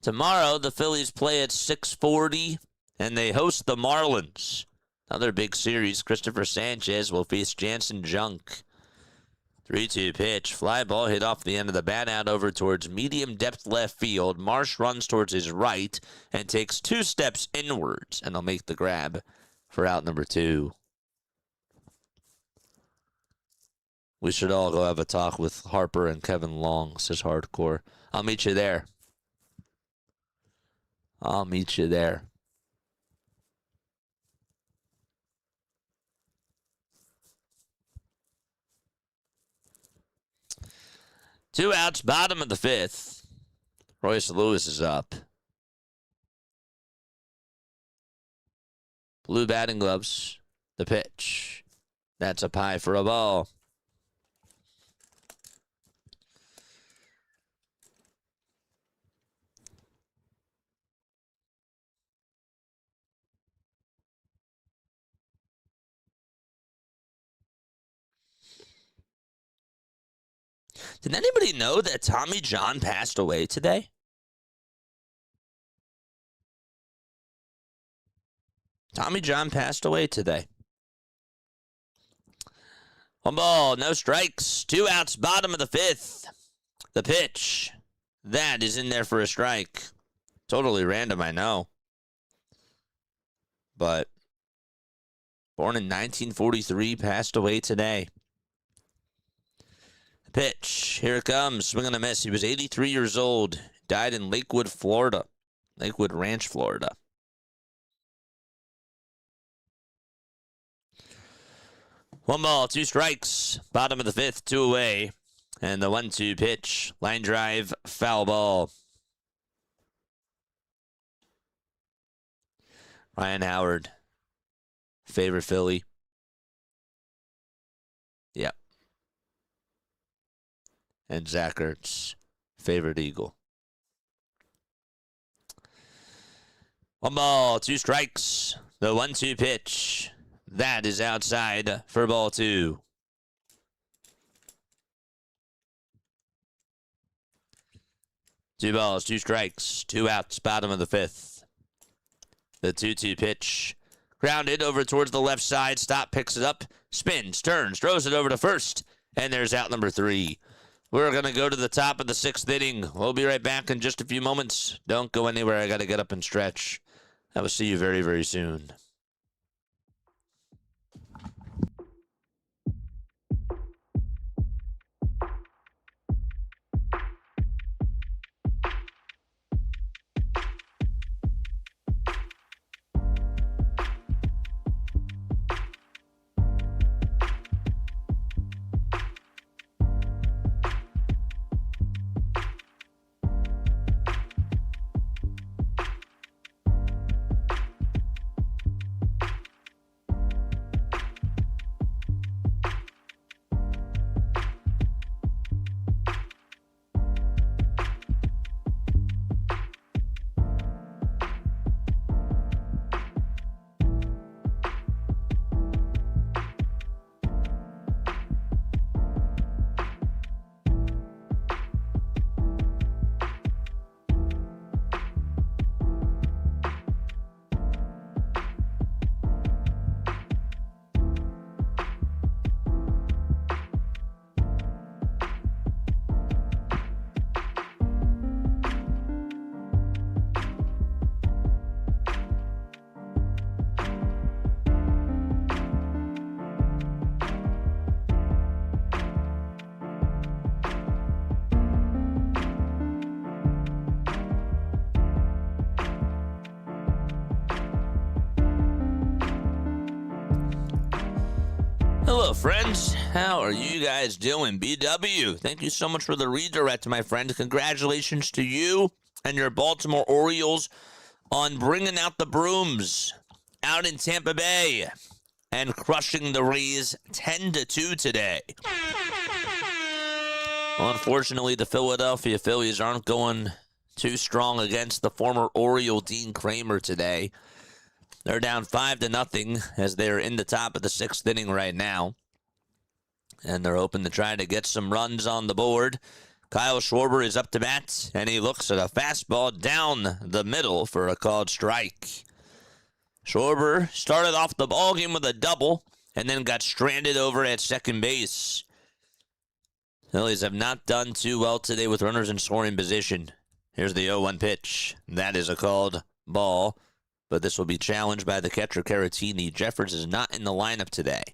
Tomorrow, the Phillies play at 6:40, and they host the Marlins. Another big series. Christopher Sanchez will face Jansen Junk. 3-2 pitch. Fly ball hit off the end of the bat out over towards medium depth left field. Marsh runs towards his right and takes 2 steps inwards, and he'll make the grab for out number 2. We should all go have a talk with Harper and Kevin Long, says Hardcore. I'll meet you there. I'll meet you there. Two outs, bottom of the 5th. Royce Lewis is up. Blue batting gloves. The pitch. That's up high for a ball. Did anybody know that Tommy John passed away today? Tommy John passed away today. 1 ball, no strikes. 2 outs, bottom of the 5th. The pitch. That is in there for a strike. Totally random, I know. But born in 1943, passed away today. Pitch. Here it comes. Swing and a miss. He was 83 years old. Died in Lakewood, Florida. Lakewood Ranch, Florida. One ball, 2 strikes. Bottom of the 5th, 2 away. And the 1-2 pitch. Line drive, foul ball. Ryan Howard. Favorite Philly. Yep. And Zach Ertz, favorite Eagle. 1 ball, 2 strikes. The 1-2 pitch. That is outside for ball 2. Two balls, 2 strikes. 2 outs, bottom of the 5th. The 2-2 pitch. Grounded over towards the left side. Stop, picks it up, spins, turns, throws it over to first. And there's out number 3. We're going to go to the top of the 6th inning. We'll be right back in just a few moments. Don't go anywhere. I got to get up and stretch. I will see you very, very soon. Hello, friends. How are you guys doing? BW, thank you so much for the redirect, my friend. Congratulations to you and your Baltimore Orioles on bringing out the brooms out in Tampa Bay and crushing the Rays 10-2 today. Well, unfortunately, the Philadelphia Phillies aren't going too strong against the former Oriole Dean Kramer today. They're down 5-0 as they're in the top of the 6th inning right now. And they're hoping to try to get some runs on the board. Kyle Schwarber is up to bat, and he looks at a fastball down the middle for a called strike. Schwarber started off the ballgame with a double and then got stranded over at second base. Phillies have not done too well today with runners in scoring position. Here's the 0-1 pitch. That is a called ball. But this will be challenged by the catcher, Caratini. Jeffers is not in the lineup today.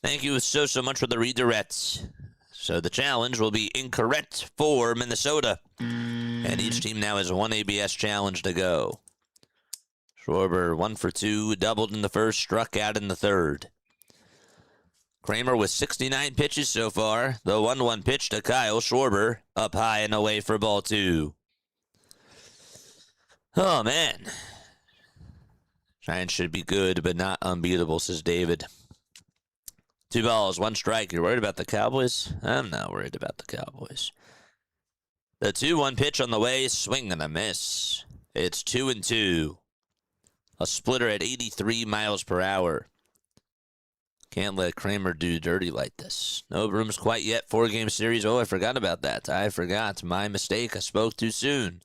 Thank you so much for the redirects. So the challenge will be incorrect for Minnesota. And each team now has one ABS challenge to go. Schwarber 1 for 2, doubled in the first, struck out in the third. Kramer with 69 pitches so far. The 1-1 pitch to Kyle Schwarber, up high and away for ball 2. Oh, man. Giants should be good, but not unbeatable, says David. 2 balls, 1 strike. You're worried about the Cowboys? I'm not worried about the Cowboys. The 2-1 pitch on the way, swing and a miss. It's 2-2. A splitter at 83 miles per hour. Can't let Kramer do dirty like this. No brooms quite yet. 4-game series. Oh, I forgot about that. I forgot. My mistake. I spoke too soon.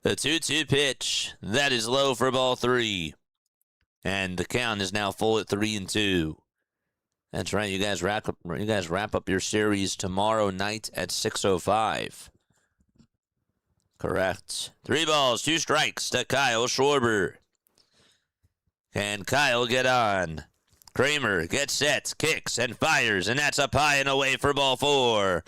The 2-2 pitch, that is low for ball 3. And the count is now full at 3-2. That's right, you guys wrap up your series tomorrow night at 6:05. Correct. 3 balls, 2 strikes to Kyle Schwarber. Can Kyle get on? Kramer gets set, kicks, and fires, and that's up high and away for ball 4.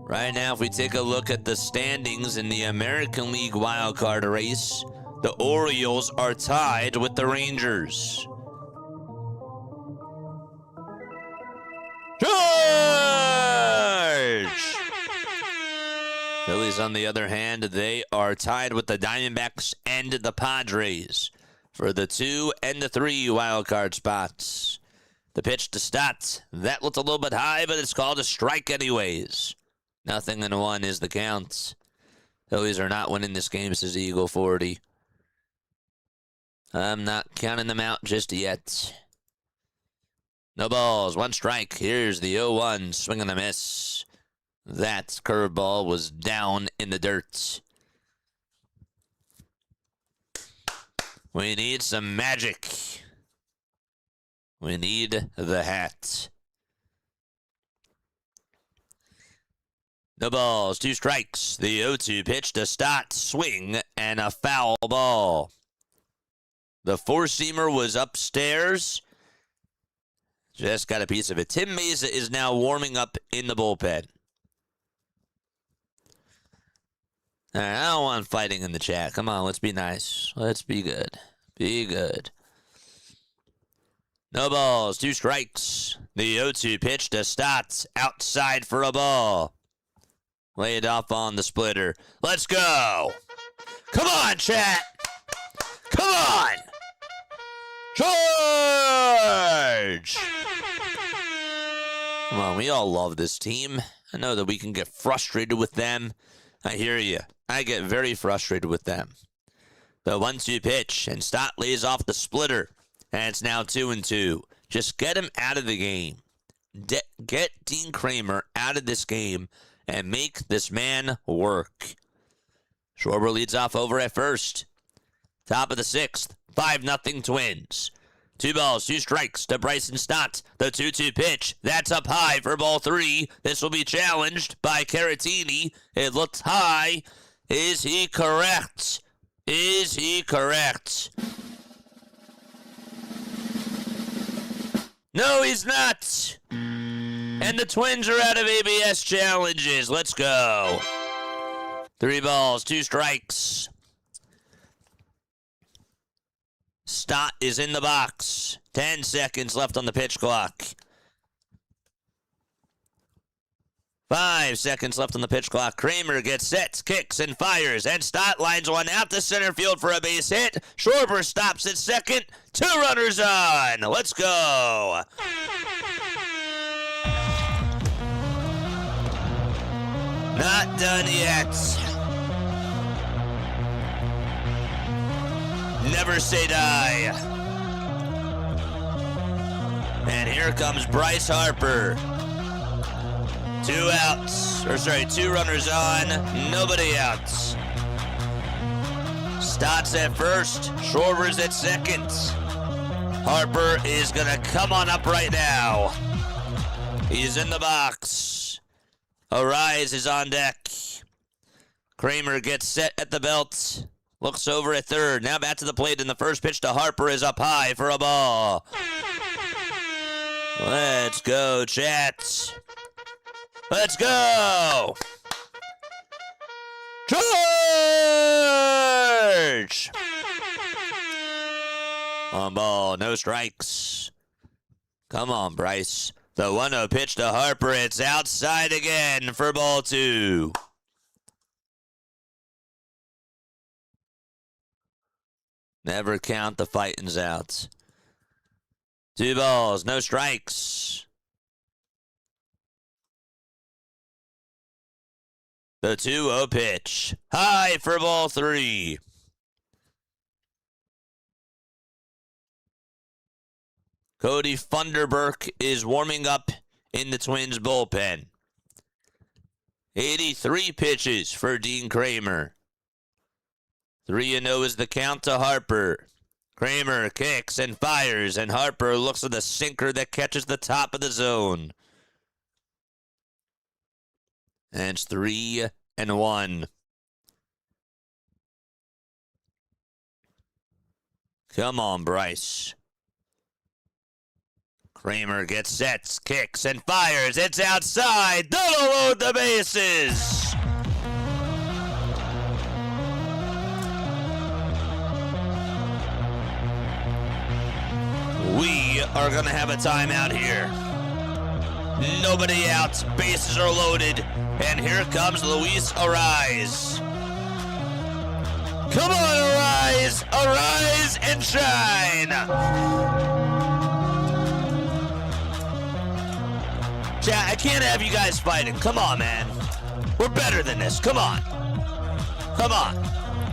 Right now, if we take a look at the standings in the American League wildcard race, the Orioles are tied with the Rangers. Charge! Phillies, on the other hand, they are tied with the Diamondbacks and the Padres for the 2 and the 3 wildcard spots. The pitch to Stott, that looked a little bit high, but it's called a strike anyways. 0-1 is the count. Phillies are not winning this game, says Eagle 40. I'm not counting them out just yet. No balls, 1 strike. Here's the 0-1, swing and a miss. That curveball was down in the dirt. We need some magic. We need the hat. No balls, 2 strikes. The 0-2 pitch to Stott, swing, and a foul ball. The 4-seamer was upstairs. Just got a piece of it. Tim Mesa is now warming up in the bullpen. All right, I don't want fighting in the chat. Come on, let's be nice. Let's be good. Be good. No balls, 2 strikes. The 0-2 pitch to Stott, outside for a ball. Laid off on the splitter. Let's go. Come on, chat. Come on. Charge. Come on, we all love this team. I know that we can get frustrated with them. I hear you. I get very frustrated with them. The 1-2 pitch, and Stott lays off the splitter. And it's now 2-2. Just get him out of the game. Get Dean Kramer out of this game and make this man work. Schwarber leads off over at first. Top of the 6th, 5-0 Twins. 2 balls, 2 strikes to Bryson Stott. The 2-2 pitch, that's up high for ball 3. This will be challenged by Caratini. It looks high. Is he correct? Is he correct? No, he's not. And the Twins are out of ABS challenges. Let's go. 3 balls, 2 strikes. Stott is in the box. 10 seconds left on the pitch clock. 5 seconds left on the pitch clock. Kramer gets set, kicks, and fires, and Stott lines one out to center field for a base hit. Schwarber stops at second. 2 runners on. Let's go. Not done yet. Never say die. And here comes Bryce Harper. 2 runners on, nobody out. Stott's at first, Schwarber's at second. Harper is gonna come on up right now. He's in the box. Arraez is on deck. Kramer gets set at the belt. Looks over at third. Now back to the plate, and the first pitch to Harper is up high for a ball. Let's go, chat. Let's go! Charge! On ball, no strikes. Come on, Bryce. The 1-0 pitch to Harper. It's outside again for ball 2. Never count the fighting's out. 2 balls, no strikes. The 2-0 pitch. High for ball 3. Cody Funderburk is warming up in the Twins bullpen. 83 pitches for Dean Kramer. 3-0 is the count to Harper. Kramer kicks and fires, and Harper looks at the sinker that catches the top of the zone. And it's 3-1. Come on, Bryce. Kramer gets set, kicks, and fires. It's outside. Double load the bases. We are going to have a timeout here. Nobody out. Bases are loaded. And here comes Luis Arraez. Come on, Arraez! Arise and shine! Chat, I can't have you guys fighting. Come on, man. We're better than this. Come on. Come on.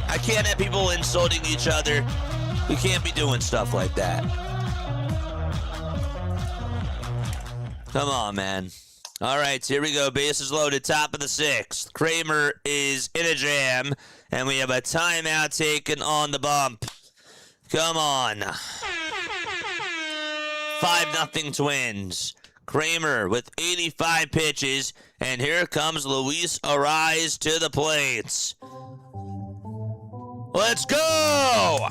I can't have people insulting each other. We can't be doing stuff like that. Come on, man. All right, here we go. Bases loaded, top of the 6th. Kramer is in a jam, and we have a timeout taken on the bump. Come on. 5-0 Twins. Kramer with 85 pitches, and here comes Luis Arraez to the plate. Let's go!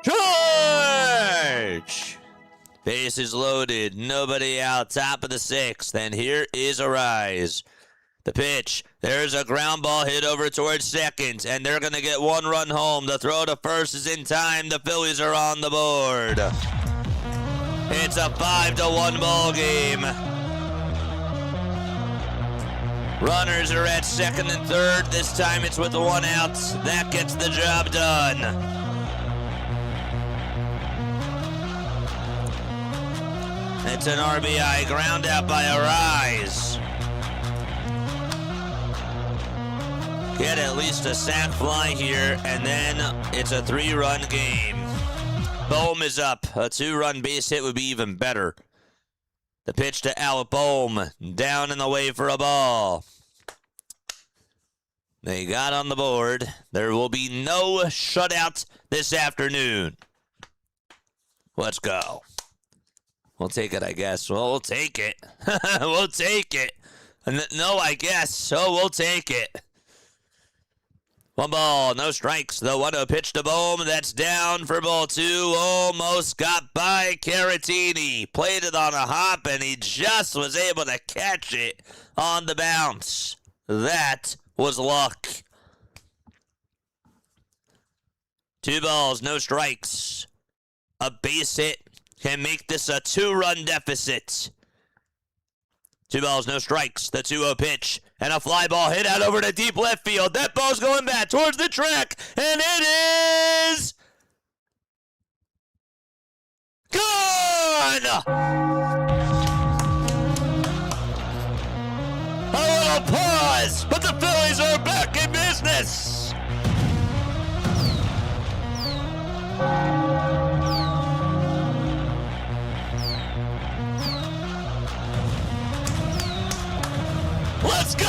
Charge! Bases loaded, nobody out, top of the 6th, and here is Arraez. The pitch, there's a ground ball hit over towards second, and they're going to get 1 run home. The throw to first is in time. The Phillies are on the board. It's a 5-1 ball game. Runners are at second and third. This time it's with 1 out. That gets the job done. It's an RBI ground out by Arraez. Get at least a sac fly here, and then it's a 3-run game. Bohm is up. A 2-run base hit would be even better. The pitch to Alec Bohm. Down and away for a ball. They got on the board. There will be no shutout this afternoon. Let's go. We'll take it, I guess. Well, we'll take it. We'll take it. No, I guess. So we'll take it. One ball, no strikes. The 1-0 pitch to Bohm. That's down for ball 2. Almost got by Caratini. Played it on a hop, and he just was able to catch it on the bounce. That was luck. 2 balls, no strikes. A base hit can make this a 2-run deficit. 2 balls, no strikes. The 2-0 pitch. And a fly ball hit out over to deep left field. That ball's going back towards the track. And it is gone! A little pause, but the Phillies are back in business. Let's go!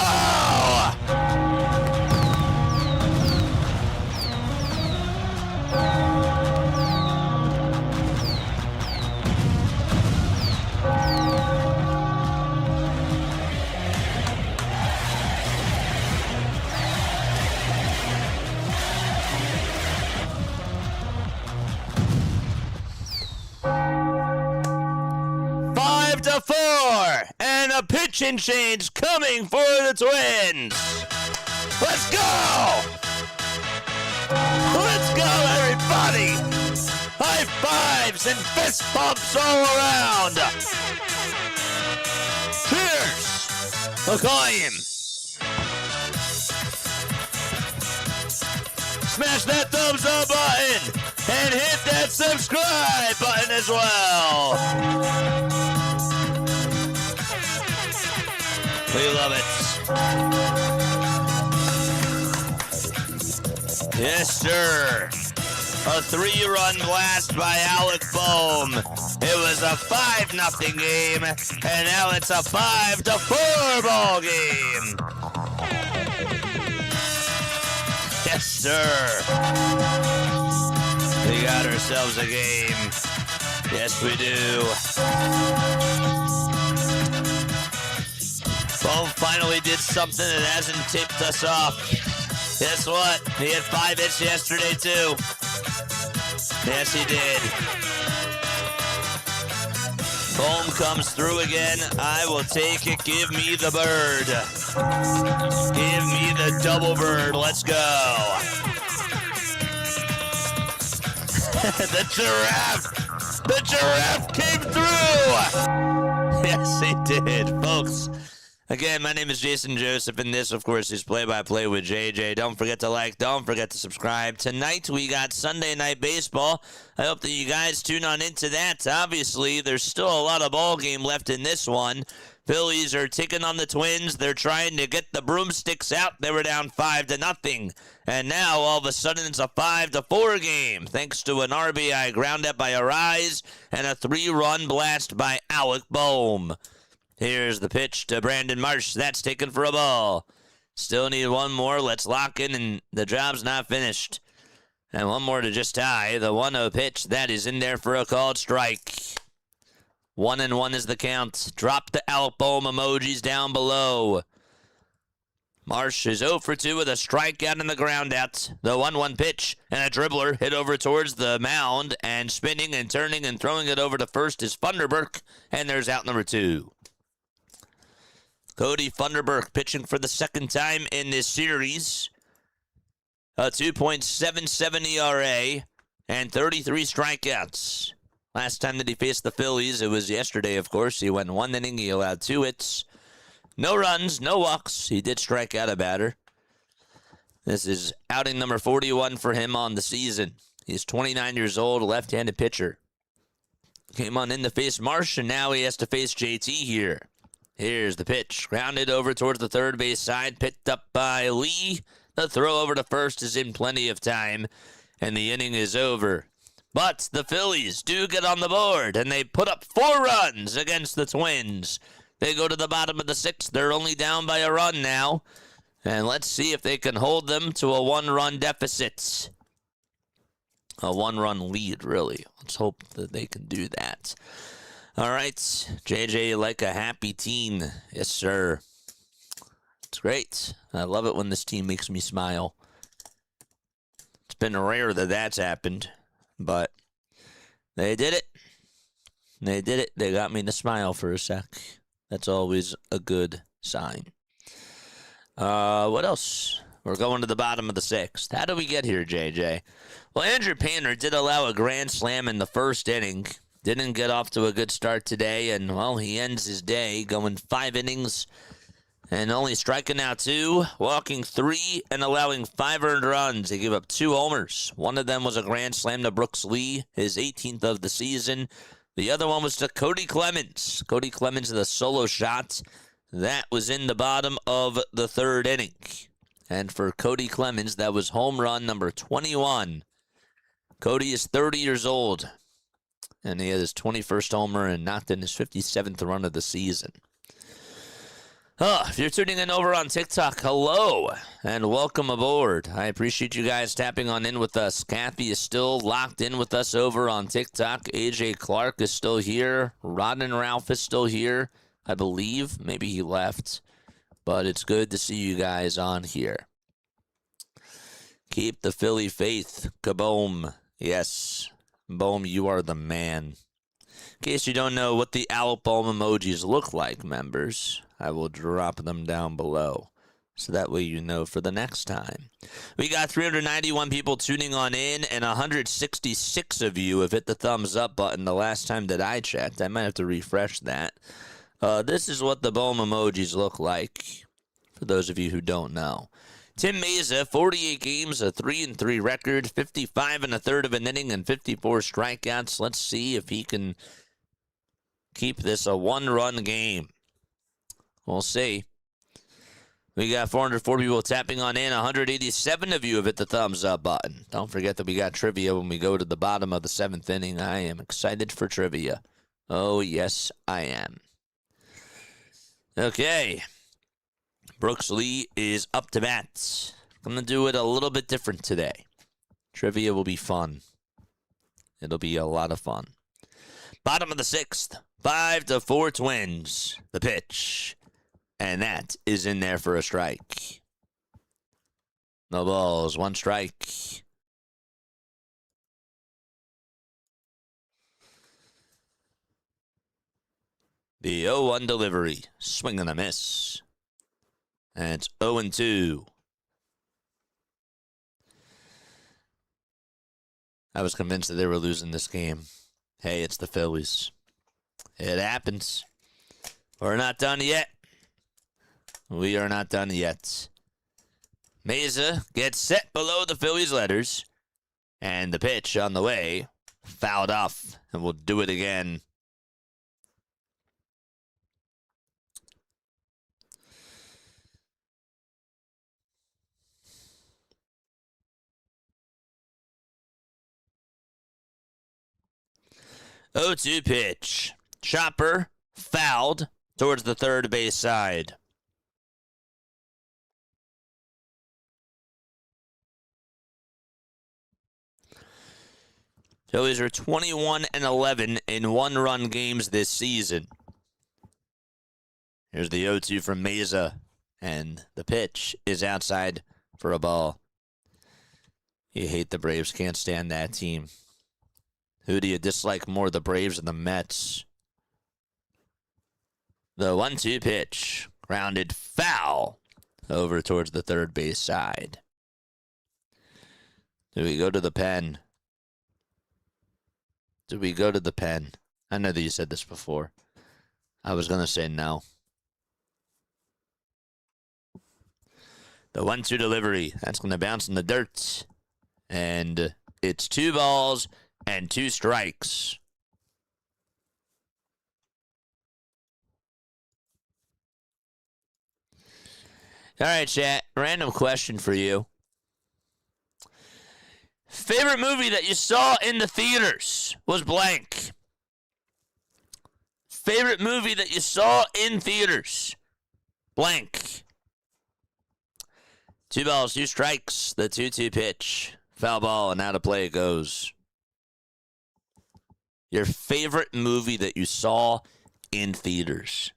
To 4, and a pitching change coming for the Twins. Let's go! Let's go, everybody! High fives and fist bumps all around. Cheers! Acclaim! Smash that thumbs up button and hit that subscribe button as well. We love it. Yes, sir. A 3-run blast by Alec Bohm. It was a 5-0 game, and now it's a 5-4 ball game. Yes, sir. We got ourselves a game. Yes, we do. Bohm finally did something that hasn't tipped us off. Guess what? He had 5 hits yesterday, too. Yes, he did. Bohm comes through again. I will take it. Give me the bird. Give me the double bird. Let's go. The giraffe. The giraffe came through. Yes, he did, folks. Again, my name is Jason Joseph, and this, of course, is Play-by-Play with JJ. Don't forget to like, don't forget to subscribe. Tonight, we got Sunday Night Baseball. I hope that you guys tune on into that. Obviously, there's still a lot of ball game left in this one. Phillies are taking on the Twins. They're trying to get the broomsticks out. They were down 5-0. And now, all of a sudden, it's a 5-4 game, thanks to an RBI ground out by Arraez and a 3-run blast by Alec Bohm. Here's the pitch to Brandon Marsh. That's taken for a ball. Still need one more. Let's lock in, and the job's not finished. And one more to just tie. The 1-0 pitch. That is in there for a called strike. 1-1 is the count. Drop the Alec Bohm emojis down below. Marsh is 0 for 2 with a strikeout and the ground out. The 1-1 pitch and a dribbler hit over towards the mound, and spinning and turning and throwing it over to first is Funderburk, and there's out number 2. Cody Funderburk pitching for the second time in this series. A 2.77 ERA and 33 strikeouts. Last time that he faced the Phillies, it was yesterday, of course. He went 1 inning. He allowed 2 hits. No runs, no walks. He did strike out a batter. This is outing number 41 for him on the season. He's 29 years old, a left-handed pitcher. Came on in to face Marsh, and now he has to face JT here. Here's the pitch. Grounded over towards the third base side. Picked up by Lee. The throw over to first is in plenty of time, and the inning is over. But the Phillies do get on the board, and they put up 4 runs against the Twins. They go to the bottom of the 6th. They're only down by a run now. And let's see if they can hold them to a 1-run deficit. A 1-run lead, really. Let's hope that they can do that. All right, JJ, like a happy teen. Yes, sir. It's great. I love it when this team makes me smile. been rare that that's happened, but they did it. They did it. They got me to smile for a sec. That's always a good sign. What else? We're going to the bottom of the sixth. How do we get here, JJ? Well, Andrew Painter did allow a grand slam in the first inning. Didn't get off to a good start today, and, well, he ends his day going 5 innings and only striking out 2, walking 3, and allowing 5 earned runs. He gave up 2 homers. One of them was a grand slam to Brooks Lee, his 18th of the season. The other one was to Cody Clemens. Cody Clemens, the solo shot. That was in the bottom of the 3rd inning. And for Cody Clemens, that was home run number 21. Cody is 30 years old, and he had his 21st homer and knocked in his 57th run of the season. If you're tuning in over on TikTok, hello, and welcome aboard. I appreciate you guys tapping on in with us. Kathy is still locked in with us over on TikTok. AJ Clark is still here. Rodden Ralph is still here, I believe. Maybe he left, but it's good to see you guys on here. Keep the Philly faith. Kaboom. Yes, Boom, you are the man. In case you don't know what the owl bomb emojis look like, members, I will drop them down below, so that way you know for the next time. We got 391 people tuning on in, and 166 of you have hit the thumbs up button the last time that I checked. I might have to refresh that. This is what the bomb emojis look like, for those of you who don't know. Tim Mesa, 48 games, a 3-3 record, 55 1/3 of an inning, and 54 strikeouts. Let's see if he can keep this a 1-run game. We'll see. We got 404 people tapping on in. 187 of you have hit the thumbs up button. Don't forget that we got trivia when we go to the bottom of the 7th inning. I am excited for trivia. Oh, yes, I am. Okay. Brooks Lee is up to bat. I'm going to do it a little bit different today. Trivia will be fun. It'll be a lot of fun. Bottom of the 6th. 5-4 Twins. The pitch. And that is in there for a strike. No balls. 1 strike. The 0-1 delivery. Swing and a miss. And it's 0-2. I was convinced that they were losing this game. Hey, it's the Phillies. It happens. We're not done yet. We are not done yet. Mesa gets set below the Phillies letters. And the pitch on the way. Fouled off. And we'll do it again. 0-2 pitch. Chopper fouled towards the third base side. Phillies are 21-11 in 1-run games this season. Here's the 0-2 from Mesa, and the pitch is outside for a ball. You hate the Braves, can't stand that team. Who do you dislike more, the Braves or the Mets? The 1-2 pitch, grounded foul over towards the third base side. Do we go to the pen? Do we go to the pen? I know that you said this before. I was going to say no. The 1-2 delivery, that's going to bounce in the dirt. And it's 2 balls and 2 strikes. All right, chat. Random question for you. Favorite movie that you saw in the theaters was blank. Favorite movie that you saw in theaters, blank. 2 balls, 2 strikes. The 2-2 pitch. Foul ball, and out of play it goes. Your favorite movie that you saw in theaters.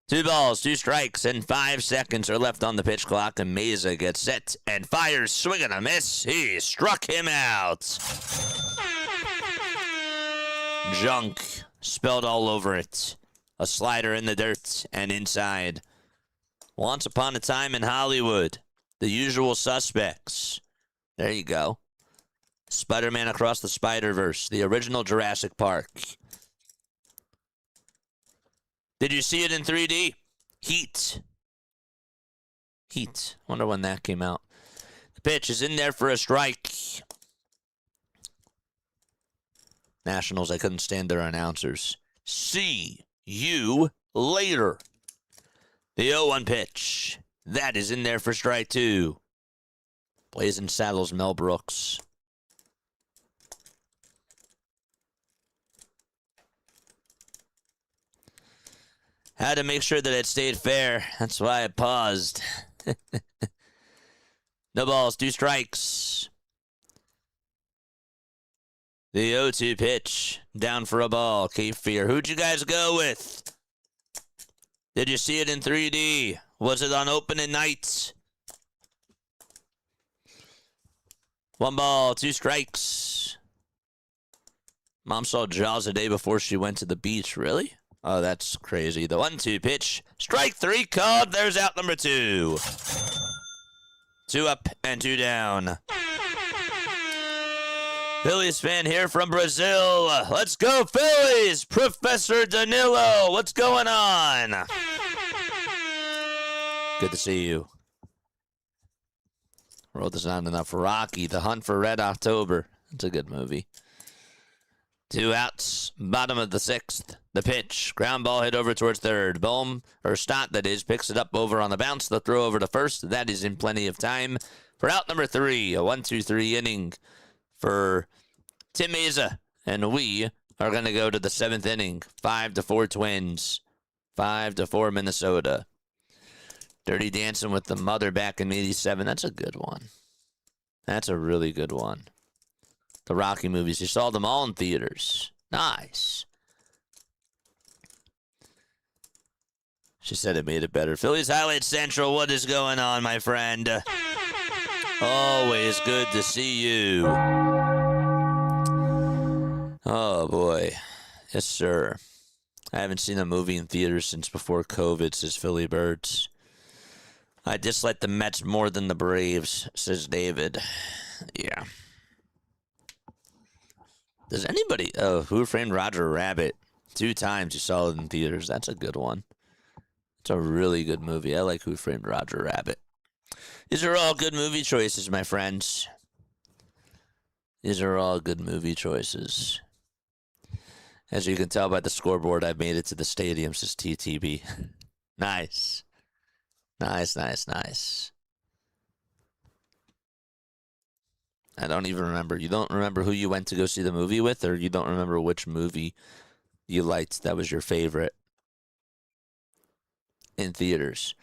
2 balls, 2 strikes, and 5 seconds are left on the pitch clock, and Mesa gets set and fires, swing and a miss. He struck him out. Junk spelled all over it. A slider in the dirt and inside. Once upon a time in Hollywood. The Usual Suspects. There you go. Spider-Man Across the Spider-Verse. The original Jurassic Park. Did you see it in 3D? Heat. Wonder when that came out. The pitch is in there for a strike. Nationals, I couldn't stand their announcers. See you later. The 0-1 pitch. That is in there for strike 2. Blazing Saddles, Mel Brooks. Had to make sure that it stayed fair. That's why I paused. No balls, 2 strikes. The 0-2 pitch. Down for a ball. Cape Fear. Who'd you guys go with? Did you see it in 3D? Was it on opening night? 1 ball, 2 strikes. Mom saw Jaws a day before she went to the beach. Really? Oh, that's crazy. The 1-2 pitch. Strike 3 called. There's out number 2. 2 up and 2 down. Phillies fan here from Brazil. Let's go Phillies! Professor Danilo, what's going on? Good to see you. Wrote this not enough. Rocky, The Hunt for Red October. It's a good movie. 2 outs, bottom of the 6th. The pitch, ground ball hit over towards third. Stott, that is, picks it up over on the bounce. The throw over to first. That is in plenty of time for out number 3. A 1-2-3 inning for Tim Mesa. And we are going to go to the 7th inning. 5-4 Twins. 5-4 Minnesota. Dirty Dancing with the Mother back in 87. That's a good one. That's a really good one. The Rocky movies. You saw them all in theaters. Nice. She said it made it better. Phillies Highlight Central, what is going on, my friend? Always good to see you. Oh, boy. Yes, sir. I haven't seen a movie in theaters since before COVID, says Philly Birds. I dislike the Mets more than the Braves, says David. Yeah. Does anybody... Oh, Who Framed Roger Rabbit? 2 times you saw it in theaters. That's a good one. It's a really good movie. I like Who Framed Roger Rabbit. These are all good movie choices, my friends. These are all good movie choices. As you can tell by the scoreboard, I've made it to the stadium, says TTB. Nice. Nice. I don't even remember. You don't remember who you went to go see the movie with, or you don't remember which movie you liked that was your favorite in theaters?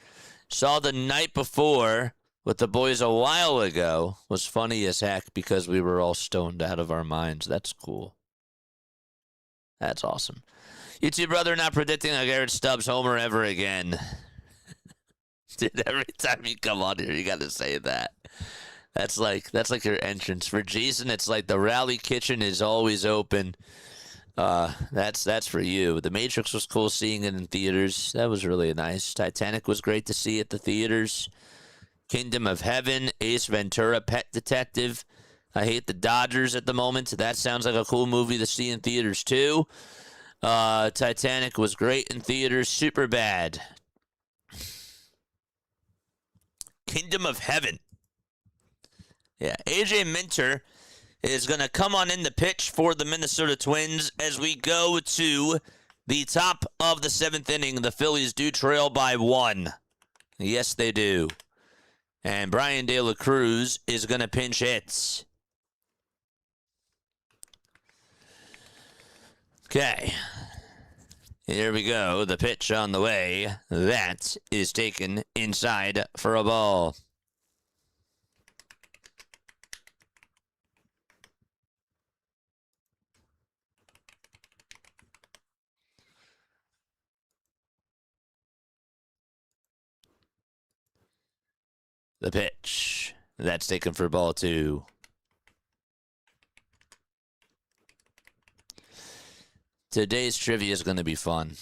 Saw The Night Before with the boys a while ago. Was funny as heck because we were all stoned out of our minds. That's cool. That's awesome. You two, brother, not predicting a Garrett Stubbs homer ever again. Dude, every time you come on here, you got to say that. That's like your entrance. For Jason, it's like the rally kitchen is always open. That's for you. The Matrix was cool seeing it in theaters. That was really nice. Titanic was great to see at the theaters. Kingdom of Heaven, Ace Ventura, Pet Detective. I hate the Dodgers at the moment. That sounds like a cool movie to see in theaters too. Titanic was great in theaters. Super bad. Kingdom of Heaven. Yeah, AJ Minter is going to come on in the pitch for the Minnesota Twins as we go to the top of the 7th inning. The Phillies do trail by 1. Yes, they do. And Brian De La Cruz is going to pinch hit. Okay. Here we go. The pitch on the way. That is taken inside for a ball. The pitch. That's taken for ball 2. Today's trivia is going to be fun.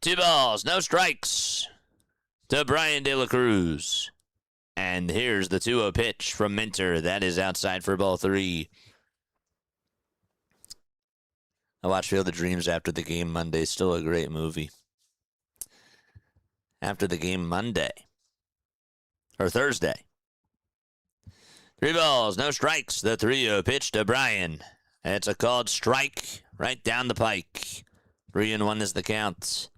2 balls, no strikes to Brian De La Cruz. And here's the 2-0 pitch from Minter. That is outside for ball 3. I watched Field of Dreams after the game Monday. Still a great movie. After the game Monday. Or Thursday. 3 balls, no strikes. The 3-0 pitch to Brian. It's a called strike right down the pike. 3-1 is the count.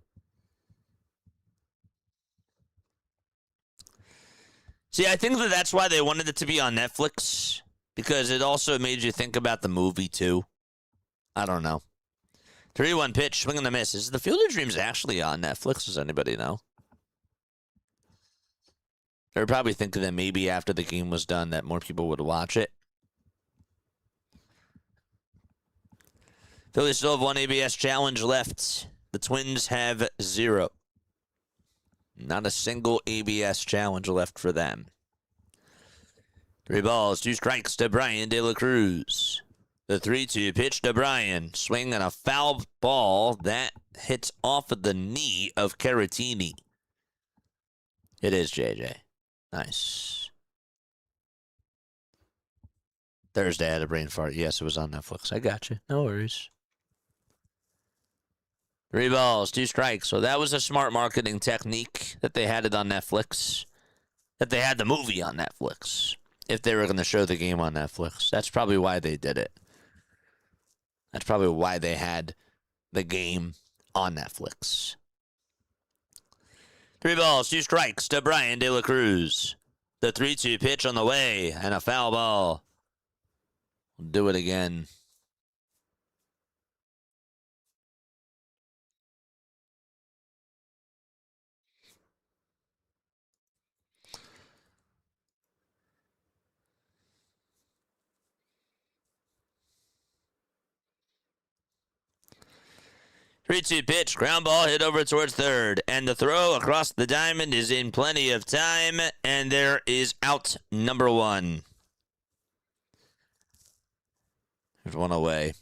See, I think that's why they wanted it to be on Netflix. Because it also made you think about the movie, too. I don't know. 3-1 pitch, swing and a miss. Is the Field of Dreams actually on Netflix? Does anybody know? They're probably thinking that maybe after the game was done that more people would watch it. Phillies still have 1 ABS challenge left. The Twins have 0. Not a single ABS challenge left for them. 3 balls, 2 strikes to Brian De La Cruz. The 3-2 pitch to Brian. Swing and a foul ball that hits off of the knee of Caratini. It is, JJ. Nice. Thursday I had a brain fart. Yes, it was on Netflix. I got you. No worries. 3 balls, 2 strikes. So that was a smart marketing technique that they had it on Netflix. That they had the movie on Netflix. If they were going to show the game on Netflix. That's probably why they did it. That's probably why they had the game on Netflix. 3 balls, 2 strikes to Brian De La Cruz. The 3-2 pitch on the way and a foul ball. We'll do it again. Three-two pitch, ground ball hit over towards third, and the throw across the diamond is in plenty of time, and there is out number 1. There's 1 away.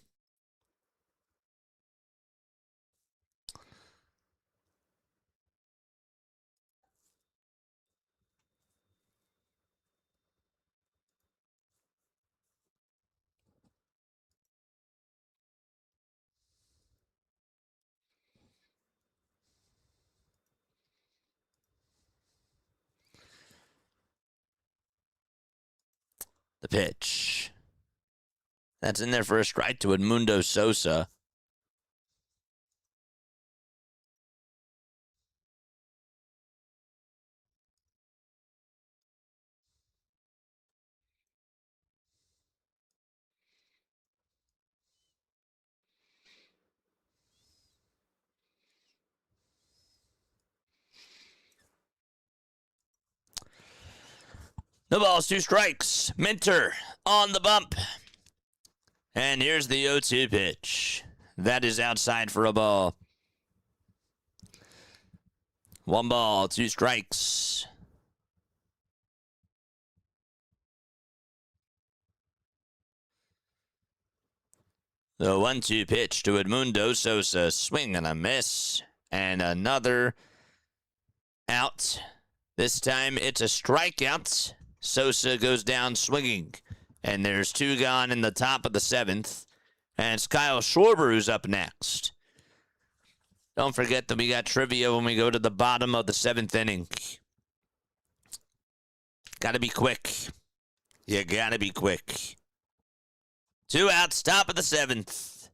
The pitch. That's in there for a strike to Edmundo Sosa. No balls, 2 strikes. Minter on the bump. And here's the 0-2 pitch. That is outside for a ball. 1 ball, 2 strikes. The 1-2 pitch to Edmundo Sosa. Swing and a miss. And another out. This time it's a strikeout. Sosa goes down swinging. And there's 2 gone in the top of the 7th. And it's Kyle Schwarber who's up next. Don't forget that we got trivia when we go to the bottom of the 7th inning. Gotta be quick. You gotta be quick. 2 outs, top of the 7th.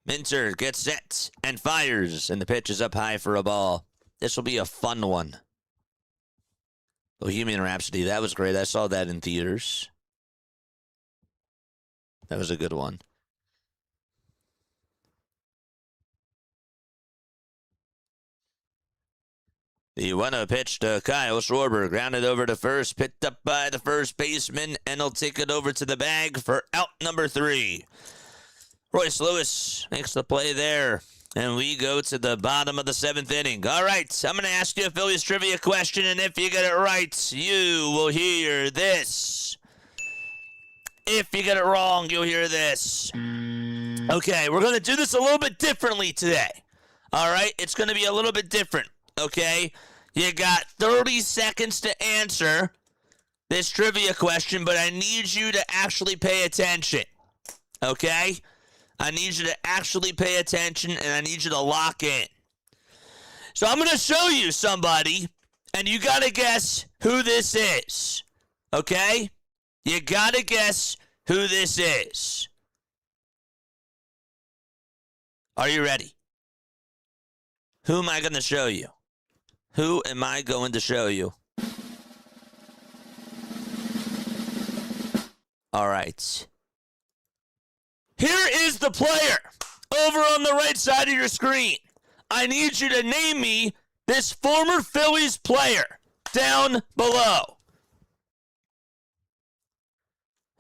Minter gets set and fires. And the pitch is up high for a ball. This will be a fun one. Bohemian Rhapsody, that was great. I saw that in theaters. That was a good one. The 1-0 pitch to Kyle Schwarber. Grounded over to first. Picked up by the first baseman. And he'll take it over to the bag for out number 3. Royce Lewis makes the play there. And we go to the bottom of the 7th inning. All right, I'm going to ask you a Phillies trivia question, and if you get it right, you will hear this. If you get it wrong, you'll hear this. Okay, we're going to do this a little bit differently today. All right, it's going to be a little bit different, okay? You got 30 seconds to answer this trivia question, but I need you to actually pay attention, okay? I need you to actually pay attention, and I need you to lock in. So I'm going to show you somebody, and you got to guess who this is, okay? You got to guess who this is. Are you ready? Who am I going to show you? Who am I going to show you? All right. Here is the player over on the right side of your screen. I need you to name me this former Phillies player down below.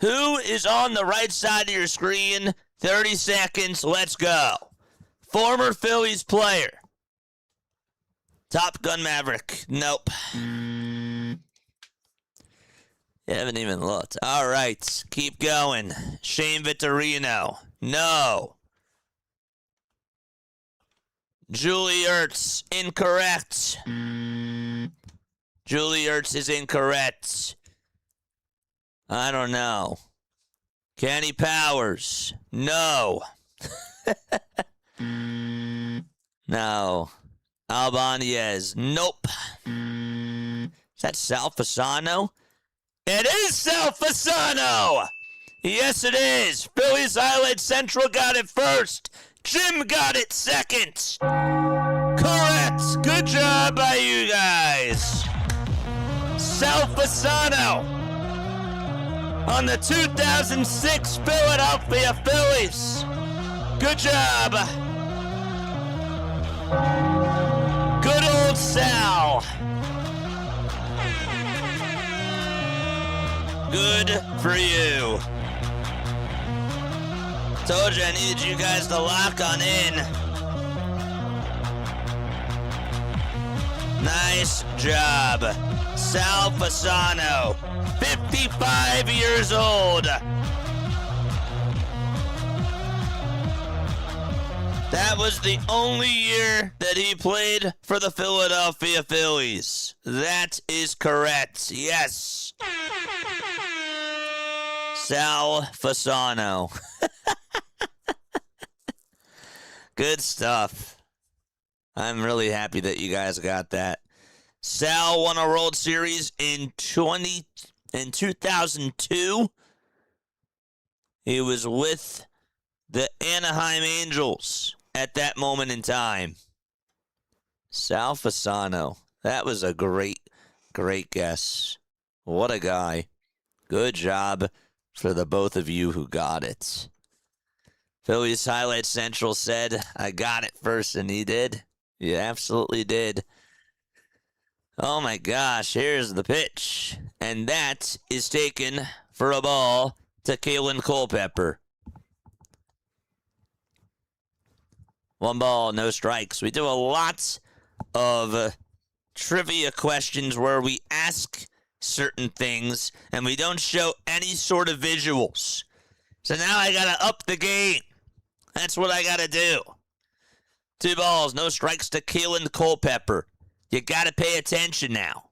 Who is on the right side of your screen? 30 seconds. Let's go. Former Phillies player. Top Gun Maverick. Nope. You haven't even looked. All right. Keep going. Shane Vittorino. No. Julie Ertz. Incorrect. Julie Ertz is incorrect. I don't know. Kenny Powers. No. No. Albanez. Nope. Is that Sal Fasano? It is Sal Fasano! Yes, it is. Phillies Highlight Central got it first. Jim got it second. Correct. Good job by you guys. Sal Fasano on the 2006 Philadelphia Phillies. Good job. Good old Sal. Good for you. Told you I needed you guys to lock on in. Nice job. Sal Fasano, 55 years old. That was the only year that he played for the Philadelphia Phillies. That is correct. Yes. Sal Fasano. Good stuff. I'm really happy that you guys got that. Sal won a World Series in 2002. He was with the Anaheim Angels at that moment in time. Sal Fasano. That was a great guess. What a guy. Good job for the both of you who got it. Phillies Highlight Central said, I got it first, and he did. He absolutely did. Oh my gosh, here's the pitch. And that is taken for a ball to Kalen Culpepper. 1 ball, no strikes. We do a lot of trivia questions where we ask certain things and we don't show any sort of visuals. So now I got to up the game. That's what I got to do. 2 balls, no strikes to Kalen Culpepper. You got to pay attention now.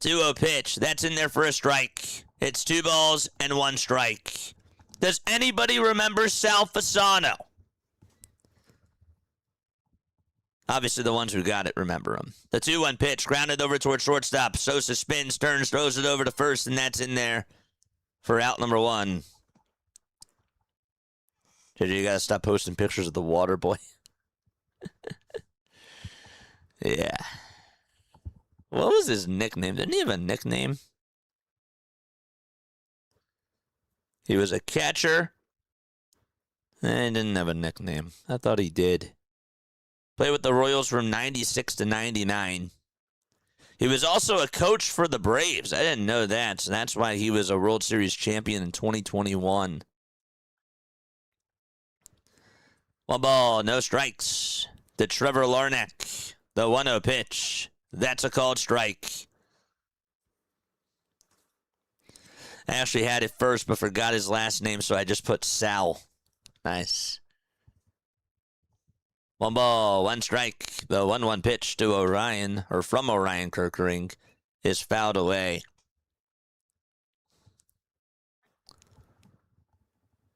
2-0 pitch. That's in there for a strike. It's 2 balls and 1 strike. Does anybody remember Sal Fasano? Obviously, the ones who got it remember him. The 2-1 pitch, grounded over towards shortstop. Sosa spins, turns, throws it over to first, and that's in there for out number 1. JJ, you gotta stop posting pictures of the water boy. Yeah. What was his nickname? Didn't he have a nickname? He was a catcher. He didn't have a nickname. I thought he did. Played with the Royals from 96 to 99. He was also a coach for the Braves. I didn't know that, so that's why he was a World Series champion in 2021. One ball, no strikes. To Trevor Larnach. The 1-0 pitch. That's a called strike. I actually had it first, but forgot his last name, so I just put Sal. Nice. One ball, one strike. The 1-1 pitch to Orion, or from Orion Kerkering, is fouled away.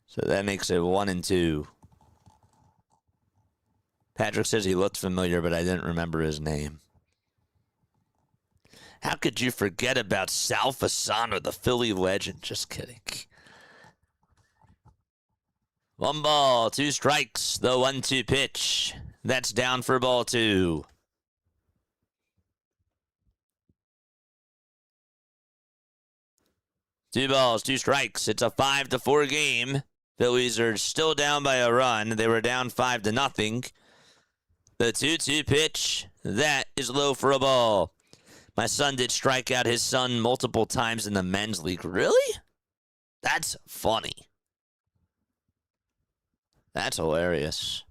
So that makes it 1-2. Patrick says he looked familiar, but I didn't remember his name. How could you forget about Sal Fasano, the Philly legend? Just kidding. One ball, two strikes. The 1-2 pitch. That's down for ball 2. Two balls, two strikes. It's a 5-4 game. Phillies are still down by a run. They were down 5-0. The 2-2 pitch, that is low for a ball. My son did strike out his son multiple times in the men's league. Really? That's funny. That's hilarious.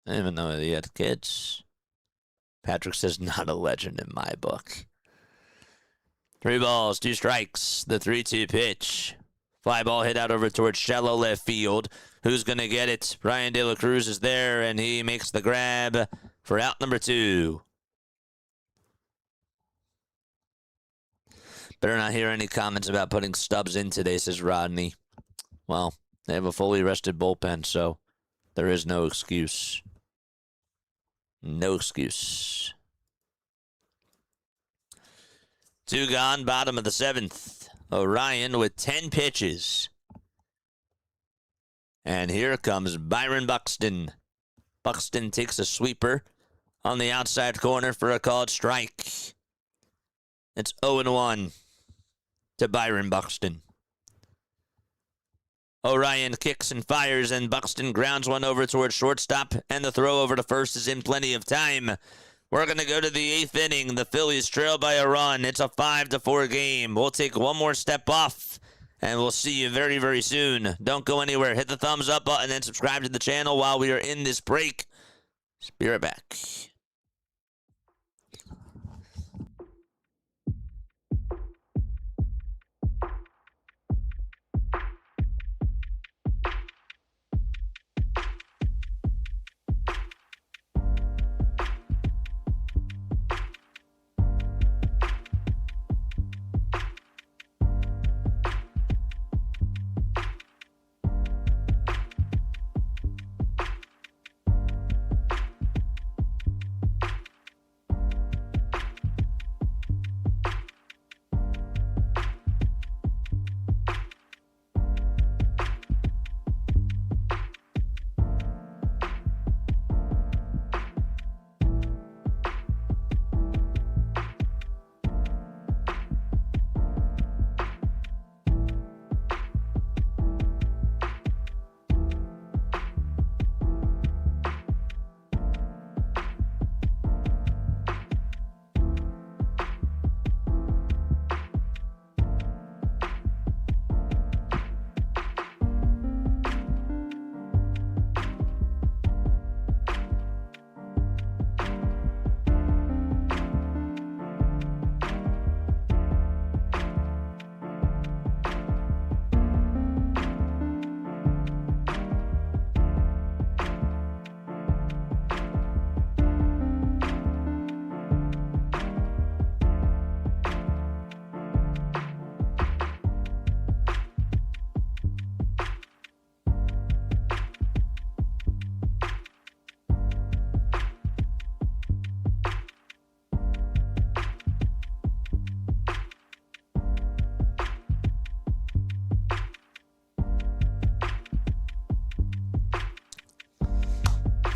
I didn't even know he had kids. Patrick says not a legend in my book. 3 balls, 2 strikes. The 3-2 pitch. Fly ball hit out over towards shallow left field. Who's going to get it? Ryan De La Cruz is there, and he makes the grab for out number 2. Better not hear any comments about putting Stubbs in today, says Rodney. Well, they have a fully rested bullpen, so there is no excuse. No excuse. 2 gone, bottom of the 7th. Orion with 10 pitches. And here comes Byron Buxton. Buxton takes a sweeper on the outside corner for a called strike. It's 0-1 to Byron Buxton. Orion kicks and fires, and Buxton grounds one over towards shortstop, and the throw over to first is in plenty of time. We're going to go to the 8th inning. The Phillies trail by a run. It's a 5-4 game. We'll take one more step off, and we'll see you very, very soon. Don't go anywhere. Hit the thumbs up button and subscribe to the channel while we are in this break. Be right back.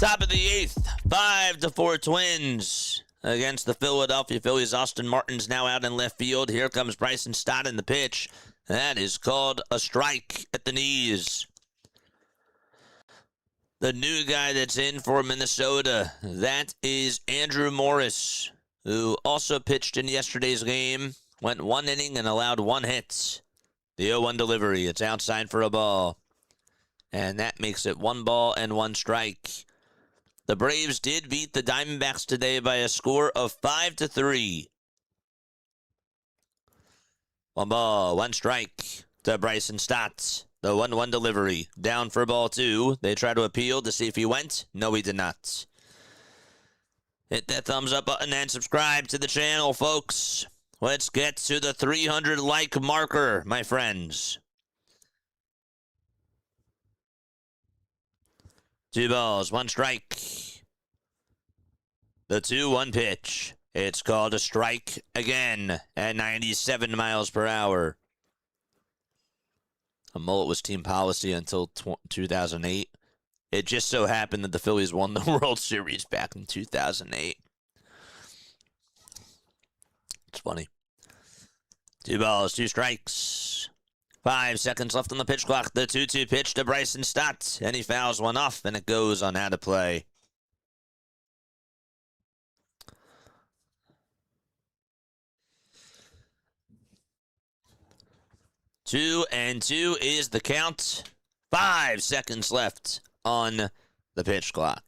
Top of the 8th, 5-4 Twins against the Philadelphia Phillies. Austin Martin's now out in left field. Here comes Bryson Stott in the pitch. That is called a strike at the knees. The new guy that's in for Minnesota, that is Andrew Morris, who also pitched in yesterday's game, went 1 inning and allowed 1 hit. The 0-1 delivery. It's outside for a ball. And that makes it 1 ball and 1 strike. The Braves did beat the Diamondbacks today by a score of 5-3. 1 ball, 1 strike to Bryson Stott. The 1-1 delivery. Down for ball 2. They try to appeal to see if he went. No, he did not. Hit that thumbs up button and subscribe to the channel, folks. Let's get to the 300 like marker, my friends. 2 balls, 1 strike. The 2-1 pitch. It's called a strike again at 97 miles per hour. A mullet was team policy until 2008. It just so happened that the Phillies won the World Series back in 2008. It's funny. 2 balls, 2 strikes. 5 seconds left on the pitch clock. The 2-2 pitch to Bryson Stott. And he fouls one off, and it goes on out of play. Two and 2 is the count. 5 seconds left on the pitch clock.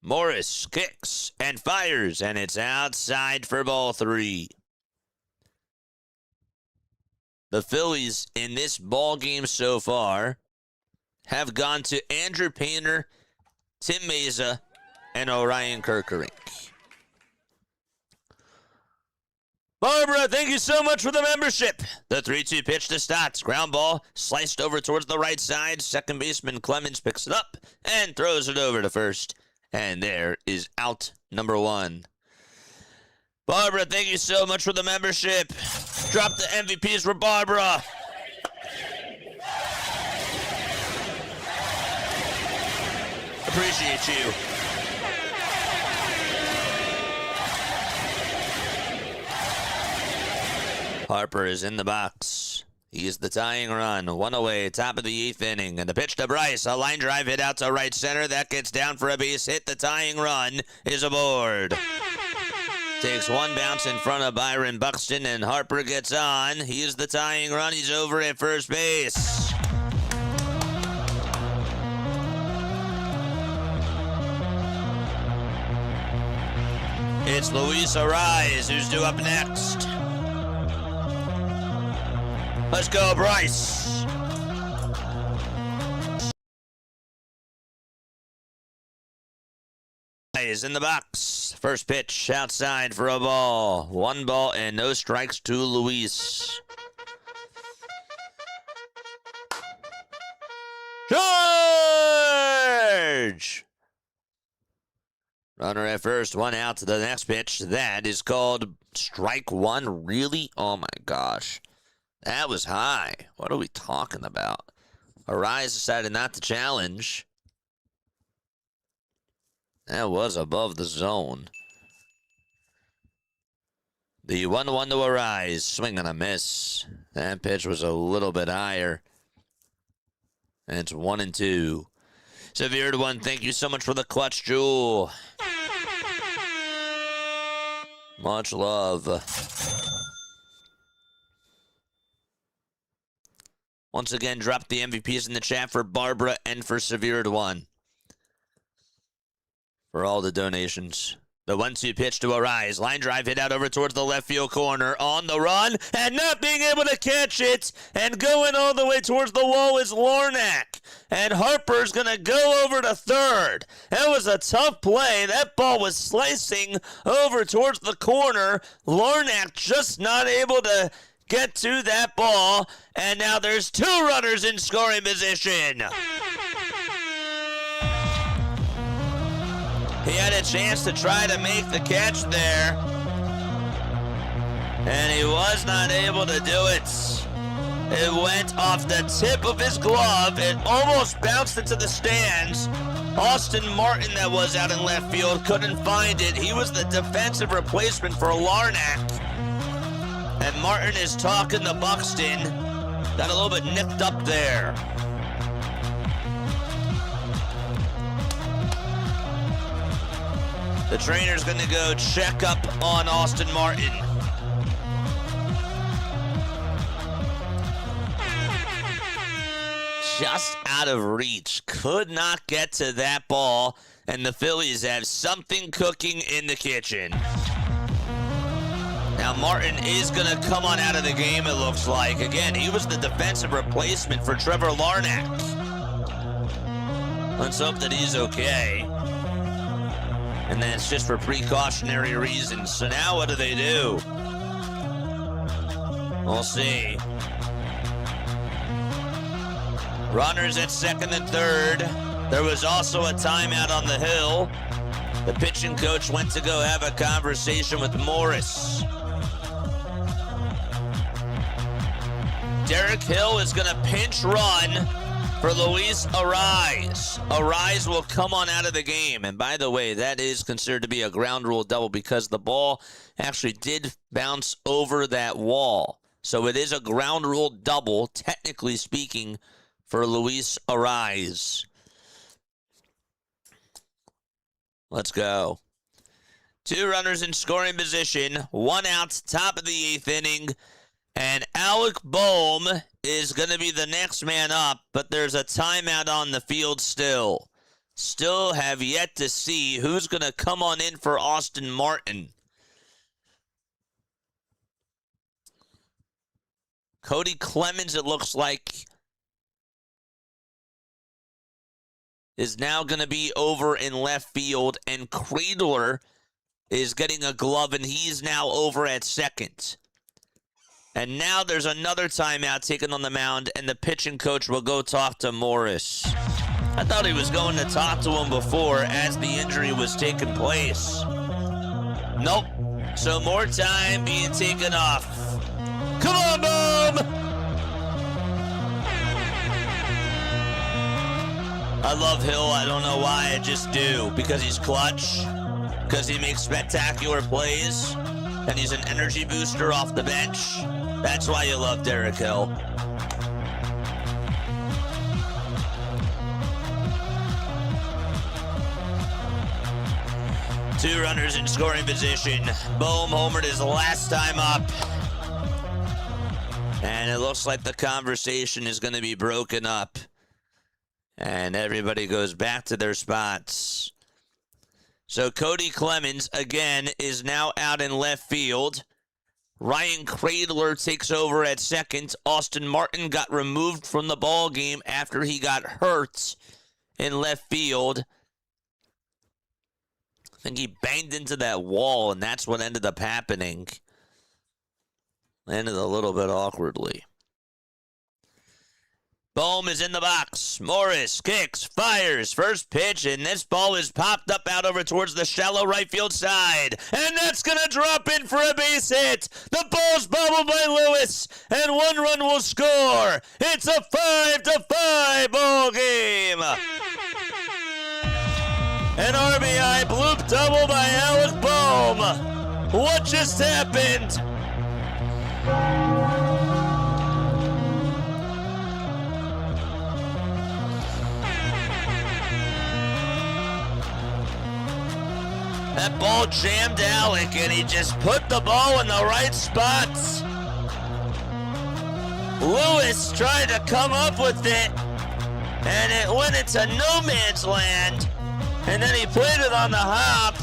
Morris kicks and fires, and it's outside for ball 3. The Phillies in this ball game so far have gone to Andrew Painter, Tim Meza, and Orion Kerkering. Barbara, thank you so much for the membership. The 3-2 pitch to Stotts. Ground ball sliced over towards the right side. Second baseman Clemens picks it up and throws it over to first. And there is out number 1. Barbara, thank you so much for the membership. Drop the MVPs for Barbara. Appreciate you. Harper is in the box. He is the tying run. 1 away, top of the 8th inning. And the pitch to Bryce. A line drive hit out to right center. That gets down for a base hit. The tying run is aboard. Takes 1 bounce in front of Byron Buxton, and Harper gets on. He is the tying run. He's over at first base. It's Luis Arraez who's due up next. Let's go, Bryce. Is in the box. First pitch outside for a ball. 1 ball and no strikes to Luis. George! Runner at first, 1 out to the next pitch. That is called strike 1. Really? Oh my gosh. That was high. What are we talking about? Arraez decided not to challenge. That was above the zone. The 1-1 to Arraez. Swing and a miss. That pitch was a little bit higher. And it's 1-2. Severe to 1. Thank you so much for the clutch, Jewel. Much love. Once again, drop the MVPs in the chat for Barbara and for Severe to 1. For all the donations. The 1-2 pitch to Arraez. Line drive hit out over towards the left field corner. On the run and not being able to catch it. And going all the way towards the wall is Larnach. And Harper's going to go over to third. That was a tough play. That ball was slicing over towards the corner. Larnach just not able to get to that ball. And now there's 2 runners in scoring position. He had a chance to try to make the catch there, and he was not able to do it. It went off the tip of his glove. It almost bounced into the stands. Austin Martin, that was out in left field, couldn't find it. He was the defensive replacement for Larnach. And Martin is talking to Buxton. Got a little bit nipped up there. The trainer's going to go check up on Austin Martin. just out of reach. Could not get to that ball, and the Phillies have something cooking in the kitchen. Now Martin is going to come on out of the game, it looks like. Again, he was the defensive replacement for Trevor Larnach. Let's hope that he's okay. And that's just for precautionary reasons. So now what do they do? We'll see. Runners at second and third. There was also a timeout on the hill. The pitching coach went to go have a conversation with Morris. Derek Hill is going to pinch run for Luis Arraez. Arraez will come on out of the game. And by the way, that is considered to be a ground rule double because the ball actually did bounce over that wall. So it is a ground rule double, technically speaking, for Luis Arraez. Let's go. 2 runners in scoring position. 1 out, top of the 8th inning. And Alec Bohm is going to be the next man up, but there's a timeout on the field still. Still have yet to see who's going to come on in for Austin Martin. Cody Clemens, it looks like, is now going to be over in left field, and Cradler is getting a glove, and he's now over at second. And now there's another timeout taken on the mound, and the pitching coach will go talk to Morris. I thought he was going to talk to him before as the injury was taking place. Nope. So more time being taken off. Come on, Boom! I love Hill. I don't know why. I just do. Because he's clutch. Because he makes spectacular plays. And he's an energy booster off the bench. That's why you love Derek Hill. Two runners in scoring position. Bohm homered his last time up. And it looks like the conversation is going to be broken up. And everybody goes back to their spots. So Cody Clemens, again, is now out in left field. Ryan Cradler takes over at second. Austin Martin got removed from the ball game after he got hurt in left field. I think he banged into that wall, and that's what ended up happening. Ended a little bit awkwardly. Bohm is in the box. Morris kicks, fires, first pitch, and this ball is popped up out over towards the shallow right field side. And that's going to drop in for a base hit. The ball's bobbled by Lewis, and 1 run will score. It's a 5-5 ball game. An RBI bloop double by Alec Bohm. What just happened? That ball jammed Alec, and he just put the ball in the right spots. Lewis tried to come up with it, and it went into no man's land. And then he played it on the hop,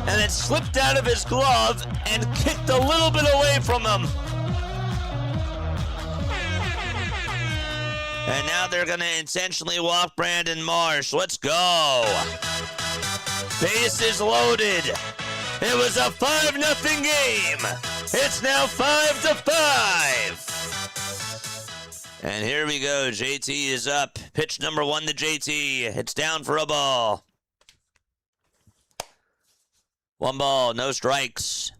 and it slipped out of his glove and kicked a little bit away from him. And now they're going to intentionally walk Brandon Marsh. Let's go. Bases loaded. It was a 5-0 game. It's now 5-5. And here we go. JT is up. Pitch number 1 to JT. It's down for a ball. 1 ball, no strikes.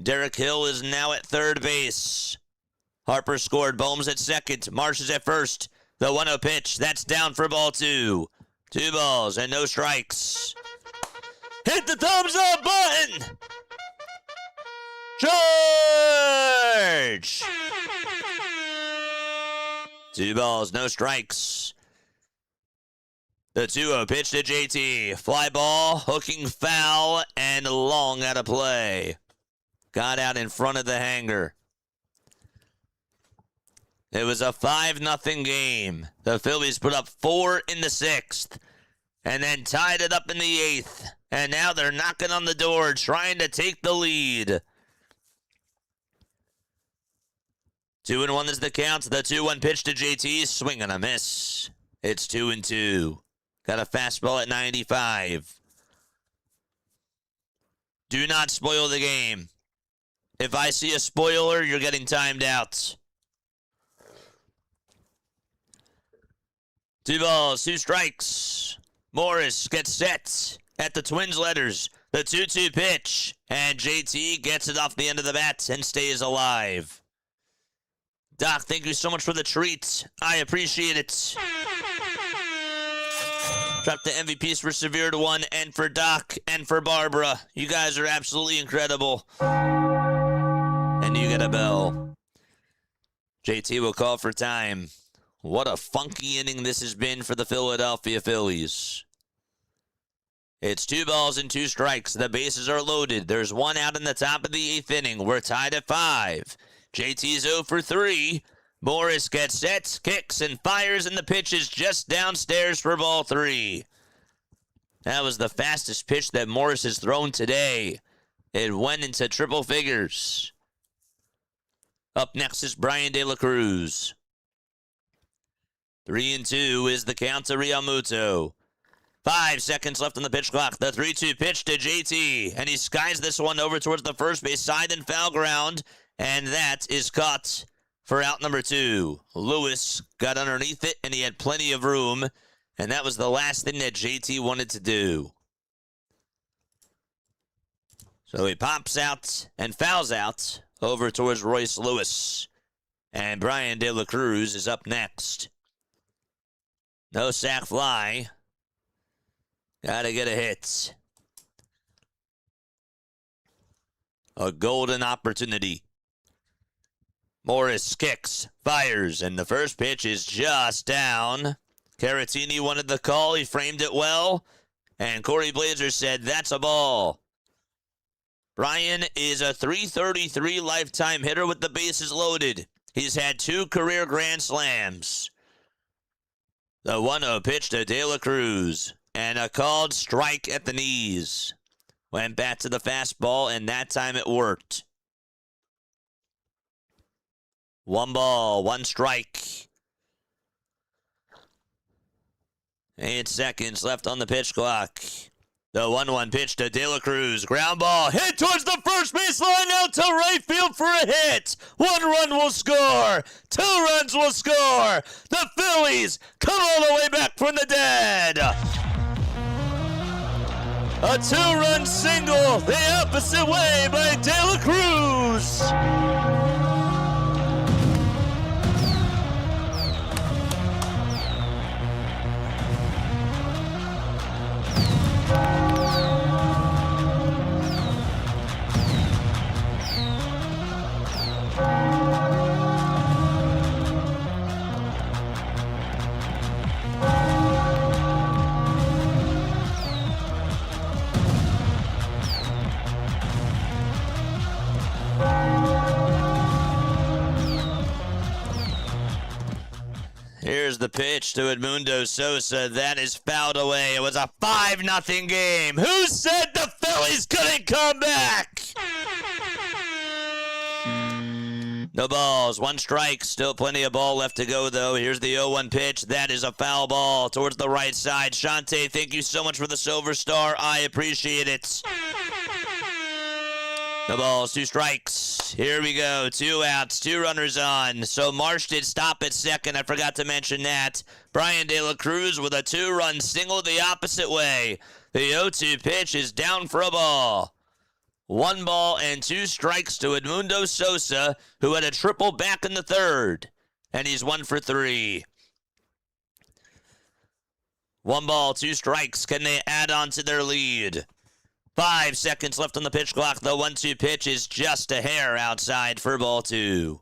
Derek Hill is now at third base. Harper scored. Bohm's at second. Marsh is at first. The 1-0 pitch. That's down for ball 2. 2 balls and no strikes. Hit the thumbs up button. Charge. 2 balls, no strikes. The 2-0 pitch to JT. Fly ball, hooking foul, and long out of play. Got out in front of the hanger. It was a 5-0 game. The Phillies put up 4 in the 6th and then tied it up in the 8th. And now they're knocking on the door trying to take the lead. 2-1 is the count. The 2-1 pitch to JT. Swing and a miss. It's 2-2. Got a fastball at 95. Do not spoil the game. If I see a spoiler, you're getting timed out. 2 balls, 2 strikes. Morris gets set at the Twins letters. The 2-2 pitch. And JT gets it off the end of the bat and stays alive. Doc, thank you so much for the treat. I appreciate it. Drop the MVPs for Severe to 1 and for Doc and for Barbara. You guys are absolutely incredible. And you get a bell. JT will call for time. What a funky inning this has been for the Philadelphia Phillies. It's 2 balls and 2 strikes. The bases are loaded. There's 1 out in the top of the 8th inning. We're tied at 5. JT's 0 for 3. Morris gets set, kicks, and fires, and the pitch is just downstairs for ball 3. That was the fastest pitch that Morris has thrown today. It went into triple figures. Up next is Brian De La Cruz. 3-2 is the count to Realmuto. 5 seconds left on the pitch clock. The 3-2 pitch to JT, and he skies this one over towards the first base side and foul ground, and that is caught for out number 2. Lewis got underneath it, and he had plenty of room, and that was the last thing that JT wanted to do. So he pops out and fouls out over towards Royce Lewis. And Brian De La Cruz is up next. No sac fly. Gotta get a hit. A golden opportunity. Morris kicks, fires, and the first pitch is just down. Caratini wanted the call. He framed it well. And Corey Blazer said, that's a ball. Brian is a .333 lifetime hitter with the bases loaded. He's had 2 career grand slams. The 1-0 pitch to De La Cruz. And a called strike at the knees. Went back to the fastball, and that time it worked. 1 ball, 1 strike. 8 seconds left on the pitch clock. The 1-1 pitch to De La Cruz. Ground ball hit towards the first base line, out to right field for a hit. 1 run will score. 2 runs will score. The Phillies come all the way back from the dead. A 2-run single the opposite way by De La Cruz. Here's the pitch to Edmundo Sosa. That is fouled away. It was a 5-0 game. Who said the Phillies couldn't come back? No balls, 1 strike. Still plenty of ball left to go, though. Here's the 0-1 pitch. That is a foul ball towards the right side. Shante, thank you so much for the Silver Star. I appreciate it. No balls, 2 strikes. Here we go. 2 outs, 2 runners on. So Marsh did stop at second. I forgot to mention that. Brian De La Cruz with a 2-run single the opposite way. The 0-2 pitch is down for a ball. 1 ball and 2 strikes to Edmundo Sosa, who had a triple back in the 3rd. And he's 1 for 3. 1 ball, 2 strikes. Can they add on to their lead? 5 seconds left on the pitch clock. The 1-2 pitch is just a hair outside for ball 2.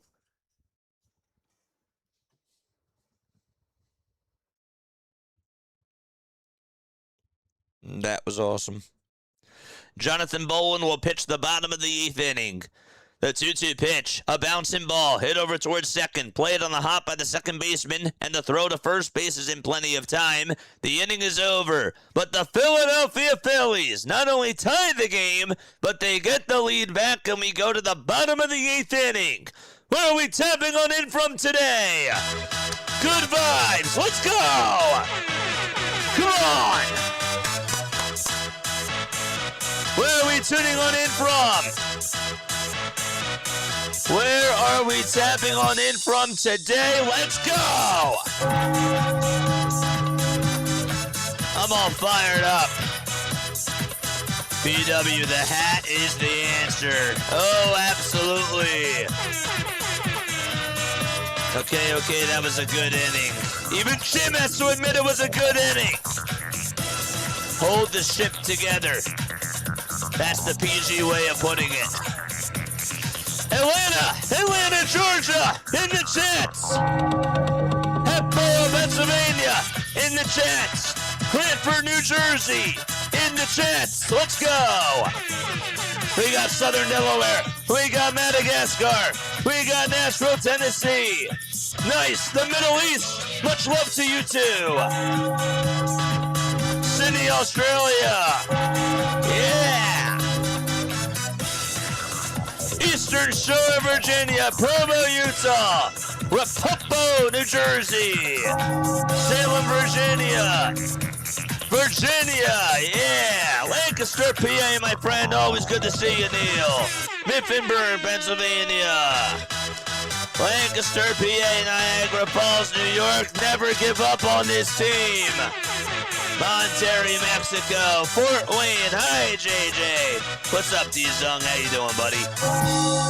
That was awesome. Jonathan Bolin will pitch the bottom of the 8th inning. The 2-2 pitch, a bouncing ball, hit over towards second, played on the hop by the second baseman, and the throw to first base is in plenty of time. The inning is over, but the Philadelphia Phillies not only tie the game, but they get the lead back, and we go to the bottom of the 8th inning. Where are we tapping on in from today? Good vibes, let's go! Come on! Where are we tuning on in from? Where are we tapping on in from today? Let's go! I'm all fired up. BW, the hat is the answer. Oh, absolutely. Okay, that was a good inning. Even Jim has to admit it was a good inning. Hold the ship together. That's the PG way of putting it. Atlanta, Georgia, in the chats. Hepburn, Pennsylvania, in the chats. Cranford, New Jersey, in the chats. Let's go. We got Southern Delaware. We got Madagascar. We got Nashville, Tennessee. Nice. The Middle East. Much love to you too. Sydney, Australia. Yeah. Eastern Shore, Virginia, Provo, Utah, Rapopo, New Jersey, Salem, Virginia, yeah, Lancaster, PA, my friend, always good to see you, Neil, Mifflinburg, Pennsylvania, Lancaster, PA, Niagara Falls, New York, never give up on this team. Monterrey, Mexico, Fort Wayne, hi JJ. What's up, T-Zung? How you doing, buddy?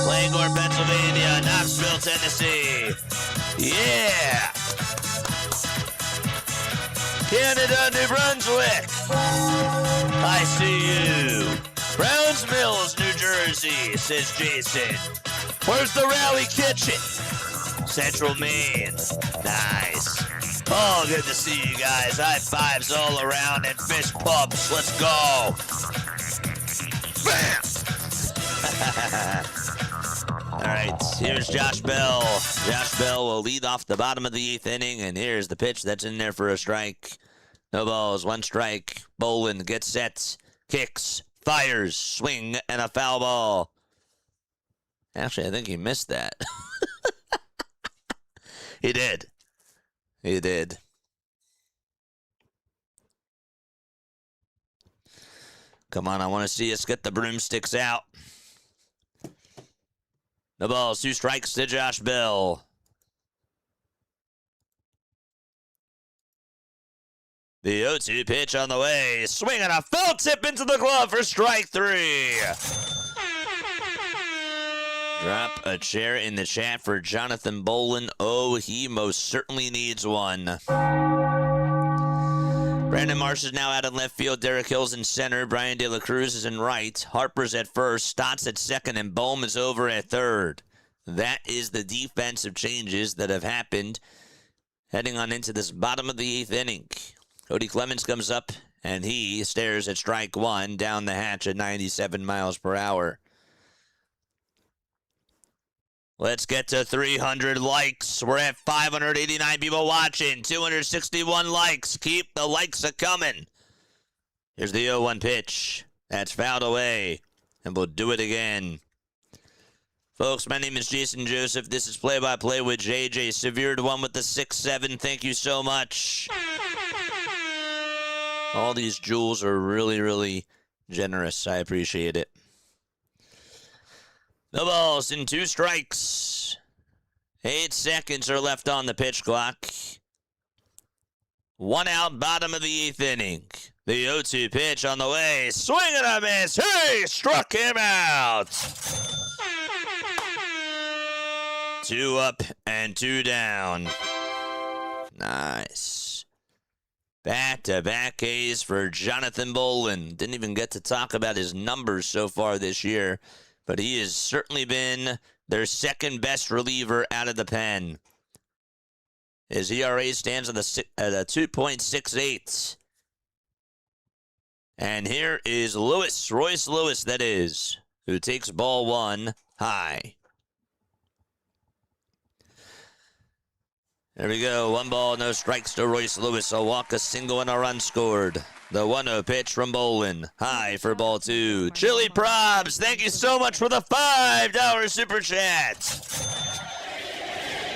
Langor, Pennsylvania, Knoxville, Tennessee. Yeah. Canada, New Brunswick. I see you. Browns Mills, New Jersey, says Jason. Where's the Rally Kitchen? Central Maine. Nice. Oh, good to see you guys. High fives all around and fist pumps. Let's go. Bam! All right, here's Josh Bell. Josh Bell will lead off the bottom of the 8th inning, and here's the pitch that's in there for a strike. No balls, 1 strike. Bolin gets set, kicks, fires, swing, and a foul ball. Actually, I think he missed that. He did. He did. Come on, I want to see us get the broomsticks out. The ball's 2 strikes to Josh Bell. The 0-2 pitch on the way. Swing and a foul tip into the glove for strike 3. Drop a chair in the chat for Jonathan Bolin. Oh, he most certainly needs one. Brandon Marsh is now out in left field. Derek Hill's in center. Brian De La Cruz is in right. Harper's at first. Stott's at second. And Bohm is over at third. That is the defensive changes that have happened heading on into this bottom of the 8th inning. Cody Clemens comes up, and he stares at strike 1 down the hatch at 97 miles per hour. Let's get to 300 likes. We're at 589 people watching. 261 likes. Keep the likes a-coming. Here's the 0-1 pitch. That's fouled away. And we'll do it again. Folks, my name is Jason Joseph. This is Play-by-Play with JJ. Severed one with the 6-7. Thank you so much. All these jewels are really, really generous. I appreciate it. The ball's in 2 strikes. 8 seconds are left on the pitch clock. 1 out, bottom of the 8th inning. The 0-2 pitch on the way. Swing and a miss. Hey, struck him out. 2 up and 2 down. Nice. Back-to-back A's for Jonathan Bolin. Didn't even get to talk about his numbers so far this year, but he has certainly been their second best reliever out of the pen. His ERA stands at a 2.68. And here is Royce Lewis, that is, who takes ball 1 high. There we go. 1 ball, no strikes to Royce Lewis. A walk, a single, and a run scored. The 1-0 pitch from Bolin. High for ball 2. Chili Probs, thank you so much for the $5 super chat.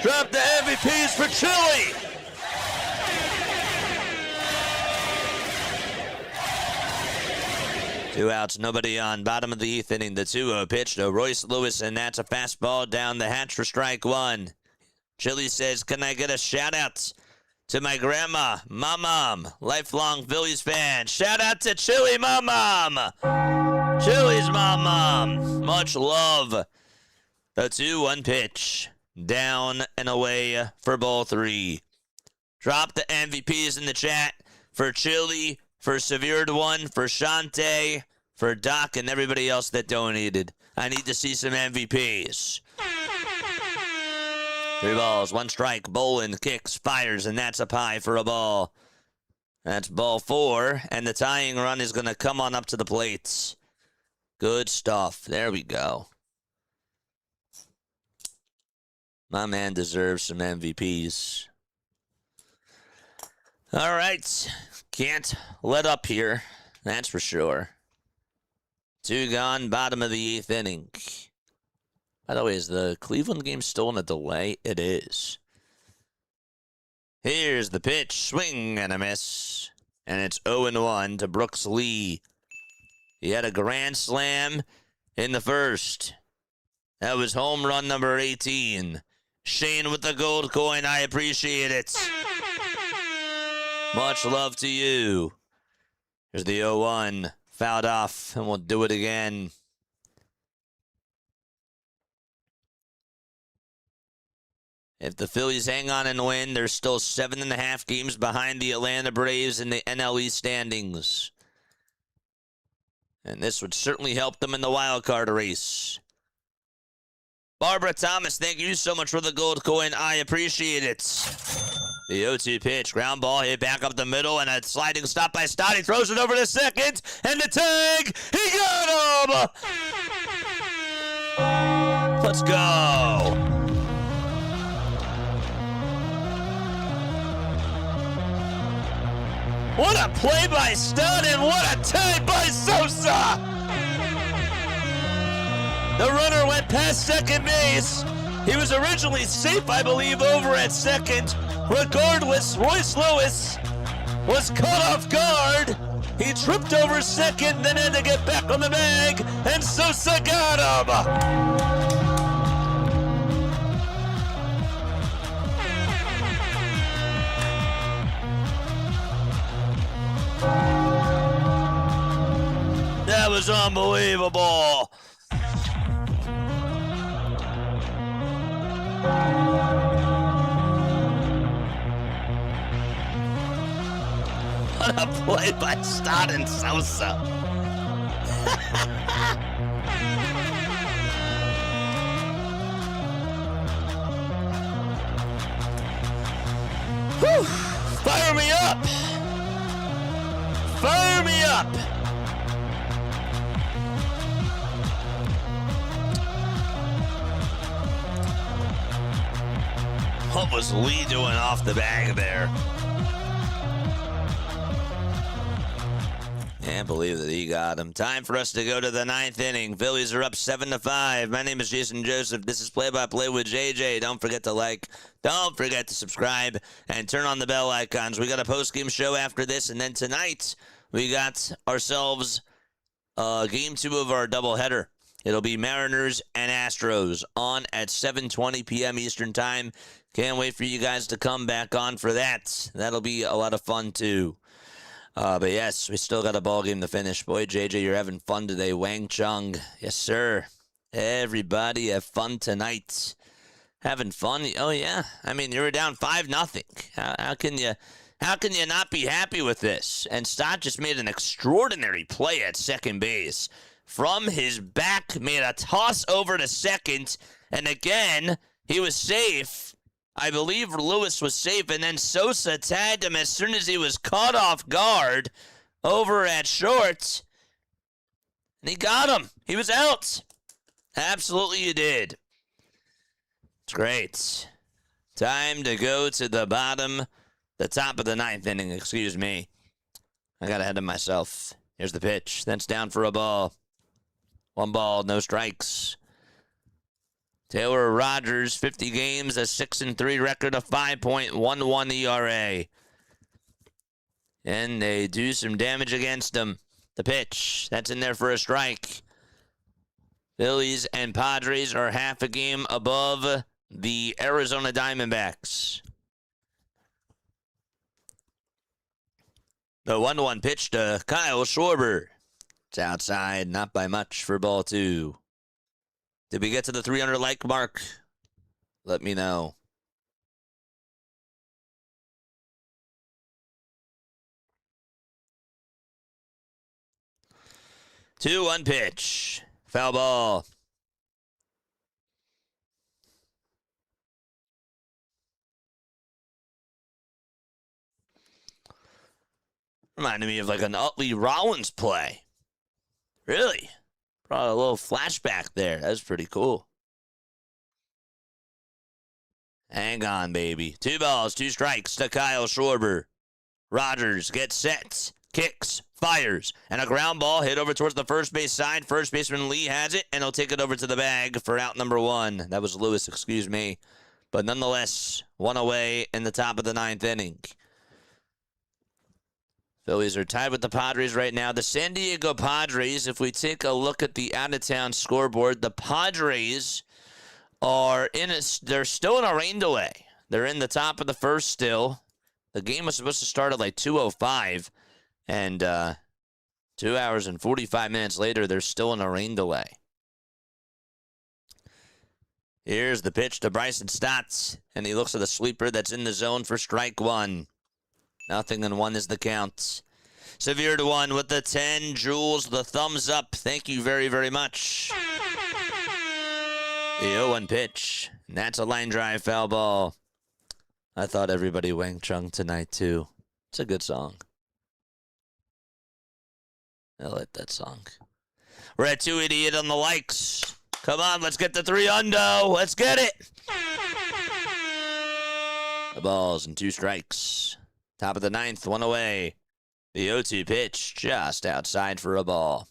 Drop the MVPs for Chili. Two outs, nobody on. Bottom of the 8th inning. The 2-0 pitch to Royce Lewis, and that's a fastball down the hatch for strike 1. Chili says, can I get a shout-out to my grandma, my mom, lifelong Phillies fan. Shout-out to Chili, my mom. Chili's my mom. Much love. The 2-1 pitch. Down and away for ball 3. Drop the MVPs in the chat for Chili, for Severed One, for Shante, for Doc, and everybody else that donated. I need to see some MVPs. 3 balls, 1 strike. Bolin kicks, fires, and that's up high for a ball. That's ball 4, and the tying run is going to come on up to the plates. Good stuff. There we go. My man deserves some MVPs. All right. Can't let up here. That's for sure. 2 gone, bottom of the 8th inning. By the way, is the Cleveland game still in a delay? It is. Here's the pitch. Swing and a miss. And it's 0-1 to Brooks Lee. He had a grand slam in the first. That was home run number 18. Shane with the gold coin. I appreciate it. Much love to you. Here's the 0-1. Fouled off, and we'll do it again. If the Phillies hang on and win, they're still 7.5 games behind the Atlanta Braves in the NL East standings. And this would certainly help them in the wild card race. Barbara Thomas, thank you so much for the gold coin. I appreciate it. The 0-2 pitch, ground ball hit back up the middle, and a sliding stop by Stott. He throws it over to second, and the tag, he got him! Let's go. What a play by Stott, and what a tag by Sosa! The runner went past second base. He was originally safe, I believe, over at second. Regardless, Royce Lewis was caught off guard. He tripped over second, then had to get back on the bag, and Sosa got him. That was unbelievable. What a play by Stott and Sosa. Whew. Fire me up. Fire me up. What was Lee doing off the bag there? Can't believe that he got him. Time for us to go to the 9th inning. Phillies are up 7-5. My name is Jason Joseph. This is Play-by-Play with JJ. Don't forget to like. Don't forget to subscribe. And turn on the bell icons. We got a post-game show after this. And then tonight, we got ourselves game 2 of our doubleheader. It'll be Mariners and Astros on at 7:20 p.m. Eastern Time. Can't wait for you guys to come back on for that. That'll be a lot of fun, too. But yes, we still got a ball game to finish. Boy, JJ, you're having fun today. Wang Chung. Yes, sir. Everybody have fun tonight. Having fun? Oh, yeah. I mean, you were down 5-0. How can you not be happy with this? And Stott just made an extraordinary play at second base. From his back, made a toss over to second. And again, he was safe. I believe Lewis was safe, and then Sosa tagged him as soon as he was caught off guard over at short. And he got him. He was out. Absolutely you did. It's great. Time to go to the top of the ninth inning, excuse me. I got ahead of myself. Here's the pitch. That's down for a ball. 1 ball, no strikes. Taylor Rogers, 50 games, a 6-3 record, a 5.11 ERA. And they do some damage against him. The pitch, that's in there for a strike. Phillies and Padres are half a game above the Arizona Diamondbacks. The 1-1 pitch to Kyle Schwarber. It's outside, not by much for ball 2. Did we get to the 300 like mark? Let me know. Two, 1 pitch. Foul ball. Reminded me of like an Utley Rollins play. Really? Brought a little flashback there. That's pretty cool. Hang on, baby. 2 balls, 2 strikes to Kyle Schwarber. Rogers gets set, kicks, fires, and a ground ball hit over towards the first base side. First baseman Lee has it, and he'll take it over to the bag for out number 1. That was Lewis, excuse me. But nonetheless, 1 away in the top of the 9th inning. Phillies are tied with the Padres right now. The San Diego Padres, if we take a look at the out-of-town scoreboard, the Padres are they're still in a rain delay. They're in the top of the first still. The game was supposed to start at like 2:05, and 2 hours and 45 minutes later, they're still in a rain delay. Here's the pitch to Bryson Stott, and he looks at the sweeper that's in the zone for strike 1. 0-1 is the count. Severe to 1 with the 10. Jules, the thumbs up. Thank you very, very much. The 0-1 pitch. And that's a line drive foul ball. I thought everybody Wang Chung tonight, too. It's a good song. I like that song. We're at 288 on the likes. Come on, let's get the 3-0. Let's get it. The balls and 2 strikes. Top of the 9th, 1 away. The 0-2 pitch just outside for a ball.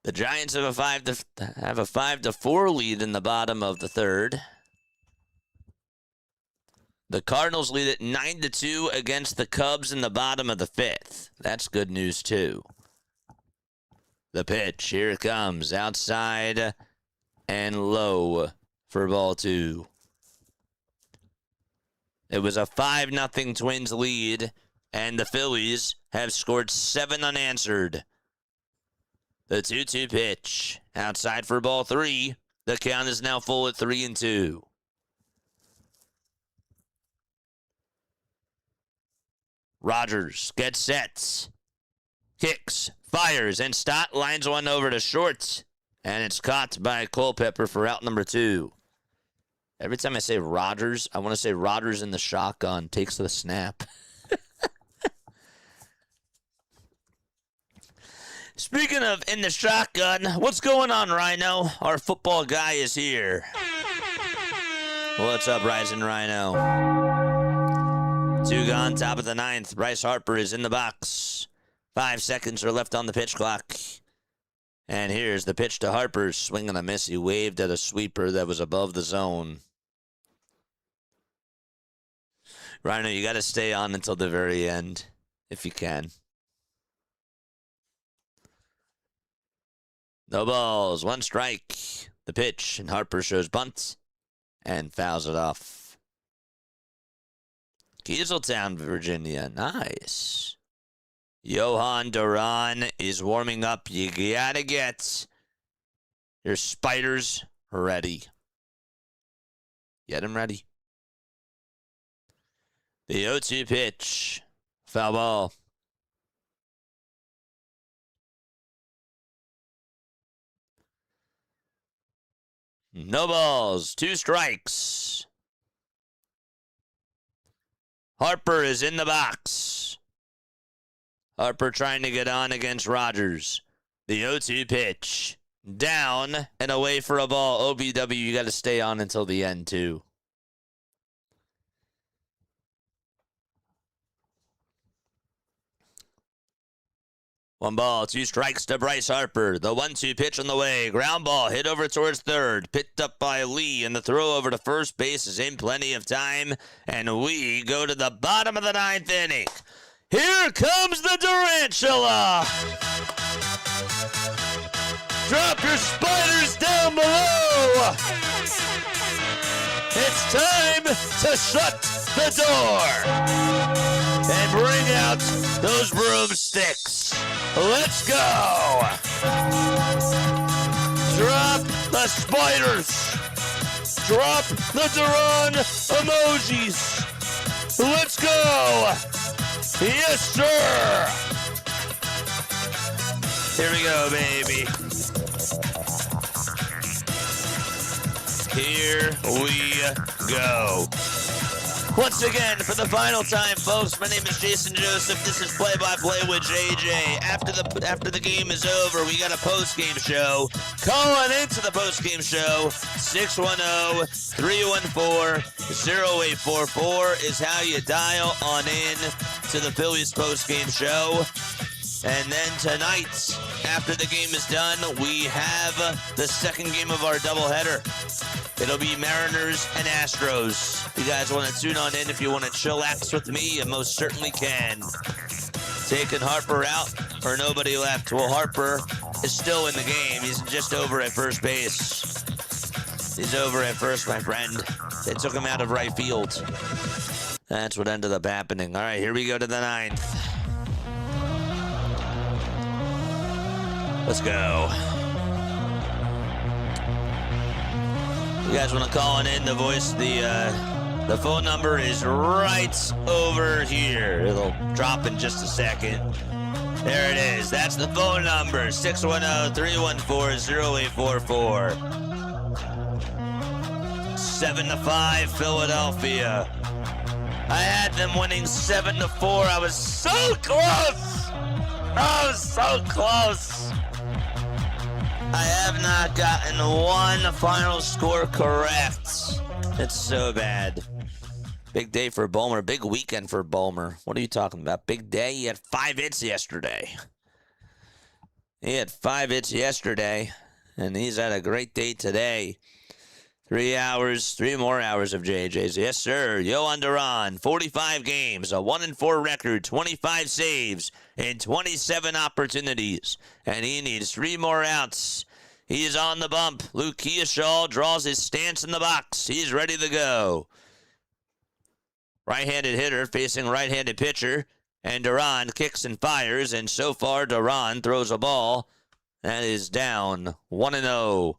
The Giants have a 5-4 lead in the bottom of the 3rd. The Cardinals lead at 9-2 against the Cubs in the bottom of the 5th. That's good news too. The pitch, here it comes, outside and low for ball 2. It was a 5-0 Twins lead, and the Phillies have scored 7 unanswered. The 2-2 pitch, outside for ball 3. The count is now full at 3-2. Rogers gets set, kicks, fires, and Stott lines one over to short, and it's caught by Culpepper for out number 2. Every time I say Rogers, I want to say Rogers in the shotgun takes the snap. Speaking of in the shotgun, what's going on, Rhino? Our football guy is here. What's up, Rising Rhino? 2 gone, top of the 9th. Bryce Harper is in the box. 5 seconds are left on the pitch clock. And here's the pitch to Harper. Swing and a miss. He waved at a sweeper that was above the zone. Rhino, you got to stay on until the very end, if you can. No balls, 1 strike. The pitch, and Harper shows bunt and fouls it off. Kieseltown, Virginia, nice. Johan Duran is warming up. You gotta get your spiders ready. Get them ready. The 0-2 pitch. Foul ball. No balls. 2 strikes. Harper is in the box. Harper trying to get on against Rogers. The 0-2 pitch. Down and away for a ball. OBW, you got to stay on until the end, too. One ball, 2 strikes to Bryce Harper. The 1-2 pitch on the way. Ground ball hit over towards third. Picked up by Lee, and the throw over to first base is in plenty of time. And we go to the bottom of the 9th inning. Here comes the tarantula. Drop your spiders down below. It's time to shut the door and bring out those broomsticks. Let's go. Drop the spiders. Drop the Duran emojis. Let's go. Yes, sir. Here we go, baby. Here we go. Once again, for the final time, folks, my name is Jason Joseph. This is Play-by-Play with JJ. After the game is over, we got a post-game show. Calling into the post-game show, 610-314-0844 is how you dial on in to the Phillies post-game show. And then tonight, after the game is done, we have the second game of our doubleheader. It'll be Mariners and Astros. If you guys want to tune on in, if you want to chillax with me, you most certainly can. Taking Harper out, or nobody left. Well, Harper is still in the game. He's just over at first base. He's over at first, my friend. They took him out of right field. That's what ended up happening. All right, here we go to the 9th. Let's go. You guys want to call in the voice? The phone number is right over here. It'll drop in just a second. There it is. That's the phone number, 610-314-0844. 7-5 Philadelphia. I had them winning 7-4. I was so close. I was so close. I have not gotten one final score correct. It's so bad. Big day for Ballmer. Big weekend for Ballmer. What are you talking about? Big day? He had 5 hits yesterday. He had 5 hits yesterday, and he's had a great day today. 3 more hours of JJ's. Yes, sir. Yohan Duran, 45 games, a 1-4 record, 25 saves, and 27 opportunities. And he needs 3 more outs. He is on the bump. Luke Kearshaw draws his stance in the box. He's ready to go. Right-handed hitter facing right-handed pitcher. And Duran kicks and fires. And so far, Duran throws a ball that is down 1-0.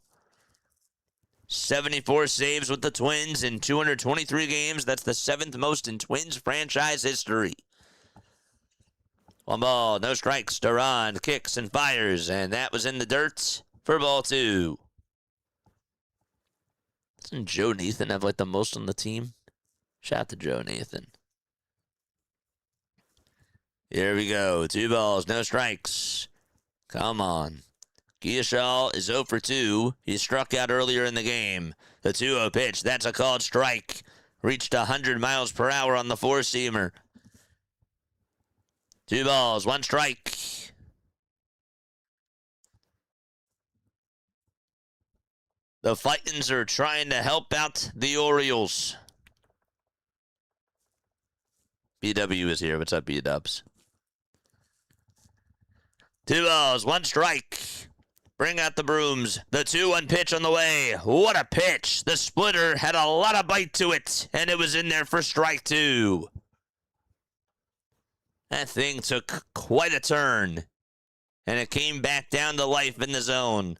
74 saves with the Twins in 223 games. That's the 7th most in Twins franchise history. 1 ball, no strikes. Duran kicks and fires, and that was in the dirt for ball 2. Doesn't Joe Nathan have like the most on the team? Shout out to Joe Nathan. Here we go. 2 balls, no strikes. Come on. Kearshaw is 0 for 2. He struck out earlier in the game. The 2-0 pitch, that's a called strike. Reached 100 miles per hour on the 4-seamer. 2 balls, 1 strike. The Titans are trying to help out the Orioles. BW is here. What's up, B-dubs? 2 balls, 1 strike. Bring out the brooms. The 2-1 pitch on the way. What a pitch. The splitter had a lot of bite to it, and it was in there for strike 2. That thing took quite a turn, and it came back down to life in the zone.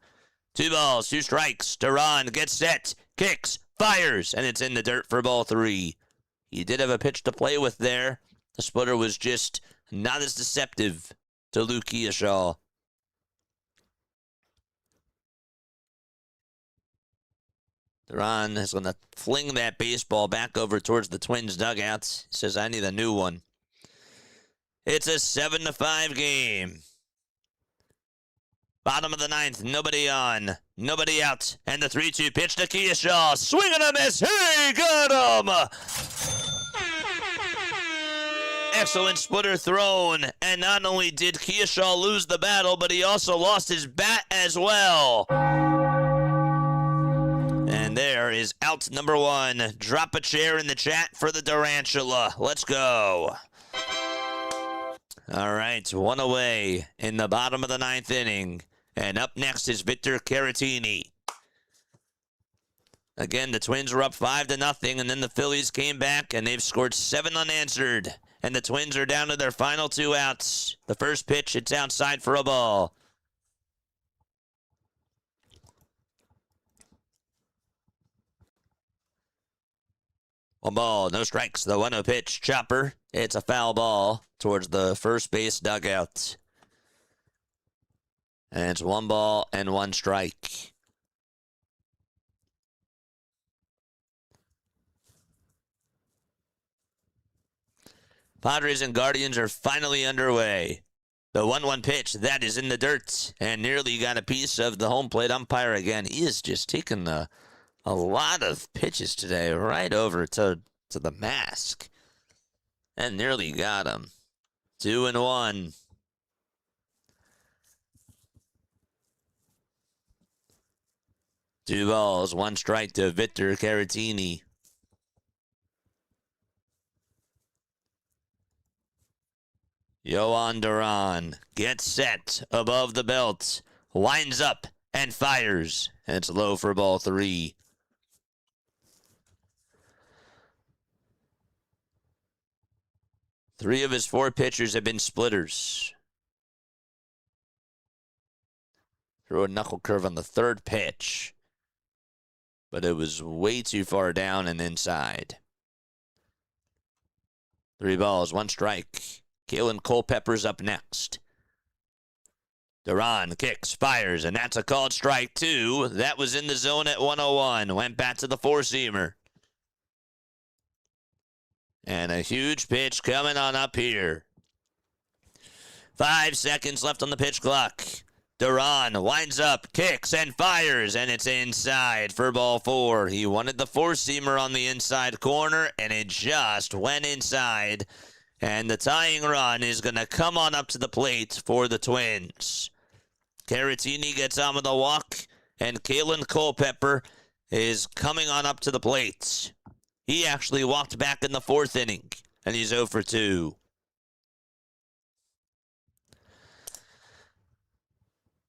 2 balls, 2 strikes. Duran gets set, kicks, fires, and it's in the dirt for ball 3. He did have a pitch to play with there. The splitter was just not as deceptive to Luke Kearshaw. Duran is going to fling that baseball back over towards the Twins' dugouts. He says, I need a new one. It's a 7-5 game. Bottom of the ninth, nobody on, nobody out, and the 3-2 pitch to Keyshaw. Swing and a miss. He got him! Excellent splitter thrown, and not only did Keyshaw lose the battle, but he also lost his bat as well. And there is out number one. Drop a chair in the chat for the Durantula. Let's go. All right, one away in the bottom of the ninth inning. And up next is Victor Caratini. Again, the Twins were up 5-0, and then the Phillies came back, and they've scored 7 unanswered. And the Twins are down to their final 2 outs. The first pitch, it's outside for a ball. One ball, no strikes. The 1-0 pitch, chopper. It's a foul ball towards the first base dugout. And it's 1 ball and 1 strike. Padres and Guardians are finally underway. The 1-1 pitch, that is in the dirt, and nearly got a piece of the home plate umpire again. He is just taking a lot of pitches today, right over to the mask. And nearly got him. 2-1. Two balls, 1 strike to Victor Caratini. Yohan Duran gets set above the belt, winds up and fires. And it's low for ball 3. Three of his 4 pitchers have been splitters. Threw a knuckle curve on the 3rd pitch, but it was way too far down and inside. 3 balls, 1 strike. Kalen Culpepper's up next. Duran kicks, fires, and that's a called strike 2. That was in the zone at 101. Went back to the 4-seamer. And a huge pitch coming on up here. 5 seconds left on the pitch clock. Duran winds up, kicks, and fires, and it's inside for ball 4. He wanted the 4-seamer on the inside corner, and it just went inside. And the tying run is going to come on up to the plate for the Twins. Caratini gets on with a walk, and Kalen Culpepper is coming on up to the plate. He actually walked back in the 4th inning, and he's 0 for 2.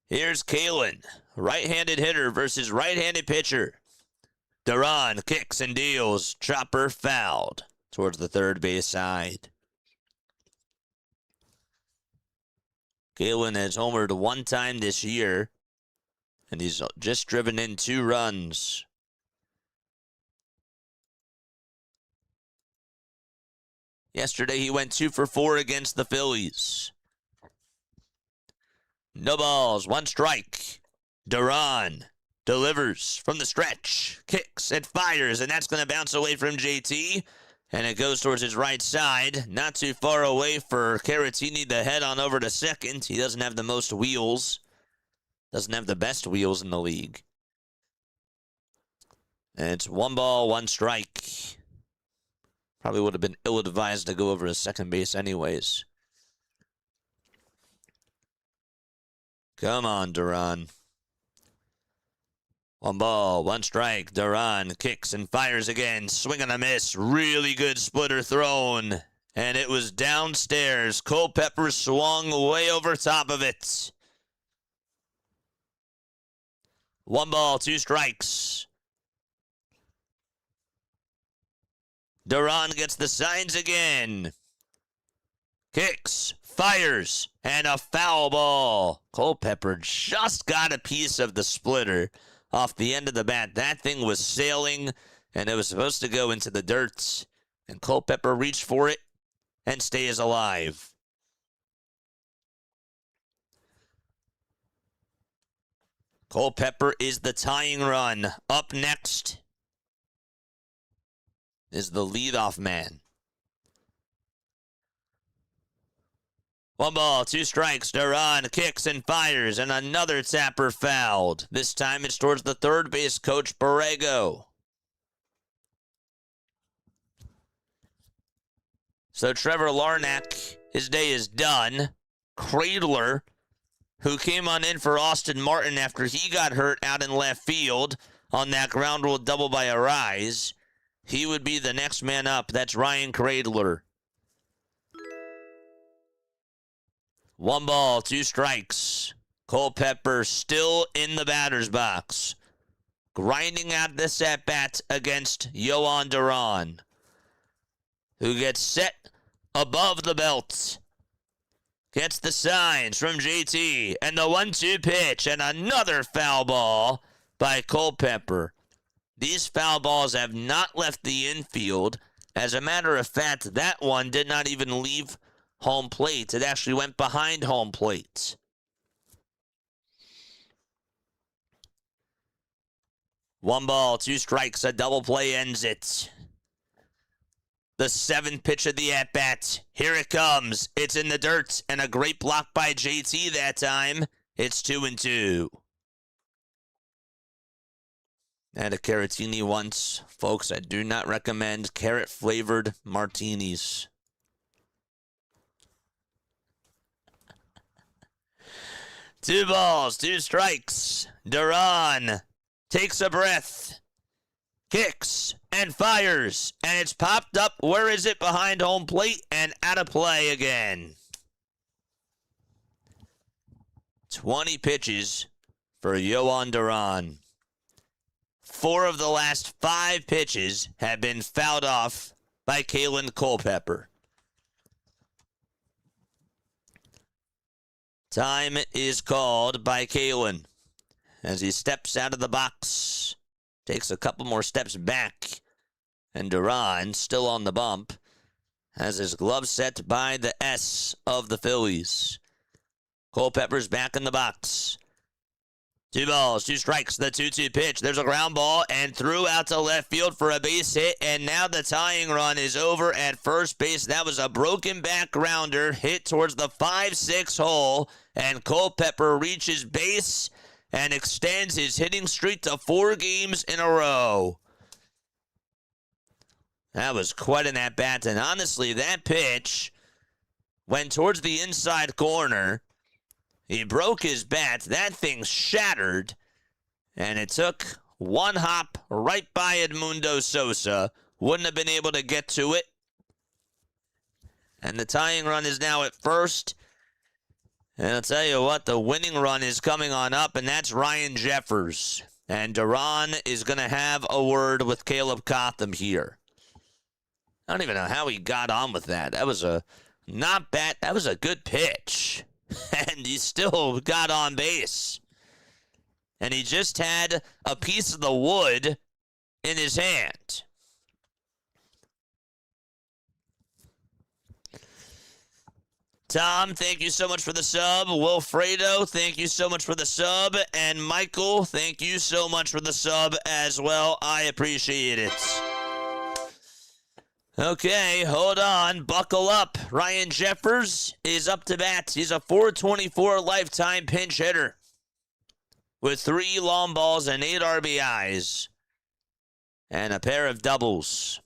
Here's Kalen, right-handed hitter versus right-handed pitcher. Duran kicks and deals. Chopper fouled towards the 3rd base side. Kalen has homered 1 time this year, and he's just driven in 2 runs. Yesterday, he went 2 for 4 against the Phillies. No balls, 1 strike. Duran delivers from the stretch, kicks and fires, and that's going to bounce away from JT. And it goes towards his right side. Not too far away for Caratini to head on over to second. He doesn't have the most wheels. Doesn't have the best wheels in the league. And it's 1 ball, 1 strike. Probably would have been ill-advised to go over to second base anyways. Come on, Duran. 1 ball, 1 strike. Duran kicks and fires again. Swing and a miss. Really good splitter thrown. And it was downstairs. Culpepper swung way over top of it. 1 ball, 2 strikes. Duran gets the signs again. Kicks, fires, and a foul ball. Culpepper just got a piece of the splitter off the end of the bat. That thing was sailing, and it was supposed to go into the dirt. And Culpepper reached for it and stays alive. Culpepper is the tying run. Up next is the leadoff man. 1 ball, 2 strikes. Duran kicks and fires, and another tapper fouled. This time it's towards the third base coach, Borrego. So Trevor Larnach, his day is done. Cradler, who came on in for Austin Martin after he got hurt out in left field on that ground rule double by arraez. He would be the next man up. That's Ryan Cradler. 1 ball, 2 strikes. Culpepper still in the batter's box. Grinding out this at-bat against Yohan Duran, who gets set above the belt. Gets the signs from JT, and the 1-2 pitch, and another foul ball by Culpepper. These foul balls have not left the infield. As a matter of fact, that one did not even leave home plate. It actually went behind home plate. One ball, 2 strikes, a double play ends it. The 7th pitch of the at-bat. Here it comes. It's in the dirt, and a great block by JT that time. It's 2-2. And a Caratini once. Folks, I do not recommend carrot-flavored martinis. Two balls, 2 strikes. Duran takes a breath, kicks, and fires. And it's popped up. Where is it? Behind home plate and out of play again. 20 pitches for Yohan Duran. 4 of the last 5 pitches have been fouled off by Kalen Culpepper. Time is called by Kalen as he steps out of the box, takes a couple more steps back, and Duran, still on the bump, has his glove set by the S of the Phillies. Culpepper's back in the box. 2 balls, 2 strikes, the 2-2 pitch. There's a ground ball and threw out to left field for a base hit, and now the tying run is over at first base. That was a broken back grounder hit towards the 5-6 hole, and Culpepper reaches base and extends his hitting streak to 4 games in a row. That was quite an at-bat, and honestly, that pitch went towards the inside corner. He broke his bat. That thing shattered, and it took 1 hop right by Edmundo Sosa. Wouldn't have been able to get to it. And the tying run is now at first. And I'll tell you what, the winning run is coming on up, and that's Ryan Jeffers. And Duran is going to have a word with Caleb Cotham here. I don't even know how he got on with that. That was a not bad. That was a good pitch. And he still got on base. And he just had a piece of the wood in his hand. Tom, thank you so much for the sub. Wilfredo, thank you so much for the sub. And Michael, thank you so much for the sub as well. I appreciate it. Okay, hold on. Buckle up. Ryan Jeffers is up to bat. He's a .424 lifetime pinch hitter with 3 long balls and 8 RBIs and a pair of doubles.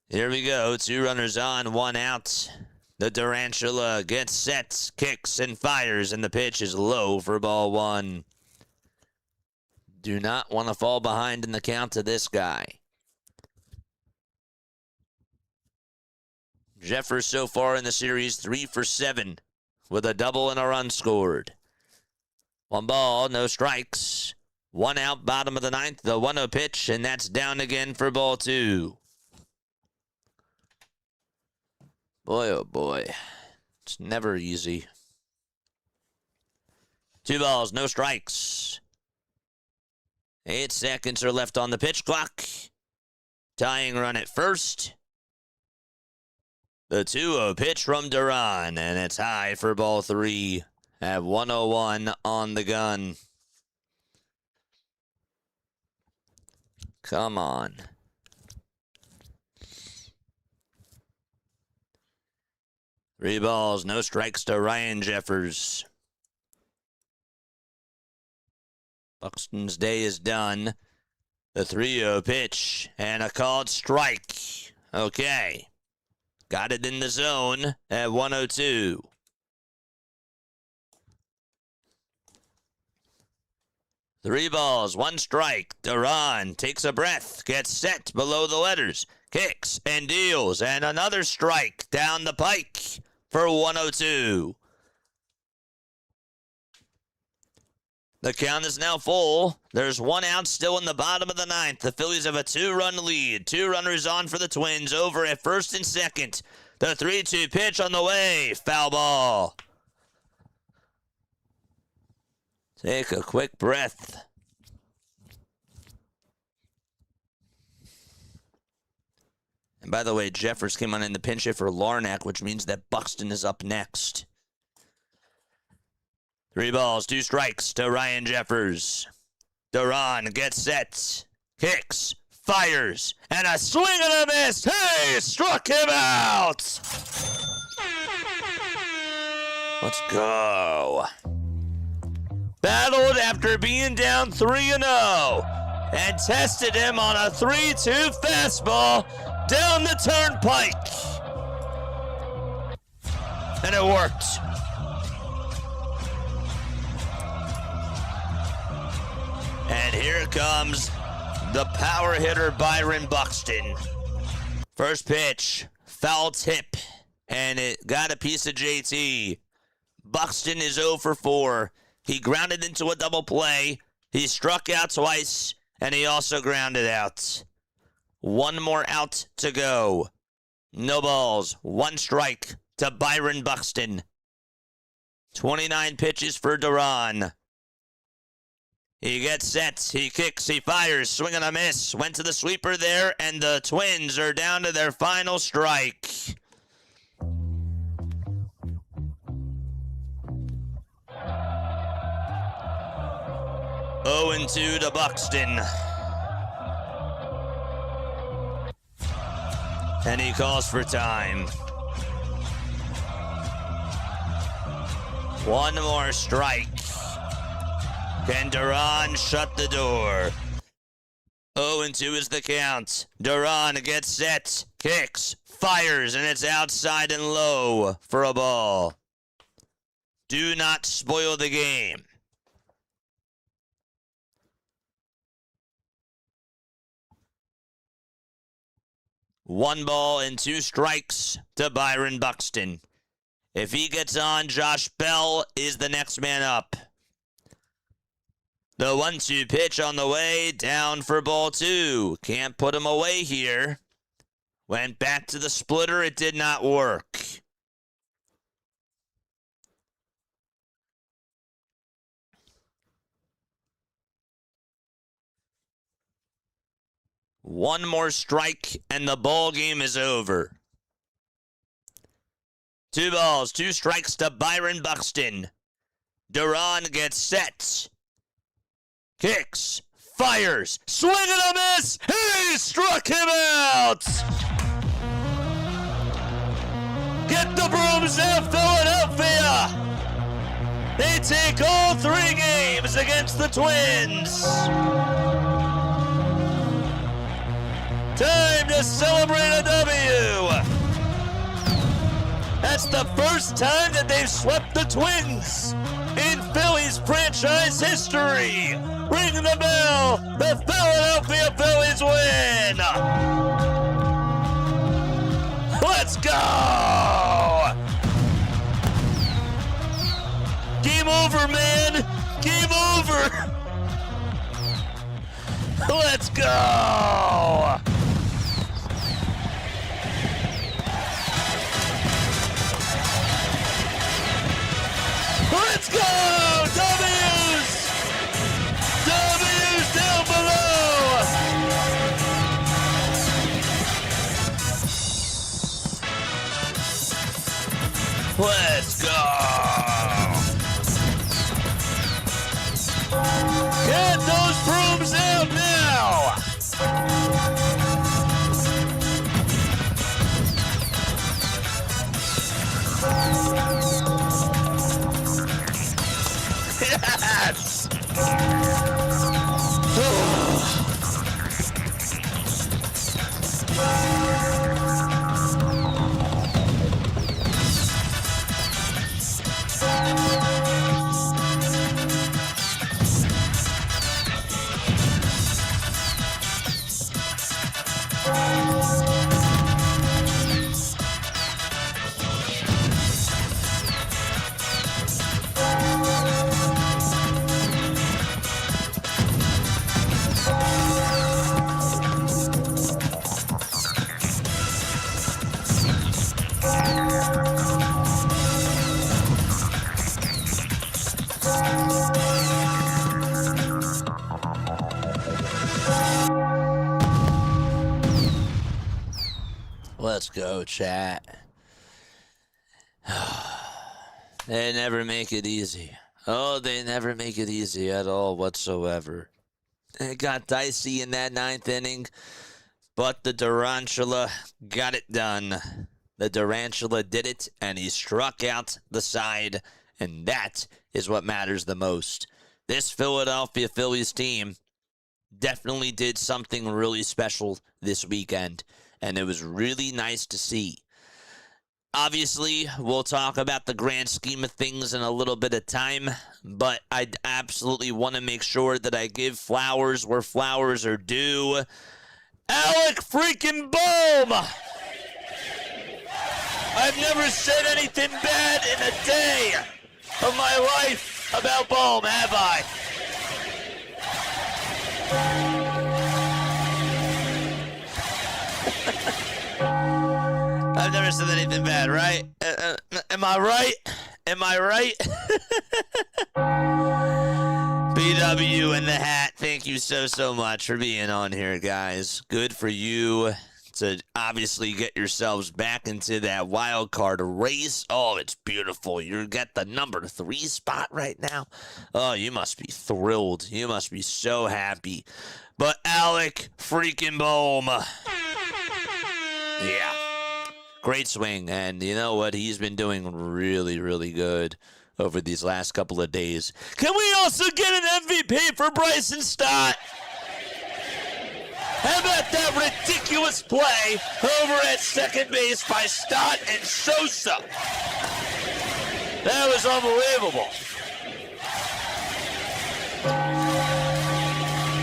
Here we go. 2 runners on, 1 out. The Durantula gets set, kicks, and fires, and the pitch is low for ball 1. Do not want to fall behind in the count to this guy. Jeffers so far in the series, 3 for 7 with a double and a run scored. 1 ball, no strikes. 1 out, bottom of the 9th, the 1-0 pitch, and that's down again for ball 2. Boy, oh boy. It's never easy. 2 balls, no strikes. 8 seconds are left on the pitch clock. Tying run at first. The 2-0 pitch from Duran, and it's high for ball 3 at 101 on the gun. Come on. 3 balls, no strikes to Ryan Jeffers. Buxton's day is done. The 3-0 pitch and a called strike. Okay. Got it in the zone at 102. Three balls, 1 strike. Duran takes a breath, gets set below the letters, kicks and deals, and another strike down the pike for 102. The count is now full. There's 1 out still in the bottom of the 9th. The Phillies have a 2-run lead. 2 runners on for the Twins. Over at first and second. The 3-2 pitch on the way. Foul ball. Take a quick breath. And by the way, Jeffers came on in the pinch hit for Larnack, which means that Buxton is up next. 3 balls, 2 strikes to Ryan Jeffers. Duran gets set, kicks, fires, and a swing and a miss. Hey, struck him out. Let's go. Battled after being down 3-0 and tested him on a 3-2 fastball down the turnpike. And it worked. And here comes the power hitter Byron Buxton. First pitch, foul tip, and it got a piece of JT. Buxton is 0 for 4. He grounded into a double play. He struck out twice, and he also grounded out. 1 more out to go. No balls, 1 strike to Byron Buxton. 29 pitches for Duran. He gets set, he kicks, he fires, swing and a miss. Went to the sweeper there, and the Twins are down to their final strike. Oh, 0-2 to Buxton. And he calls for time. 1 more strike. Can Duran shut the door? 0-2 is the count. Duran gets set, kicks, fires, and it's outside and low for a ball. Do not spoil the game. One ball and 2 strikes to Byron Buxton. If he gets on, Josh Bell is the next man up. The 1-2 pitch on the way, down for ball 2. Can't put him away here. Went back to the splitter, it did not work. One more strike, and the ball game is over. 2 balls, 2 strikes to Byron Buxton. Duran gets set. Kicks, fires, swing and a miss. He struck him out. Get the brooms out, Philadelphia. They take all 3 games against the Twins. Time to celebrate a W. That's the first time that they've swept the Twins in Phillies franchise history. Ring the bell. The Philadelphia Phillies win. Let's go. Game over, man. Game over. Let's go. Let's go! W's! W's down below! Let's go! Get those brooms out now! Yes! Let's go, chat. They never make it easy. Oh, they never make it easy at all whatsoever. It got dicey in that 9th inning, but the Durantula got it done. The Durantula did it, and he struck out the side, and that is what matters the most. This Philadelphia Phillies team definitely did something really special this weekend, and it was really nice to see. Obviously, we'll talk about the grand scheme of things in a little bit of time, but I absolutely want to make sure that I give flowers where flowers are due. Alec freaking Bohm! I've never said anything bad in a day of my life about Bohm, have I? I've never said anything bad, right? Am I right? Am I right? BW in the hat, thank you so much for being on here, guys. Good for you to obviously get yourselves back into that wild card race. Oh, it's beautiful. You got the number 3 spot right now. Oh, you must be thrilled. You must be so happy. But Alec freaking Bohm. Yeah. Great swing, and you know what? He's been doing really, really good over these last couple of days. Can we also get an MVP for Bryson Stott? How about that ridiculous play over at second base by Stott and Sosa? That was unbelievable.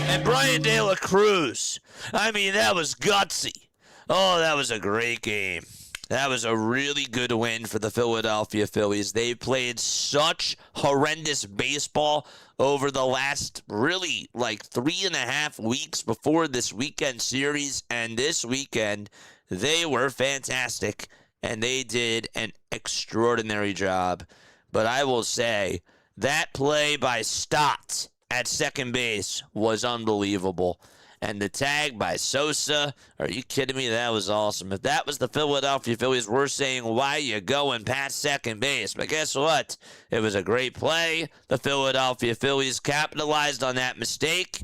And Brian De La Cruz. I mean, that was gutsy. Oh, that was a great game. That was a really good win for the Philadelphia Phillies. They played such horrendous baseball over the last really like 3.5 weeks before this weekend series. And this weekend, they were fantastic. And they did an extraordinary job. But I will say, that play by Stott at second base was unbelievable. And the tag by Sosa, are you kidding me? That was awesome. If that was the Philadelphia Phillies, we're saying, why you going past second base? But guess what? It was a great play. The Philadelphia Phillies capitalized on that mistake,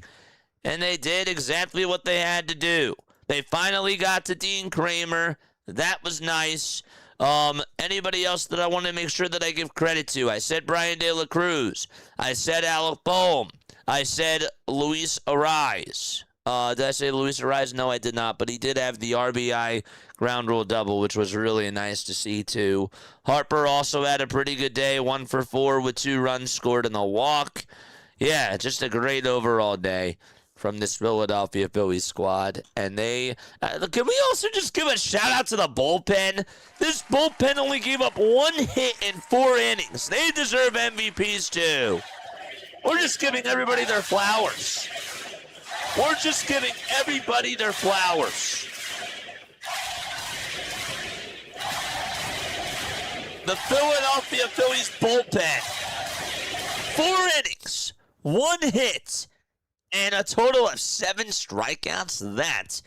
and they did exactly what they had to do. They finally got to Dean Kramer. That was nice. Anybody else that I want to make sure that I give credit to? I said Brian De La Cruz. I said Alec Bohm. I said Luis Arraez. Did I say Luis Arraez? No, I did not, but he did have the RBI ground rule double, which was really nice to see, too. Harper also had a pretty good day, 1 for 4 with 2 runs scored in the walk. Yeah, just a great overall day from this Philadelphia Phillies squad. And they, can we also just give a shout out to the bullpen? This bullpen only gave up 1 hit in 4 innings. They deserve MVPs, too. We're just giving everybody their flowers. We're just giving everybody their flowers. The Philadelphia Phillies bullpen. 4 innings, 1 hit, and a total of 7 strikeouts. That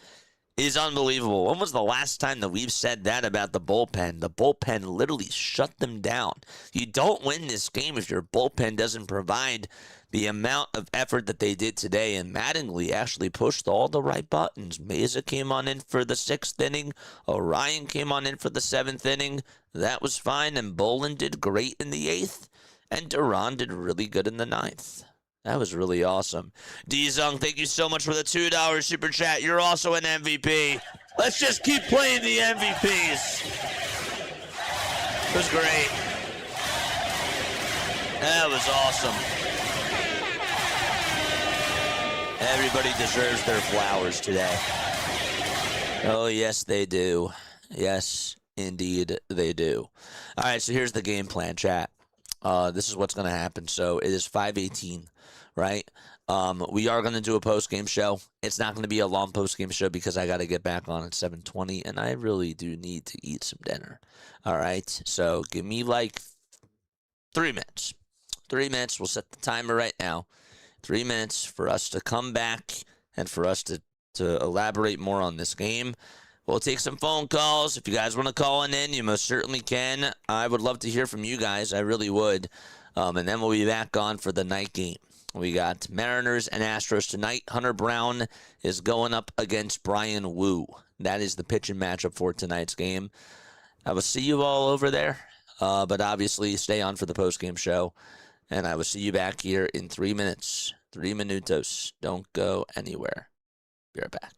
is unbelievable. When was the last time that we've said that about the bullpen? The bullpen literally shut them down. You don't win this game if your bullpen doesn't provide the amount of effort that they did today. And Mattingly actually pushed all the right buttons. Meza came on in for the 6th inning. Orion came on in for the 7th inning. That was fine. And Bolin did great in the 8th. And Duran did really good in the ninth. That was really awesome. D-Zung, thank you so much for the $2 super chat. You're also an MVP. Let's just keep playing the MVPs. It was great. That was awesome. Everybody deserves their flowers today. Oh, yes, they do. Yes, indeed, they do. All right, so here's the game plan, chat. This is what's going to happen. So it is 5:18, right? We are going to do a post-game show. It's not going to be a long post-game show because I got to get back on at 7:20, and I really do need to eat some dinner. All right, so give me like 3 minutes. 3 minutes. We'll set the timer right now. 3 minutes for us to come back and for us to elaborate more on this game. We'll take some phone calls. If you guys want to call in, you most certainly can. I would love to hear from you guys. I really would. And then we'll be back on for the night game. We got Mariners and Astros tonight. Hunter Brown is going up against Brian Wu. That is the pitching matchup for tonight's game. I will see you all over there. But obviously, stay on for the post-game show. And I will see you back here in 3 minutes. 3 minutos. Don't go anywhere. Be right back.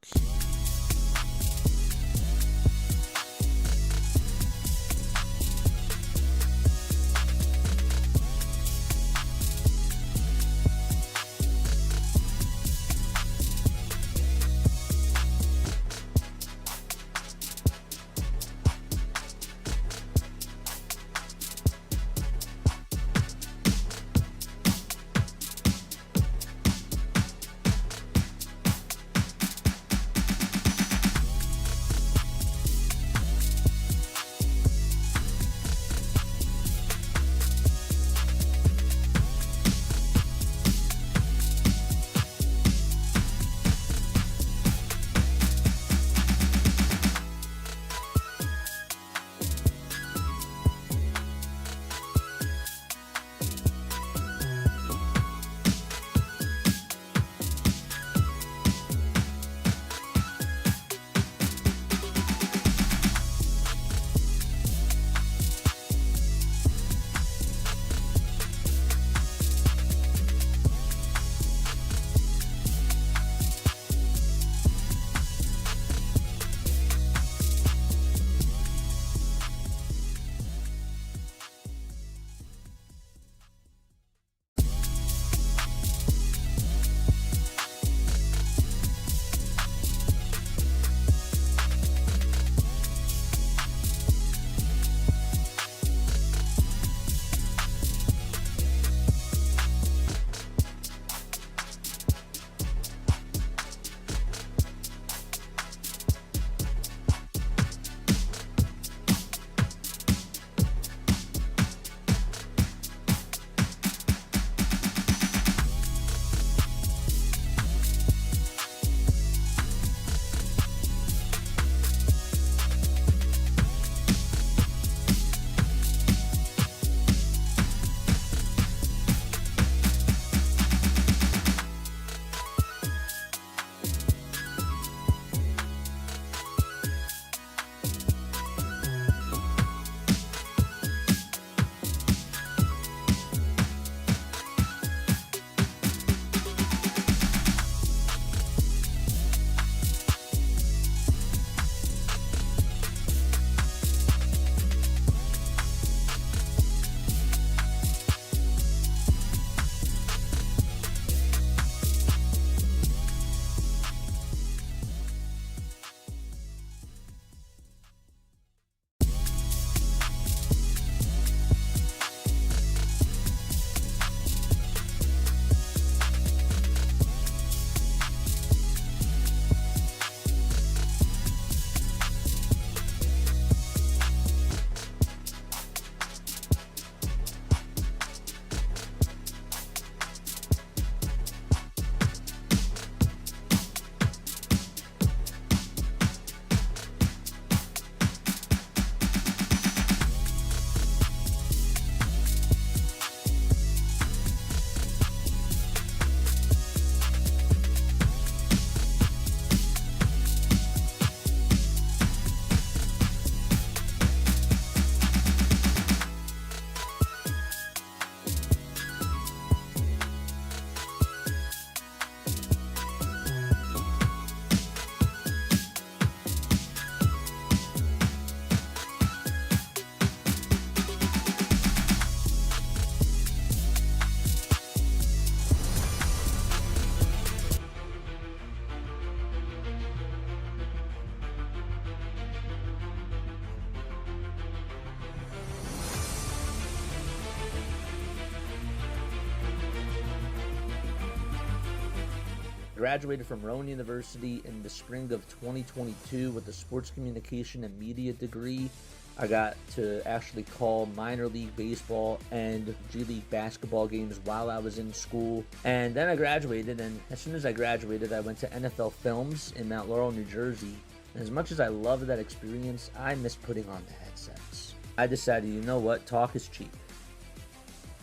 graduated from Rowan University in the spring of 2022 with a sports communication and media degree. I got to actually call minor league baseball and G League basketball games while I was in school. And then I graduated, and as soon as I graduated, I went to NFL Films in Mount Laurel, New Jersey. And as much as I loved that experience, I miss putting on the headsets. I decided, you know what, talk is cheap.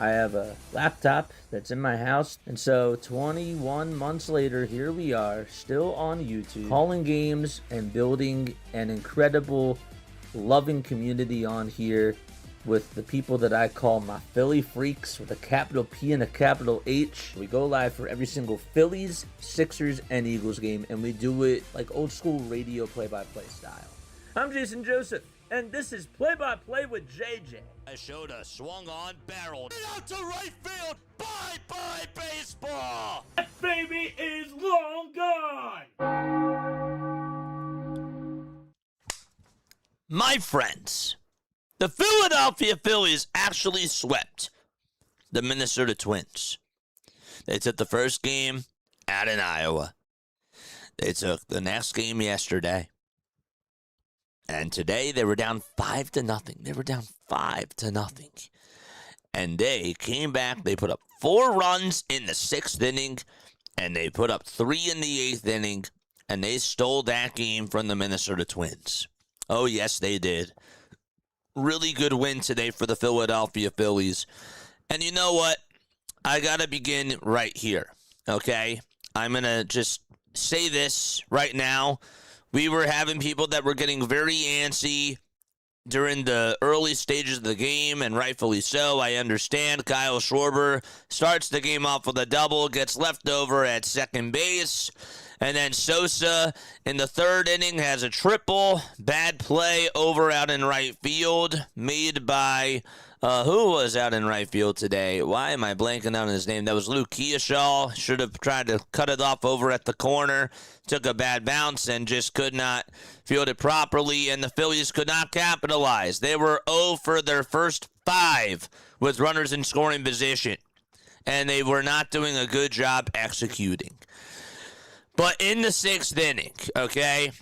I have a laptop that's in my house, and so 21 months later, here we are, still on YouTube, calling games and building an incredible, loving community on here with the people that I call my Philly freaks with a capital P and a capital H. We go live for every single Phillies, Sixers, and Eagles game, and we do it like old school radio play-by-play style. I'm Jason Joseph, and this is Play-by-Play with JJ. I showed a swung on barrel out to right field. Bye-bye baseball. That baby is long gone. My friends, the Philadelphia Phillies actually swept the Minnesota Twins. They took the first game out in Iowa. They took the next game yesterday. And today they were down 5-0. They were down 5-0. And they came back. They put up 4 runs in the 6th inning. And they put up 3 in the 8th inning. And they stole that game from the Minnesota Twins. Oh, yes, they did. Really good win today for the Philadelphia Phillies. And you know what? I got to begin right here, okay? I'm going to just say this right now. We were having people that were getting very antsy during the early stages of the game, and rightfully so. I understand. Kyle Schwarber starts the game off with a double, gets left over at second base. And then Sosa in the 3rd inning has a triple. Bad play over out in right field made by, who was out in right field today? Why am I blanking on his name? That was Luke Kearshaw. Should have tried to cut it off over at the corner. Took a bad bounce and just could not field it properly. And the Phillies could not capitalize. They were 0 for their first 5 with runners in scoring position. And they were not doing a good job executing. But in the 6th inning, okay,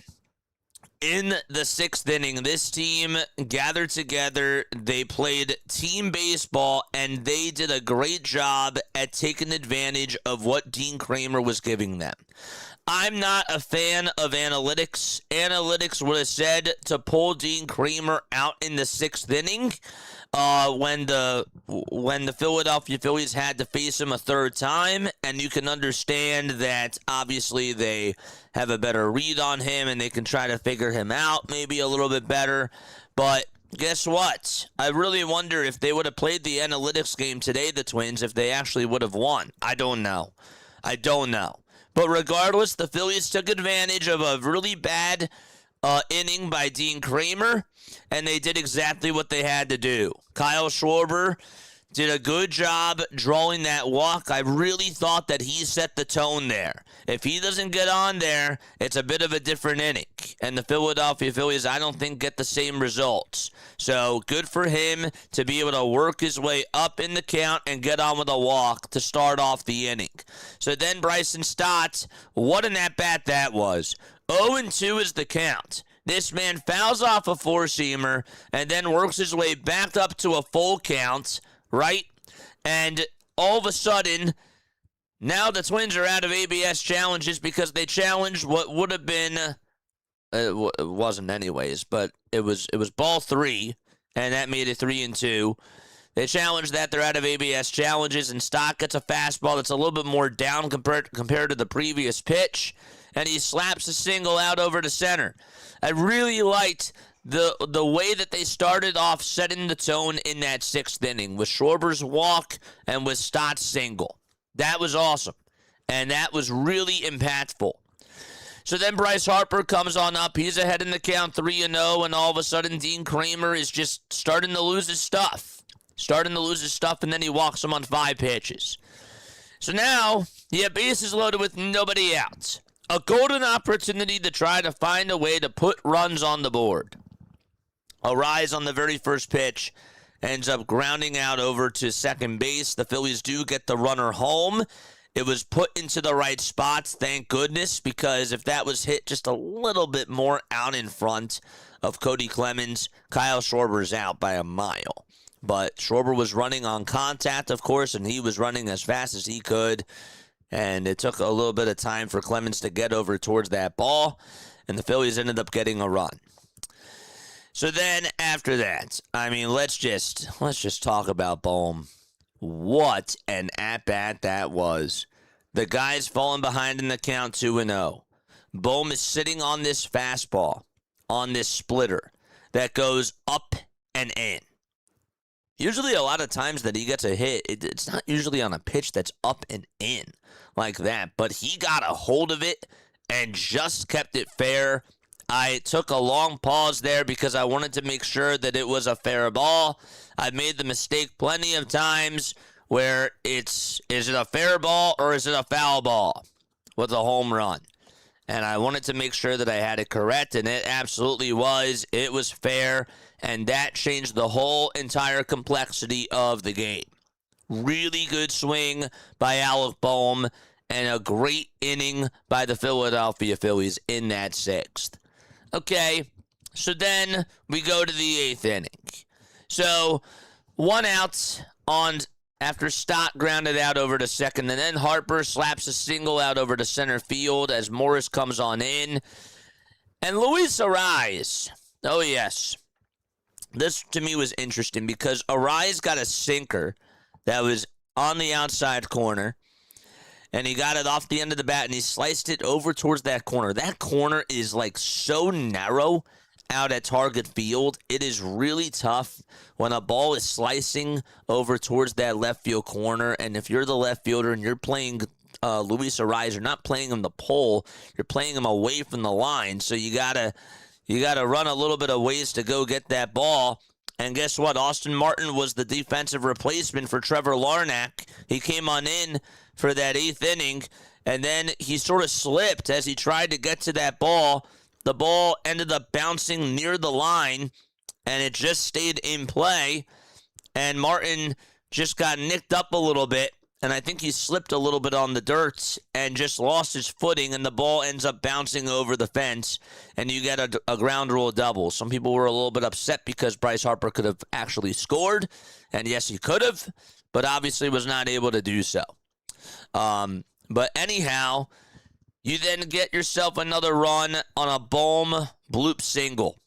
in the 6th inning, this team gathered together. They played team baseball, and they did a great job at taking advantage of what Dean Kramer was giving them. I'm not a fan of analytics. Analytics would have said to pull Dean Kramer out in the 6th inning when the Philadelphia Phillies had to face him a 3rd time, and you can understand that obviously they have a better read on him and they can try to figure him out maybe a little bit better. But guess what? I really wonder if they would have played the analytics game today, the Twins, if they actually would have won. I don't know. But regardless, the Phillies took advantage of a really bad inning by Dean Kramer, and they did exactly what they had to do. Kyle Schwarber did a good job drawing that walk. I really thought that he set the tone there. If he doesn't get on there, it's a bit of a different inning. And the Philadelphia Phillies, I don't think, get the same results. So good for him to be able to work his way up in the count and get on with a walk to start off the inning. So then Bryson Stott, what an at-bat that was. 0-2 is the count. This man fouls off a 4-seamer and then works his way back up to a full count, right? And all of a sudden, now the Twins are out of ABS challenges because they challenged what would have been, it wasn't anyways, but it was ball 3, and that made it 3-2. They challenged that. They're out of ABS challenges, and Stott gets a fastball that's a little bit more down compared to the previous pitch, and he slaps a single out over to center. I really liked the way that they started off setting the tone in that 6th inning with Schwarber's walk and with Stott's single. That was awesome, and that was really impactful. So then Bryce Harper comes on up. He's ahead in the count 3-0, and all of a sudden Dean Kramer is just starting to lose his stuff. And then he walks him on 5 pitches. So now, yeah, bases loaded with nobody out. A golden opportunity to try to find a way to put runs on the board. Arraez on the very first pitch ends up grounding out over to second base. The Phillies do get the runner home, It was put into the right spots, thank goodness, because if that was hit just a little bit more out in front of Cody Clemens, Kyle Schwarber's out by a mile. But Schwarber was running on contact, of course, and he was running as fast as he could. And it took a little bit of time for Clemens to get over towards that ball, and the Phillies ended up getting a run. So then after that, I mean, let's just talk about Bohm. What an at-bat that was. The guy's falling behind in the count 2-0. Bohm is sitting on this fastball, on this splitter, that goes up and in. Usually a lot of times that he gets a hit, it's not usually on a pitch that's up and in like that. But he got a hold of it and just kept it fair. I took a long pause there because I wanted to make sure that it was a fair ball. I've made the mistake plenty of times where is it a fair ball or is it a foul ball with a home run? And I wanted to make sure that I had it correct, and it absolutely was. It was fair, and that changed the whole entire complexity of the game. Really good swing by Alec Bohm, and a great inning by the Philadelphia Phillies in that sixth. Okay, so then we go to the eighth inning. So, 1 out after Stott grounded out over to second, and then Harper slaps a single out over to center field as Morris comes on in. And Luis Arraez, oh yes, this to me was interesting because Arraez got a sinker that was on the outside corner, and he got it off the end of the bat, and he sliced it over towards that corner. That corner is like so narrow out at target field. It is really tough when a ball is slicing over towards that left field corner, and if you're the left fielder and you're playing Luis Arraez, you're not playing him the pole, you're playing him away from the line, so you gotta run a little bit of ways to go get that ball. And guess what? Austin Martin was the defensive replacement for Trevor Larnach. He came on in for that eighth inning, and then he sort of slipped as he tried to get to that ball. The ball ended up bouncing near the line, and it just stayed in play. And Martin just got nicked up a little bit, and I think he slipped a little bit on the dirt and just lost his footing, and the ball ends up bouncing over the fence, and you get a ground rule double. Some people were a little bit upset because Bryce Harper could have actually scored, and yes, he could have, but obviously was not able to do so. But anyhow, you then get yourself another run on a Bohm bloop single.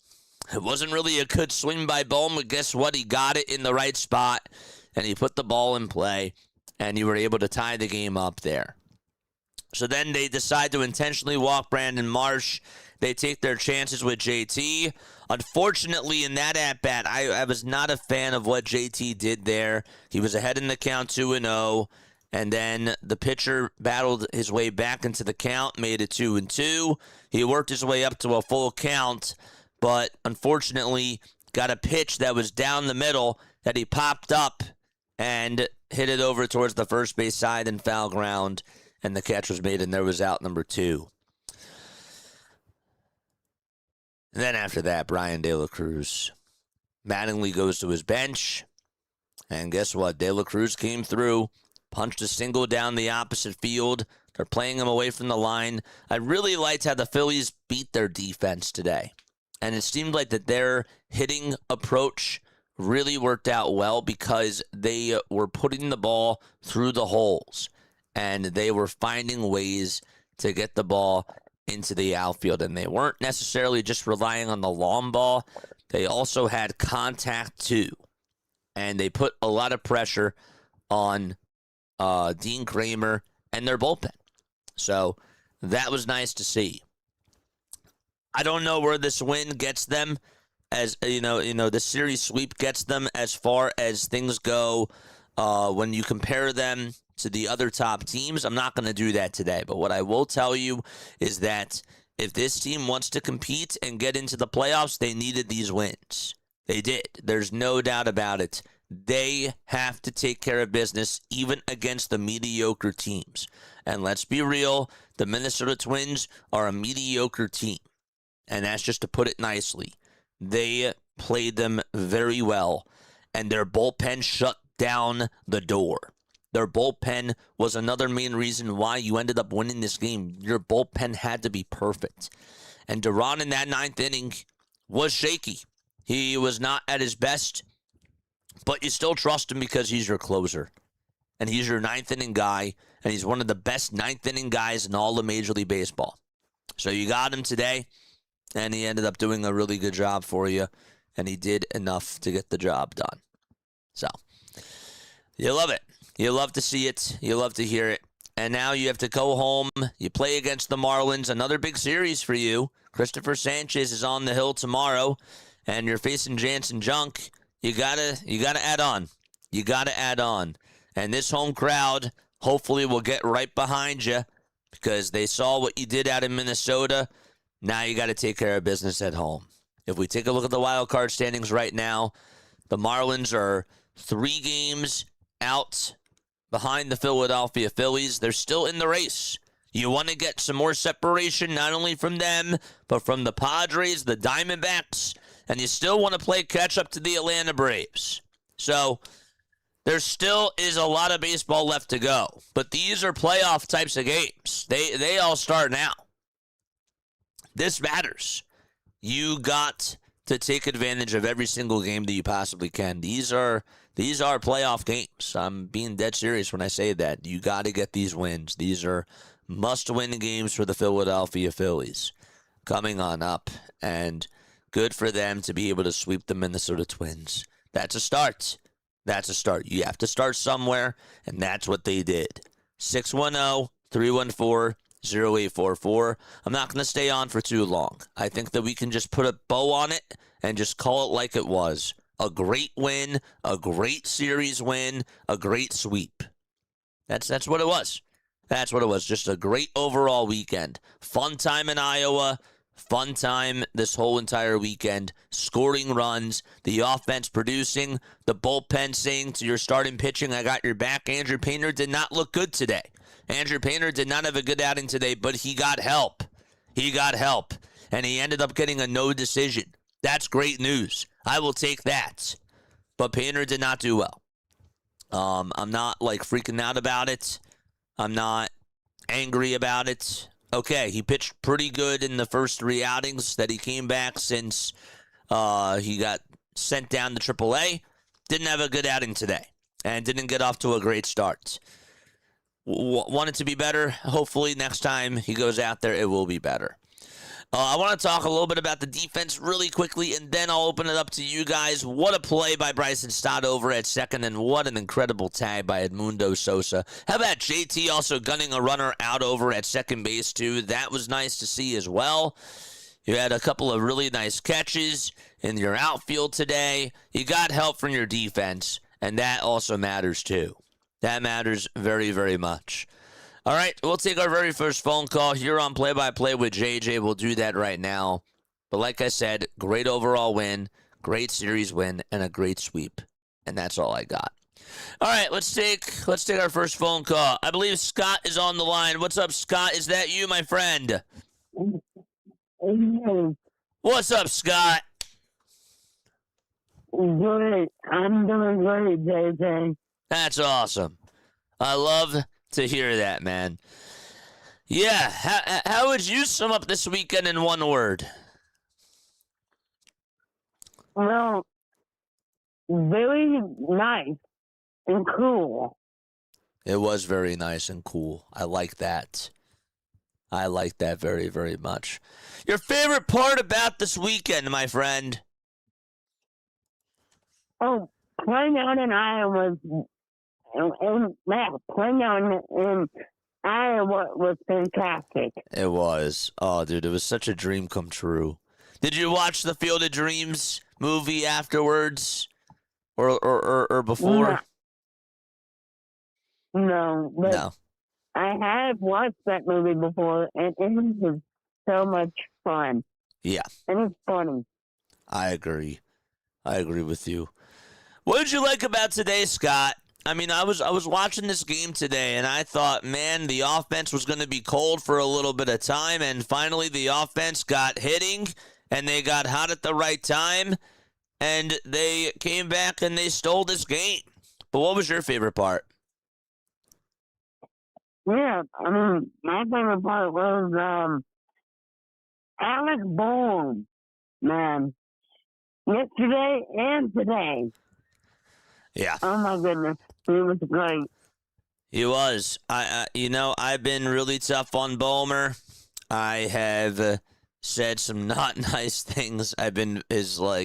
It wasn't really a good swing by Bohm, but guess what? He got it in the right spot, and he put the ball in play, and you were able to tie the game up there. So then they decide to intentionally walk Brandon Marsh. They take their chances with JT. Unfortunately, in that at-bat, I was not a fan of what JT did there. He was ahead in the count 2-0. And then the pitcher battled his way back into the count, made it 2-2. He worked his way up to a full count, but unfortunately got a pitch that was down the middle that he popped up and hit it over towards the first base side and foul ground, and the catch was made, and there was out number 2. And then after that, Brian De La Cruz. Mattingly goes to his bench, and guess what? De La Cruz came through. Punched a single down the opposite field. They're playing him away from the line. I really liked how the Phillies beat their defense today. And it seemed like that their hitting approach really worked out well because they were putting the ball through the holes. And they were finding ways to get the ball into the outfield. And they weren't necessarily just relying on the long ball. They also had contact too. And they put a lot of pressure on Dean Kramer and their bullpen. So that was nice to see. I don't know where this win gets them, as the series sweep gets them as far as things go when you compare them to the other top teams. I'm not going to do that today, but what I will tell you is that if this team wants to compete and get into the playoffs, they needed these wins. They did. There's no doubt about it. They have to take care of business even against the mediocre teams. And let's be real, the Minnesota Twins are a mediocre team. And that's just to put it nicely. They played them very well, and their bullpen shut down the door. Their bullpen was another main reason why you ended up winning this game. Your bullpen had to be perfect. And Duran in that ninth inning was shaky. He was not at his best, but you still trust him because he's your closer. And he's your ninth inning guy, and he's one of the best ninth inning guys in all of Major League Baseball. So you got him today, and he ended up doing a really good job for you, and he did enough to get the job done. So you love it. You love to see it. You love to hear it. And now you have to go home. You play against the Marlins. Another big series for you. Christopher Sanchez is on the hill tomorrow, and you're facing Jansen Junk. You gotta add on. You gotta add on. And this home crowd hopefully will get right behind you because they saw what you did out in Minnesota. Now you got to take care of business at home. If we take a look at the wild card standings right now, the Marlins are 3 games out behind the Philadelphia Phillies. They're still in the race. You want to get some more separation, not only from them, but from the Padres, the Diamondbacks, and you still want to play catch up to the Atlanta Braves. So there still is a lot of baseball left to go, but these are playoff types of games. They all start now. This matters. You got to take advantage of every single game that you possibly can. These are playoff games. I'm being dead serious when I say that. You got to get these wins. These are must-win games for the Philadelphia Phillies coming on up, and good for them to be able to sweep the Minnesota Twins. That's a start. That's a start. You have to start somewhere, and that's what they did. 610-314-0844. I'm not going to stay on for too long. I think that we can just put a bow on it and just call it like it was. A great win, a great series win, a great sweep. That's what it was. That's what it was. Just a great overall weekend. Fun time in Iowa. Fun time this whole entire weekend. Scoring runs, the offense producing, the bullpen saying to your starting pitching, I got your back. Andrew Painter did not look good today. Andrew Painter did not have a good outing today, but he got help. He got help, and he ended up getting a no decision. That's great news. I will take that. But Painter did not do well. I'm not freaking out about it. I'm not angry about it. Okay, he pitched pretty good in the first 3 outings that he came back since he got sent down to AAA. Didn't have a good outing today and didn't get off to a great start. Want it to be better. Hopefully next time he goes out there, it will be better. I want to talk a little bit about the defense really quickly, and then I'll open it up to you guys. What a play by Bryson Stott over at second, and what an incredible tag by Edmundo Sosa. How about JT also gunning a runner out over at second base, too? That was nice to see as well. You had a couple of really nice catches in your outfield today. You got help from your defense, and that also matters, too. That matters very, very much. All right, we'll take our very first phone call here on Play-by-Play with JJ. We'll do that right now. But like I said, great overall win, great series win, and a great sweep. And that's all I got. All right, let's take our first phone call. I believe Scott is on the line. What's up, Scott? Is that you, my friend? What's up, Scott? Great. I'm doing great, JJ. That's awesome. I love to hear that, man. Yeah, how would you sum up this weekend in one word? Well, very nice and cool. It was very nice and cool. I like that. I like that very, very much. Your favorite part about this weekend, my friend? Oh, playing out in Iowa playing out in Iowa was fantastic. It was. Oh, dude, it was such a dream come true. Did you watch the Field of Dreams movie afterwards, or before? No, but No. I have watched that movie before, and it was so much fun. Yeah. And it's funny. I agree. I agree with you. What did you like about today, Scott? I mean, I was watching this game today, and I thought, man, the offense was going to be cold for a little bit of time, and finally the offense got hitting, and they got hot at the right time, and they came back and they stole this game. But what was your favorite part? Yeah, I mean, my favorite part was Alex Bourne, man. Yesterday and today. Yeah. Oh my goodness, he was great. He was. I've been really tough on Bulmer. I have said some not nice things. I've been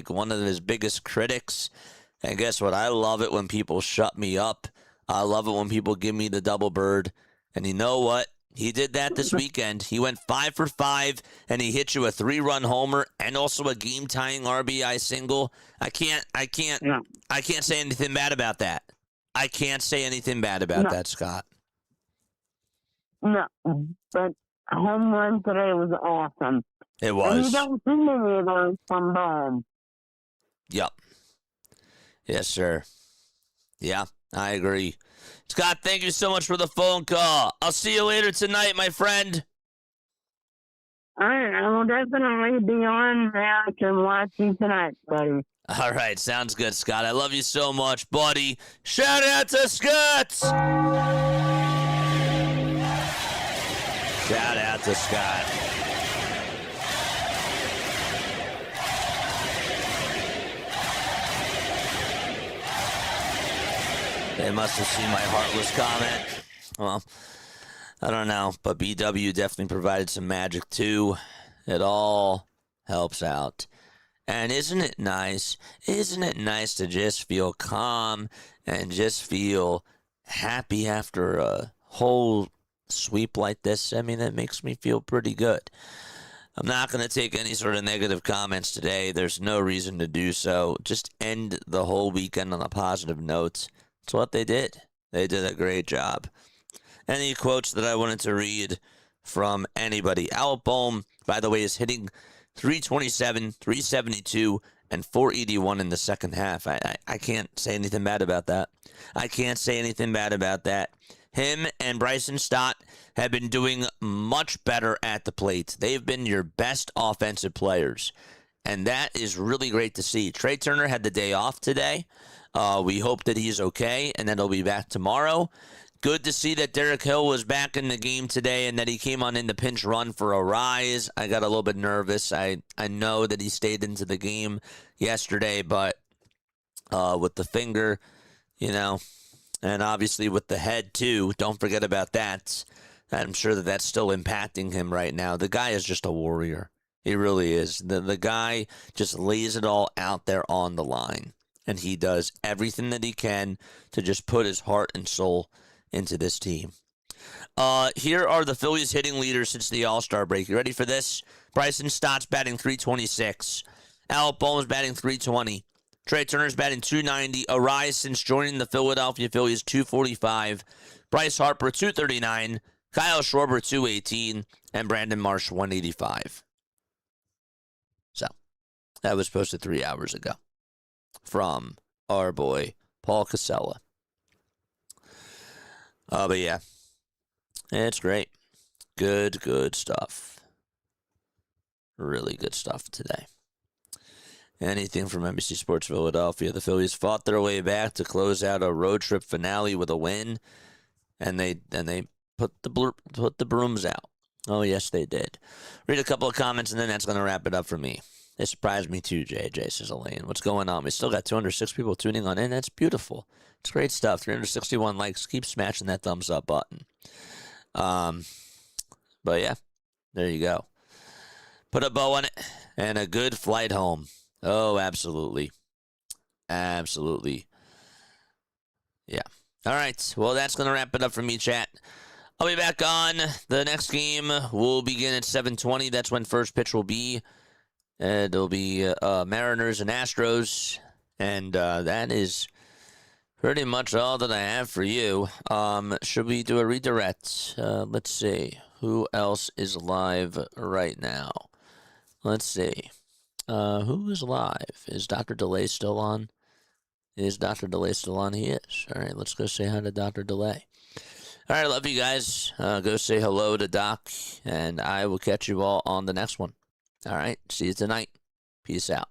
one of his biggest critics. And guess what? I love it when people shut me up. I love it when people give me the double bird. And you know what? He did that this weekend. He went 5 for 5, and he hit you a 3-run homer and also a game-tying RBI single. I can't say anything bad about that. I can't say anything bad about that, Scott. No, but home run today was awesome. It was. And you don't see many of those from Bourne. Yep. Yes, sir. Yeah, I agree. Scott, thank you so much for the phone call. I'll see you later tonight, my friend. All right, I will definitely be on now to watch you tonight, buddy. All right, sounds good, Scott. I love you so much, buddy. Shout out to Scott! Shout out to Scott. They must have seen my heartless comment. Well, I don't know, but BW definitely provided some magic too. It all helps out. And isn't it nice? Isn't it nice to just feel calm and just feel happy after a whole sweep like this? I mean, that makes me feel pretty good. I'm not going to take any sort of negative comments today. There's no reason to do so. Just end the whole weekend on a positive note. That's what they did. They did a great job. Any quotes that I wanted to read from anybody? Al Bohm, by the way, is hitting 327, 372, and 481 in the second half. I can't say anything bad about that. I can't say anything bad about that. Him and Bryson Stott have been doing much better at the plate. They've been your best offensive players, and that is really great to see. Trey Turner had the day off today. We hope that he's okay and that he'll be back tomorrow. Good to see that Derek Hill was back in the game today and that he came on in the pinch run for arraez. I got a little bit nervous. I know that he stayed into the game yesterday, but with the finger, and obviously with the head too, don't forget about that. I'm sure that that's still impacting him right now. The guy is just a warrior. He really is. The guy just lays it all out there on the line. And he does everything that he can to just put his heart and soul into this team. Here are the Phillies hitting leaders since the All-Star break. You ready for this? Bryson Stott's batting 326. Al Bohm's batting 320. Trey Turner's batting 290. Arraez since joining the Philadelphia Phillies 245. Bryce Harper 239. Kyle Schwarber 218. And Brandon Marsh 185. So, that was posted 3 hours ago from our boy Paul Casella. But yeah, it's great. Good stuff. Really good stuff today. Anything from NBC Sports Philadelphia. The Phillies fought their way back to close out a road trip finale with a win, and they put the brooms out. Oh yes, they did. Read a couple of comments, and then that's going to wrap it up for me. It surprised me too, JJ, says Elaine. What's going on? We still got 206 people tuning on in. That's beautiful. It's great stuff. 361 likes. Keep smashing that thumbs up button. But yeah, there you go. Put a bow on it and a good flight home. Oh, absolutely. Absolutely. Yeah. All right. Well, that's going to wrap it up for me, chat. I'll be back on. The next game will begin at 7:20. That's when first pitch will be. It'll be Mariners and Astros, and that is pretty much all that I have for you. Should we do a redirect? Let's see. Who else is live right now? Let's see. Who is live? Is Dr. Delay still on? Is Dr. Delay still on? He is. All right, let's go say hi to Dr. Delay. All right, I love you guys. Go say hello to Doc, and I will catch you all on the next one. All right, see you tonight. Peace out.